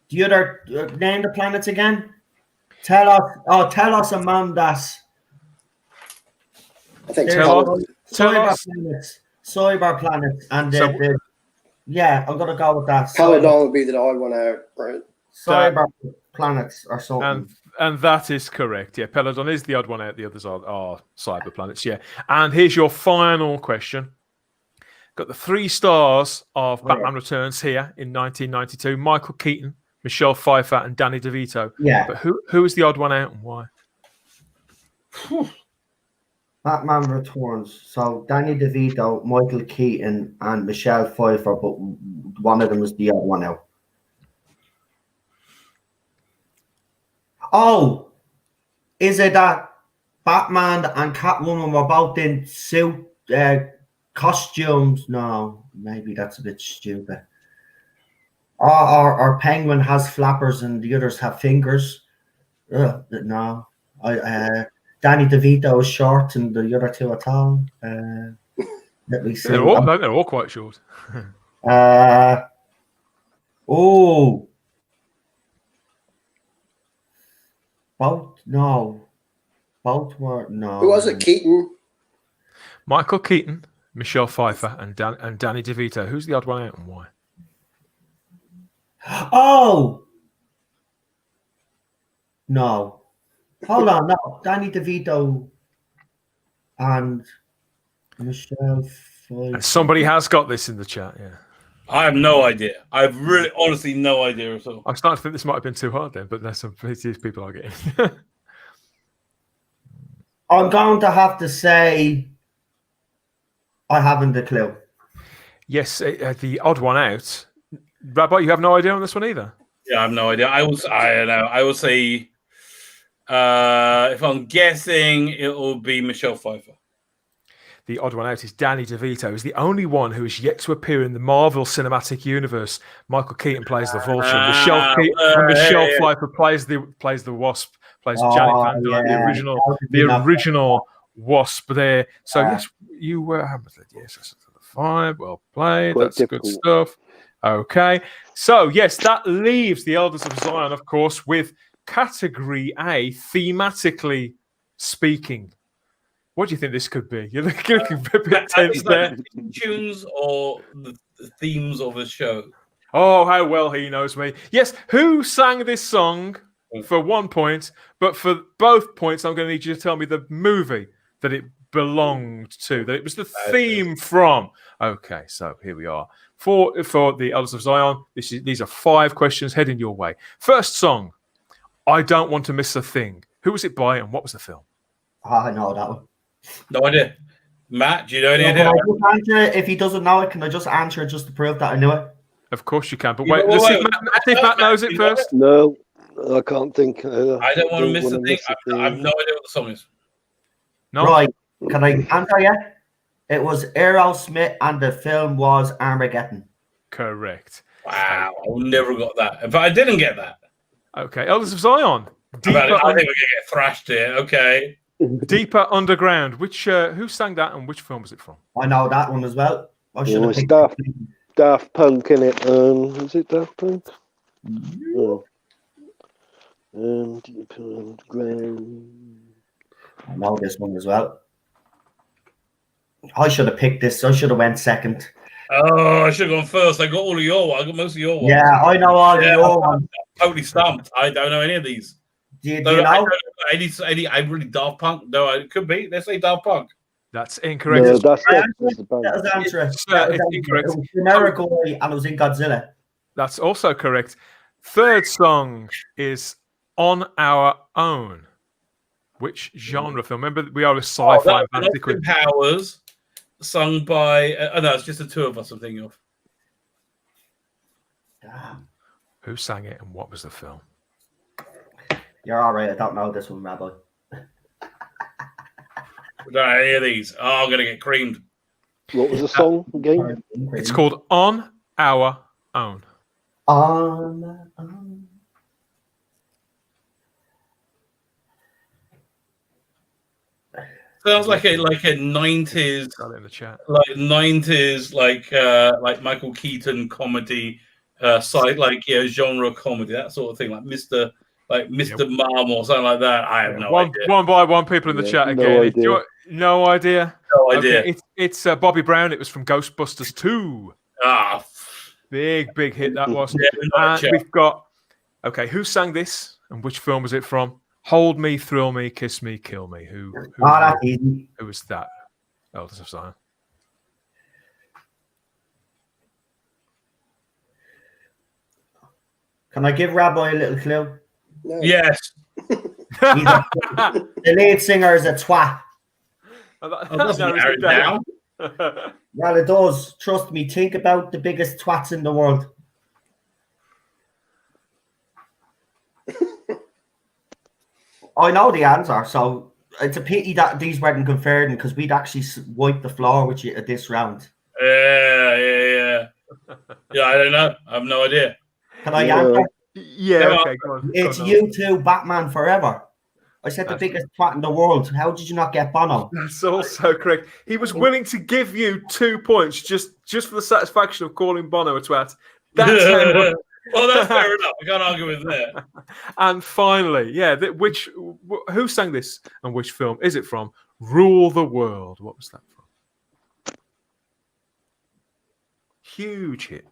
the other name the planets again? Telos and Mondas. I think Cyber planets, and I'm gonna go with that. Peladon would be the odd one out, right? Cyber planets or something. And that is correct. Yeah, Peladon is the odd one out. The others are cyber planets. Yeah. And here's your final question. Got the 3 stars of Batman Returns here in 1992. Michael Keaton Michelle Pfeiffer, and Danny DeVito. Yeah. But who is the odd one out and why? Batman Returns. So Danny DeVito, Michael Keaton, and Michelle Pfeiffer, but one of them is the odd one out. Oh, is it that Batman and Catwoman were both in suit costumes? No, maybe that's a bit stupid. Or Penguin has flappers and the others have fingers. No, Danny DeVito is short and the other two are tall. Let me see. They're all quite short. Oh, both were no. Who was it? Keaton. Michael Keaton, Michelle Pfeiffer, and Danny DeVito. Who's the odd one out and why? Oh, no. Hold on, no. Danny DeVito and Michelle Pfeiffer. And somebody has got this in the chat, yeah. I have no idea. I've really, honestly, no idea at all. I'm starting to think this might have been too hard then, but there's some these people are getting. I'm going to have to say I haven't a clue. Yes, the odd one out. Rabbi, you have no idea on this one either? Yeah, I have no idea. I don't know. I will say, if I'm guessing, it will be Michelle Pfeiffer. The odd one out is Danny DeVito, who's the only one who is yet to appear in the Marvel Cinematic Universe. Michael Keaton plays the Vulture. Michelle Pfeiffer plays the Wasp, plays Janet Van Dyne, the original Wasp there. So yes, you were yes, that's 5. Well played. Quite That's difficult. good stuff. Okay. So yes, that leaves the Elders of Zion, of course, with category A, thematically speaking. What do you think this could be? You're looking a bit tense there. Tunes or the themes of a show? Oh, how well he knows me. Yes, who sang this song for 1 point? But for both points, I'm going to need you to tell me the movie that it belonged to, that it was the theme from. Okay, so here we are. For the Elders of Zion, these are 5 questions heading your way. First song, I Don't Want to Miss a Thing. Who was it by and what was the film? I know that one. No idea. Matt, do you know any Can idea? I just answer it? If he doesn't know it, can I just answer it just to prove that I knew it? Of course you can, but wait, let's see if Matt knows it first. No, I can't think. I don't want to miss a thing. I have no idea what the song is. No? Right. Can I answer you? It was Aerosmith and the film was Armageddon. Correct. Wow, I never got that. But I didn't get that. Okay, Elders of Zion. I think we're going to get thrashed here. Okay. Deeper Underground. Which who sang that and which film was it from? I know that one as well. I should have it's picked Daft Punk, innit? Is it Daft Punk? No. Deeper Underground. I know this one as well. I should have picked this. I should have went second. Oh, I should have gone first. I got all of your ones. I got most of your ones. Yeah, I know all your ones. I'm totally stumped. I don't know any of these. Do you I know? don't know any. I really Daft Punk. No, it could be. Let's say Daft Punk. That's incorrect. No, that's That was answer. It's incorrect. It was generic and it was in Godzilla. That's also correct. Third song is On Our Own. Which genre film? Remember, we are a sci-fi fantasy quiz. Powers, sung by. No, it's just the two of us. I'm thinking of. Damn. Who sang it and what was the film? You're all right. I don't know this one, Rabbi. We don't know any of these. Oh, I'm gonna get creamed. What was the song again? It's called On Our Own. On. Sounds like a 90s, Got it in the chat. like 90s, like Michael Keaton comedy, genre comedy, that sort of thing, like Mr. Mom or something like that. I have no idea. One by one, people in the chat again. No idea. No idea. Okay, it's Bobby Brown. It was from Ghostbusters 2. Ah, Big hit that was. Yeah, And we've got, okay, who sang this and which film was it from? Hold Me, Thrill Me, Kiss Me, Kill Me. Who That's easy. Who was that? Elders of Zion. Can I give Rabbi a little clue? No. Yes. The lead singer is a twat. Doesn't narrow it down. Well, it does. Trust me. Think about the biggest twats in the world. I know the answer, so it's a pity that these weren't confirmed because we'd actually wiped the floor with you at this round. Yeah. I don't know. I have no idea. Can I answer? Yeah, okay, go on. It's U2, Batman Forever. I said the biggest twat in the world. How did you not get Bono? That's also correct. He was willing to give you 2 points just for the satisfaction of calling Bono a twat. That's how well, that's fair enough. I can't argue with that. And finally, who sang this and which film is it from? Rule the World. What was that from? Huge hit.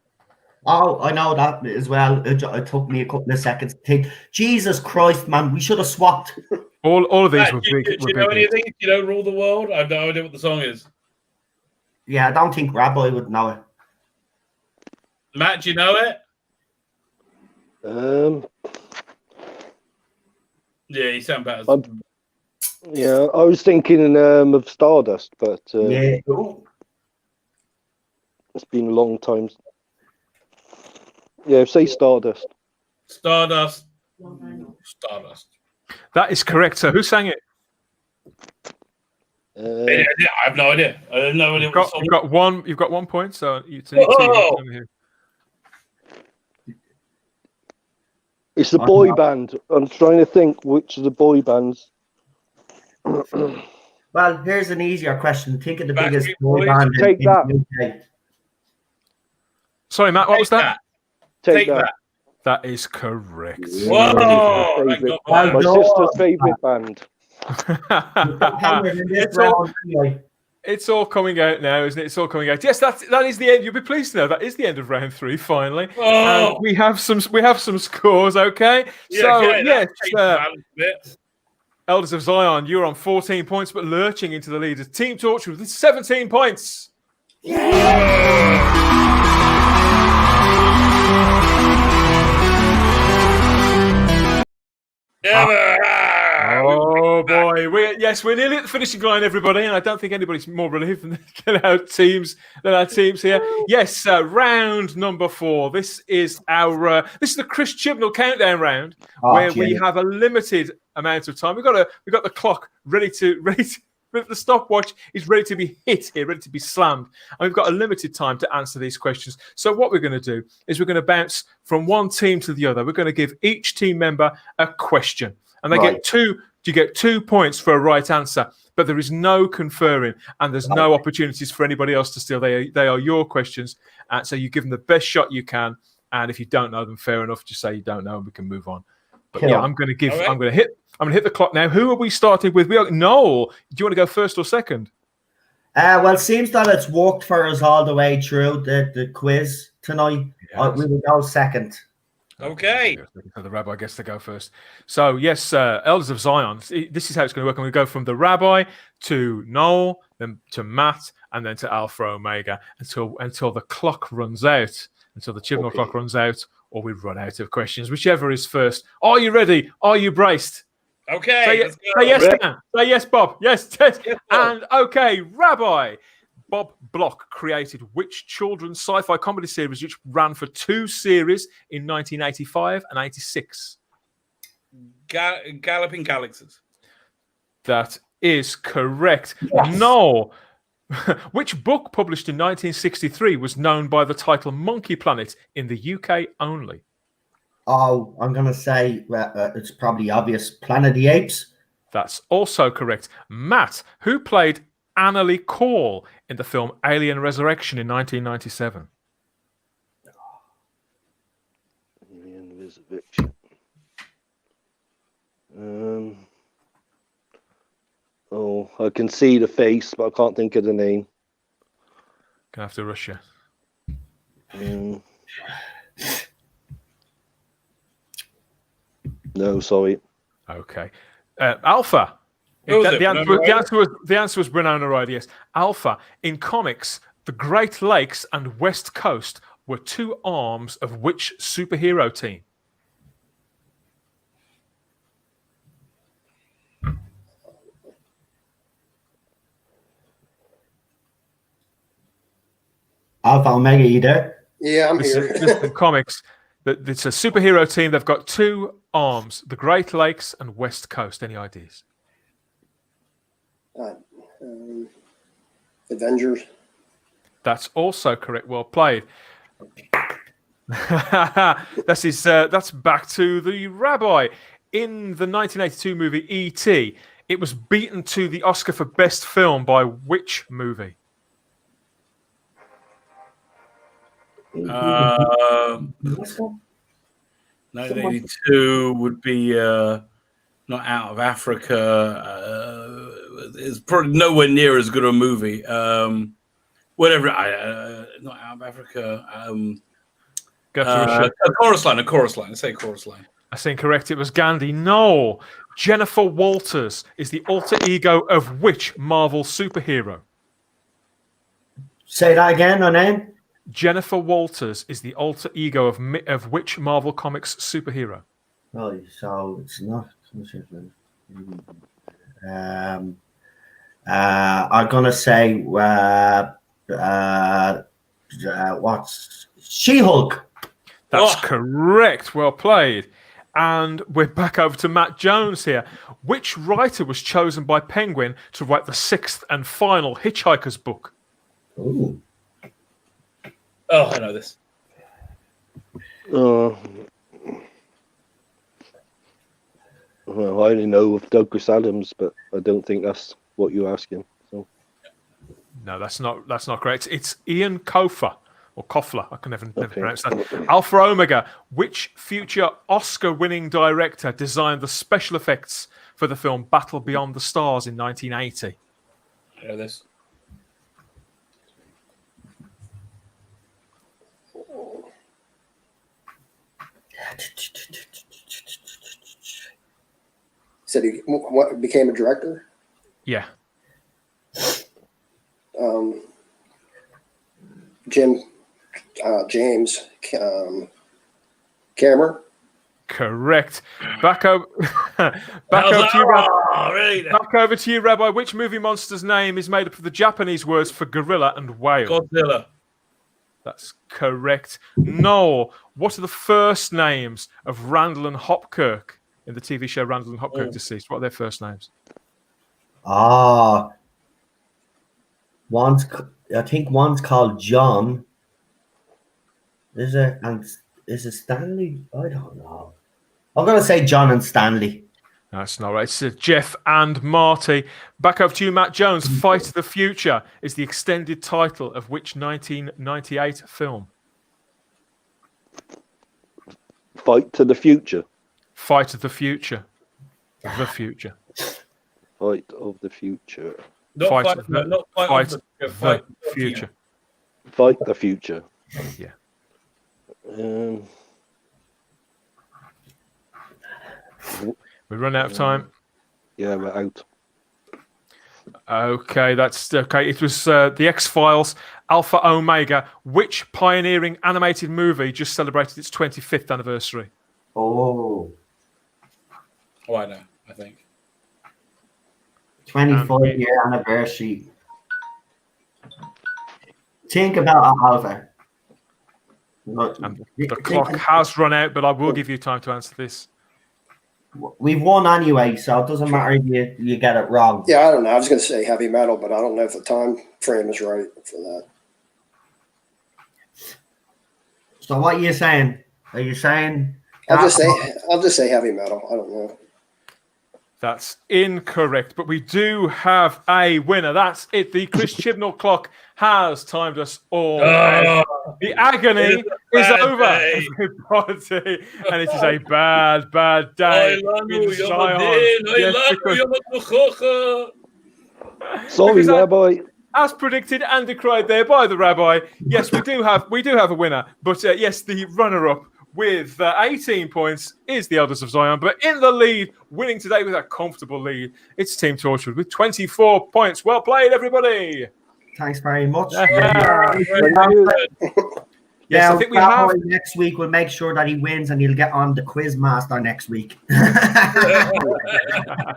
Oh, I know that as well. It took me a couple of seconds to think. Jesus Christ, man, we should have swapped. All of these were big. Do you know anything? Do you know Rule the World? I have no idea what the song is. Yeah, I don't think Rabbi would know it. Matt, do you know it? Yeah, you sound better. Yeah, I was thinking of Stardust, but Yeah. it's been a long time. Yeah, say Stardust. Stardust. That is correct. So who sang it? I have no idea. I don't know what it was. You've got 1 point. So you It's the boy band. I'm trying to think which of the boy bands. Well, here's an easier question. Think of the biggest Boys. boy band Take in that. the UK. Sorry, Matt. What was that? Take that. That is correct. Whoa! My sister's favourite band. It's all coming out now, isn't it? It's all coming out. Yes, that is the end. You'll be pleased to know that is the end of round 3. Finally, and we have some scores. Okay, Elders of Zion, you're on 14 points, but lurching into the lead is Team Torture with 17 points. Oh boy, we're nearly at the finishing line, everybody, and I don't think anybody's more relieved than our teams here. Yes, round number 4. This is the Chris Chibnall countdown round, where we have a limited amount of time. We've got the clock ready to the stopwatch is ready to be hit here, ready to be slammed, and we've got a limited time to answer these questions. So what we're going to do is we're going to bounce from one team to the other. We're going to give each team member a question, and they get 2. You get 2 points for a right answer, but there is no conferring, and there's no opportunities for anybody else to steal. They are your questions, so you give them the best shot you can. And if you don't know them, fair enough. Just say you don't know, and we can move on. But I'm going to hit the clock now. Who are we starting with? Noel, do you want to go first or second? Well, it seems that it's worked for us all the way through the quiz tonight. Yes. We will go second. Okay. The Rabbi gets to go first. So, yes, Elders of Zion, this is how it's going to work. I'm going to go from the Rabbi to Noel, then to Matt, and then to Alpha Omega until the clock runs out, until the Chibnall clock runs out, or we run out of questions, whichever is first. Are you ready? Are you braced? Okay. Say yes, Dan. Say yes, Bob. Yes. And okay, Rabbi. Bob Block created which children's sci-fi comedy series which ran for 2 series in 1985 and 86? Galloping Galaxies. That is correct. Yes. No. Which book published in 1963 was known by the title Monkey Planet in the UK only? Oh, I'm going to say it's probably obvious. Planet of the Apes. That's also correct. Matt, who played Annalie Call in the film Alien Resurrection in 1997? Alien Resurrection. I can see the face, but I can't think of the name. Gonna have to rush you. No, sorry. Okay. Alpha. The answer was Winona Ryder, yes. Alpha. In comics, the Great Lakes and West Coast were 2 arms of which superhero team? Alpha Omega, you there? Yeah, I'm This here. is the comics. It's a superhero team. They've got 2 arms: the Great Lakes and West Coast. Any ideas? Avengers. That's also correct. Well played. That's back to the Rabbi. In the 1982 movie E.T., it was beaten to the Oscar for Best Film by which movie? 1982 would be not Out of Africa. It's probably nowhere near as good a movie. Whatever. Not Out of Africa. A chorus line. I say chorus line. That's incorrect. It was Gandhi. No. Jennifer Walters is the alter ego of which Marvel superhero? Say that again, her name? Jennifer Walters is the alter ego of which Marvel Comics superhero? Oh, so it's not. I'm gonna say what's She-Hulk? That's correct. Well played. And we're back over to Matt Jones here. Which writer was chosen by Penguin to write the 6th and final Hitchhiker's book? Ooh. Oh, I know this. Well, I only know of Douglas Adams, but I don't think that's what you're asking. So. No, that's not correct. It's Ian Kofler or Kofler. I can never pronounce that. Alpha Omega. Which future Oscar-winning director designed the special effects for the film Battle Beyond the Stars in 1980? I know this. Said he became a director. Yeah. James Cameron. Correct. Back over to you, Rabbi. Which movie monster's name is made up of the Japanese words for gorilla and whale? Godzilla. That's correct. Noel, what are the first names of Randall and Hopkirk in the TV show Randall and Hopkirk Deceased? What are their first names? I think one's called John. Is it Stanley? I don't know. I'm gonna say John and Stanley. That's not right. It's Jeff and Marty. Back over to you, Matt Jones. Fight of the Future is the extended title of which 1998 film? Fight to the Future. Fight of the Future. The Future. Fight of the Future. Fight the Future. Fight the Future. Yeah. We run out of time. Yeah, we're out. Okay, that's okay. It was the X-Files, Alpha Omega. Which pioneering animated movie just celebrated its 25th anniversary? Oh, I know. I think 25-year anniversary. Think about it, Alpha. And the clock has run out, but I will give you time to answer this. We've won anyway, so it doesn't matter if you get it wrong. Yeah, I don't know. I was going to say heavy metal, but I don't know if the time frame is right for that. So what are you saying? Are you saying? I'll just say heavy metal. I don't know. That's incorrect, but we do have a winner. That's it. The Chris Chibnall clock has timed us all. The agony is over, everybody. And it is a bad, bad day. Sorry, Rabbi. As predicted and decried there by the Rabbi, yes, we do have a winner. But yes, the runner-up with 18 points is the Elders of Zion. But in the lead, winning today with a comfortable lead, it's Team Torchwood with 24 points. Well played, everybody. Thanks very much. Yes, I think we have. Next week, we'll make sure that he wins and he'll get on the quiz master next week.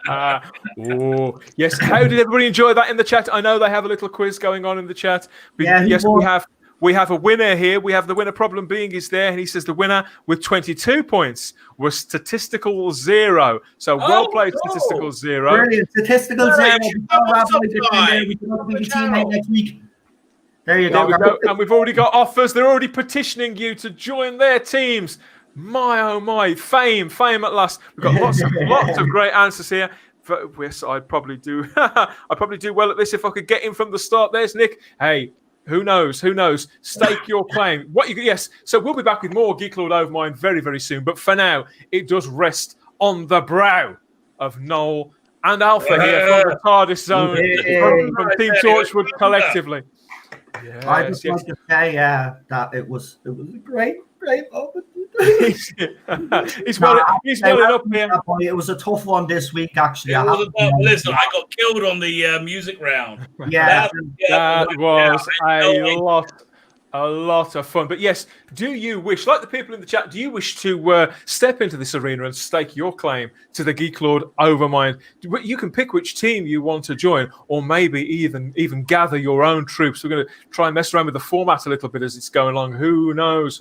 Oh, yes. How did everybody enjoy that in the chat? I know they have a little quiz going on in the chat. Yeah, yes, we have. we have a winner here. We have the winner. Problem being is there, and he says the winner with 22 points was Statistical Zero. So well played, Statistical Zero. Brilliant. Statistical Zero. Next week. There you go. And we've already got offers. They're already petitioning you to join their teams. My oh my, fame at last. We've got lots of great answers here. Yes, I'd probably do. I'd probably do well at this if I could get in from the start. There's Nick. Hey, who knows? Stake your claim. Yes. So we'll be back with more Geek Lord Overmind very, very soon. But for now, it does rest on the brow of Noel and Alpha here from the TARDIS zone from Team Torchwood collectively. Yes, I just want to say that it was a great moment. he's well up here. It was a tough one this week, actually. Listen, I got killed on the music round. Yeah, that was a lot of fun. But yes, do you wish, like the people in the chat, do you wish to step into this arena and stake your claim to the Geek Lord Overmind? You can pick which team you want to join, or maybe even gather your own troops. We're going to try and mess around with the format a little bit as it's going along. Who knows?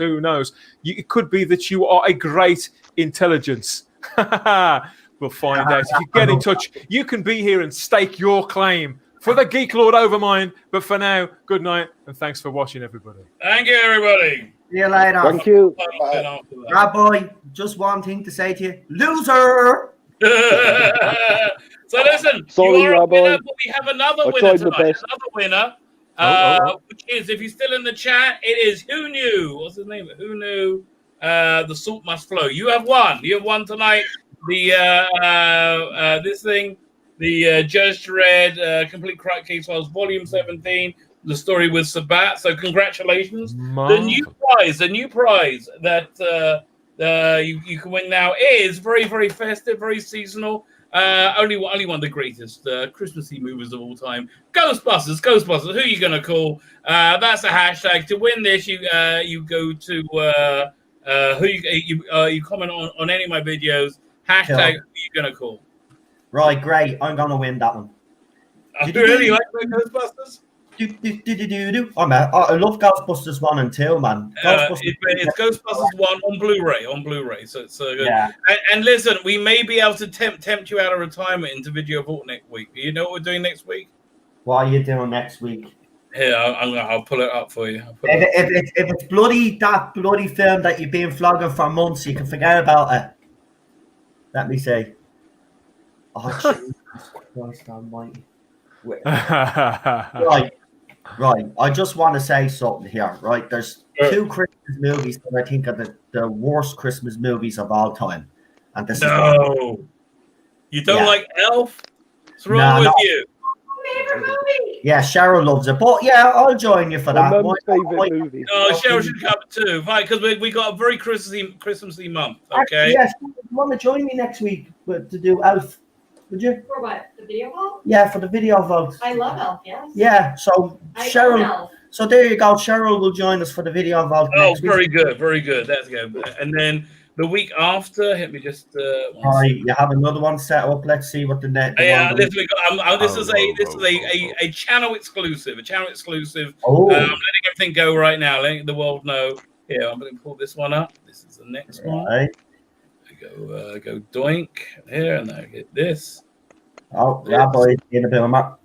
It could be that you are a great intelligence. We'll find out. If you get in touch, you can be here and stake your claim for the Geek Lord Overmind. But for now, good night and thanks for watching, everybody. Thank you, everybody. See you later. Thank you. Rabbi, just one thing to say to you. Loser! So listen, Sorry, you are Rabbi. a winner, but we have another winner tonight. Another winner, which is, if you're still in the chat, it is Who Knew? What's his name? Who Knew? The Salt Must Flow. You have won. You have won tonight. The Judge Dredd, Complete Crack Case Files, Volume 17, the story with Sabat. So congratulations. The new prize that you can win now is very, very festive, very seasonal. Only one of the greatest Christmassy movies of all time. Ghostbusters. Who are you going to call? That's a hashtag. To win this, you go to you comment on any of my videos. Hashtag who are you going to call? Right, great. I'm going to win that one. I really like Ghostbusters. I love Ghostbusters 1 and 2, man. It's Ghostbusters 1 on Blu-ray. So it's good. Yeah. And listen, we may be able to tempt you out of retirement into Video Vault next week. You know what we're doing next week? What are you doing next week? Here, I'll pull it up for you. If it's that bloody film that you've been flogging for months, you can forget about it. Let me see. Oh, Jesus Christ almighty. Right. I just want to say something here, right? There's two Christmas movies that I think are the worst Christmas movies of all time. And this is you don't like Elf? What's wrong with you? Yeah, Cheryl loves it. But yeah, I'll join you for that. My favorite movie. No, Cheryl should come too. Right, because we got a very Christmassy month. Okay. Yes, you want to join me next week to do Elf? Would you? For what? The video vote? Yeah, for the video vote. I love Elf, yes. Yeah, so Cheryl. So there you go. Cheryl will join us for the video vote. Oh, very good. That's good. And then the week after, let me just. All right, you have another one set up. Let's see what the net. This is a channel exclusive. Oh. I'm letting everything go right now. Letting the world know. Yeah, I'm going to pull this one up. This is the next one. Go doink here, and I get this. Oh, yeah, boy, in a bit of a map.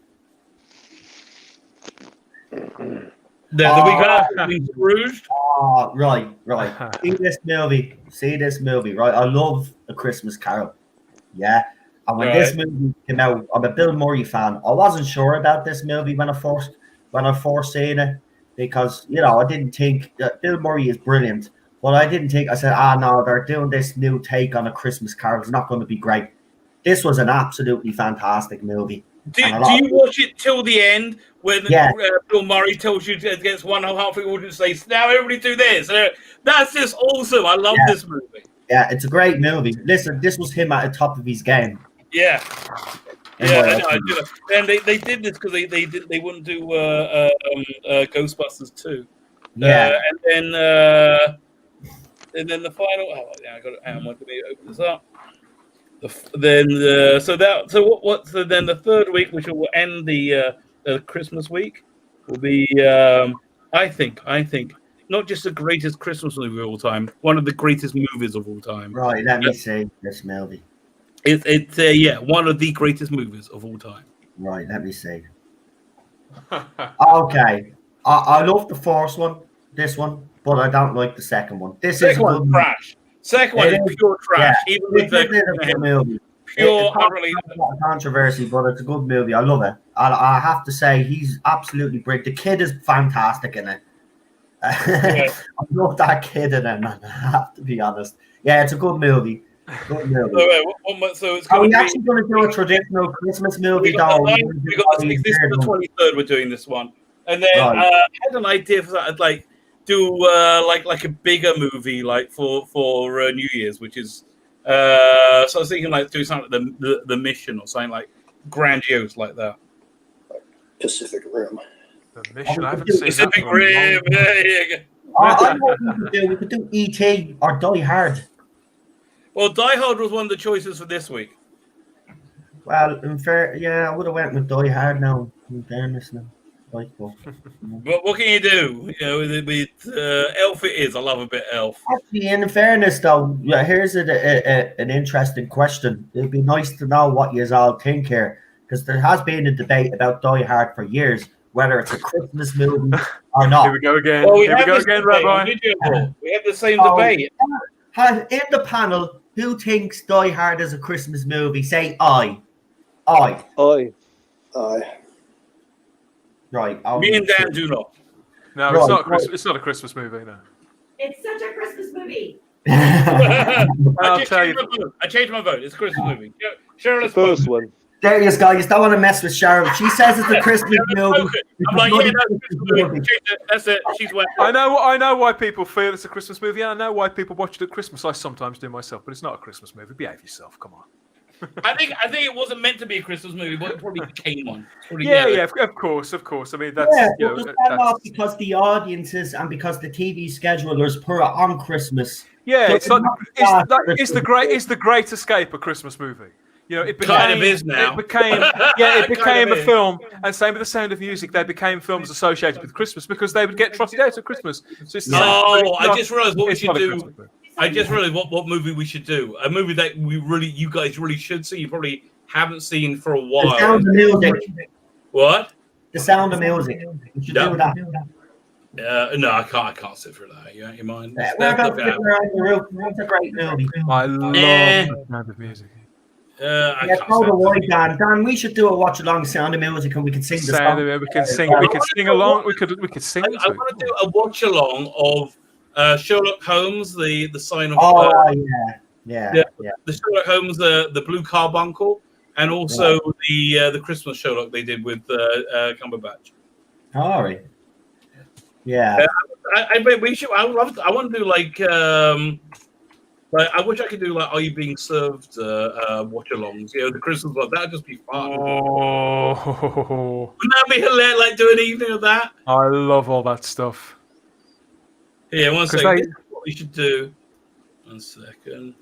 The week after, Rouge. Oh, right. See this movie, right? I love A Christmas Carol. Yeah. And when this movie came out, I'm a Bill Murray fan. I wasn't sure about this movie when I first seen it, because I didn't think that Bill Murray is brilliant. Well, I didn't think. I said, no, they're doing this new take on A Christmas Carol. It's not going to be great. This was an absolutely fantastic movie. Do you watch it till the end when Bill Murray tells you against one half of the audience, says, now everybody do this? That's just awesome. I love this movie. Yeah, it's a great movie. Listen, this was him at the top of his game. Yeah. Yeah, I do. And they did this because they wouldn't do Ghostbusters 2. Yeah. And then the final. Oh, yeah, I got it. Let me open this up. Then the third week, which will end the Christmas week, will be I think not just the greatest Christmas movie of all time, one of the greatest movies of all time. Right, let me see this movie. It's one of the greatest movies of all time. Right, let me see. Okay, I love the first one, this one, but I don't like the second one. This Second is a one good trash. Second one is pure trash. Even with This is a good movie. pure, It's not a controversy, but it's a good movie. I love it. I have to say, he's absolutely brilliant. The kid is fantastic in it. I love that kid in it, man. I have to be honest. Yeah, it's a good movie. Good movie. So it's Are going we to be. actually going to do a traditional Christmas movie, We got though? this is the 23rd. We're doing this one, and then Right. I had an idea for that. I'd like do like a bigger movie like for New Year's, which is so I was thinking like do something like the Mission or something like grandiose like that. Pacific Rim. The Mission. I haven't seen Pacific that one. Rim. I know what we could do. We could do E.T. or Die Hard. Well, Die Hard was one of the choices for this week. Well, in fair, yeah, I would have went with Die Hard now. In fairness, now. Like, well, But what can you do? You know, with Elf it is. I love a bit Elf. actually, in fairness, though, yeah, here's an interesting question. It'd be nice to know what you all think here, because there has been a debate about Die Hard for years, whether it's a Christmas movie or not. Here we go again. Well, Here we go again, Rabbi. We have the same Oh, debate. In the panel, who thinks Die Hard is a Christmas movie? Say I. Aye. Aye. Right. Me and Dan do not. No, Right, it's not. right. It's not a Christmas movie. No. It's such a Christmas movie. I'll tell you. I changed my vote. It's a Christmas movie. Cheryl, let's First vote. one. There you go. You don't want to mess with Sharon. She says it's a Christmas movie. I'm like, yeah, no, it's a Christmas movie. Change it. That's it. She's wet. I know why people feel it's a Christmas movie. I know why people watch it at Christmas. I sometimes do myself, but it's not a Christmas movie. Behave yourself. Come on. I think it wasn't meant to be a Christmas movie, but it probably became one. Yeah, of course. I mean, that's Yeah, you but know, does that's, that not because the audiences and because the TV schedulers put it on Christmas? yeah. So It's like not it's the great escape, a Christmas movie. You know, it became, Kind of is now. It became Kind of a is. film, and same with The Sound of Music. They became films associated with Christmas because they would get trotted out at Christmas. So it's I just realized what we it's should not a do. Christmas movie. I just realized what movie we should do. A movie that you guys really should see. You probably haven't seen for a The while. Sound of Music. What? The Sound of Music. You should do that. No, I can't sit through that. You out your mind? Yeah, we're about to Fiddler on the Roof. That's a great movie. I love The Sound of Music. I Yeah, can't throw the sit. word, Dan. Dan, we should do a watch along Sound of Music and we can sing the Sound song. of- we can sing along. We could sing. I want to do a watch along of Sherlock Holmes, the sign of Oh, yeah. the Sherlock Holmes, the blue carbuncle, and also the Christmas Sherlock they did with Cumberbatch. All right. Yeah. I bet we should. I want to do like I wish I could do like Are You Being Served watch alongs. You know, the Christmas one. That'd just be fun. Oh, Wouldn't that be hilarious? Like do an evening of that. I love all that stuff. Yeah, one 'Cause second. they- This is what we should do. 1 second.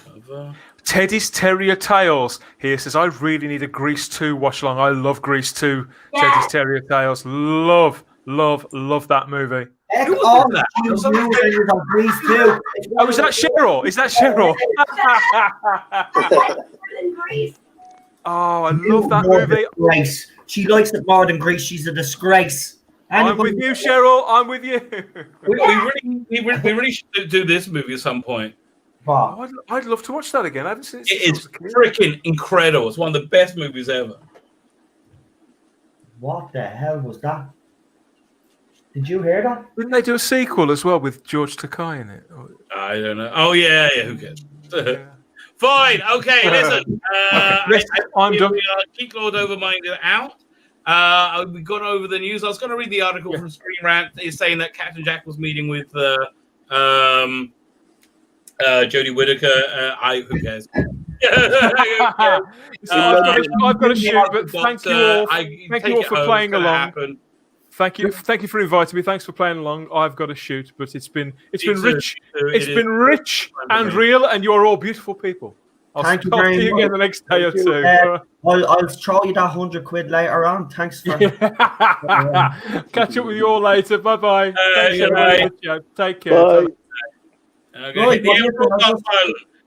Cover. Teddy's Terrier Tales here says, I really need a Grease 2 watch along. I love Grease 2. Yeah. Teddy's Terrier Tales. Love that movie. Heck, Who was all in that? the Was music on Grease too. Oh, is that Cheryl? Is that Cheryl? Oh, I love that movie. Grace. She likes it more than Grease. She's a disgrace. I'm with you, Cheryl. I'm with you. We really should do this movie at some point. Wow. Oh, I'd love to watch that again. I haven't seen it since I It's was a kid. freaking incredible. It's one of the best movies ever. What the hell was that? Did you hear that? Didn't they do a sequel as well with George Takei in it? I don't know. Oh yeah, who cares? Yeah. Fine. Okay, listen. Yes, I'm done. We are Geek Lord Overminded out. We've gone over the news. I was going to read the article from Screen Rant. It's saying that Captain Jack was meeting with Jodie Whittaker. Who cares? I've got to shoot, but thank you all. Thank you all for playing along. Thank you for inviting me. Thanks for playing along. I've got to shoot, but it's been rich. It's been rich and real, and you're all beautiful people. Thank you I'll very see you much. again the next day or two. I'll throw you that £100 later on. Thanks for. Catch up with you all later. Bye bye. Thanks good everybody. night. For the chat. Take care. Bye. Okay. Right, The well, emperor's listen, not silent.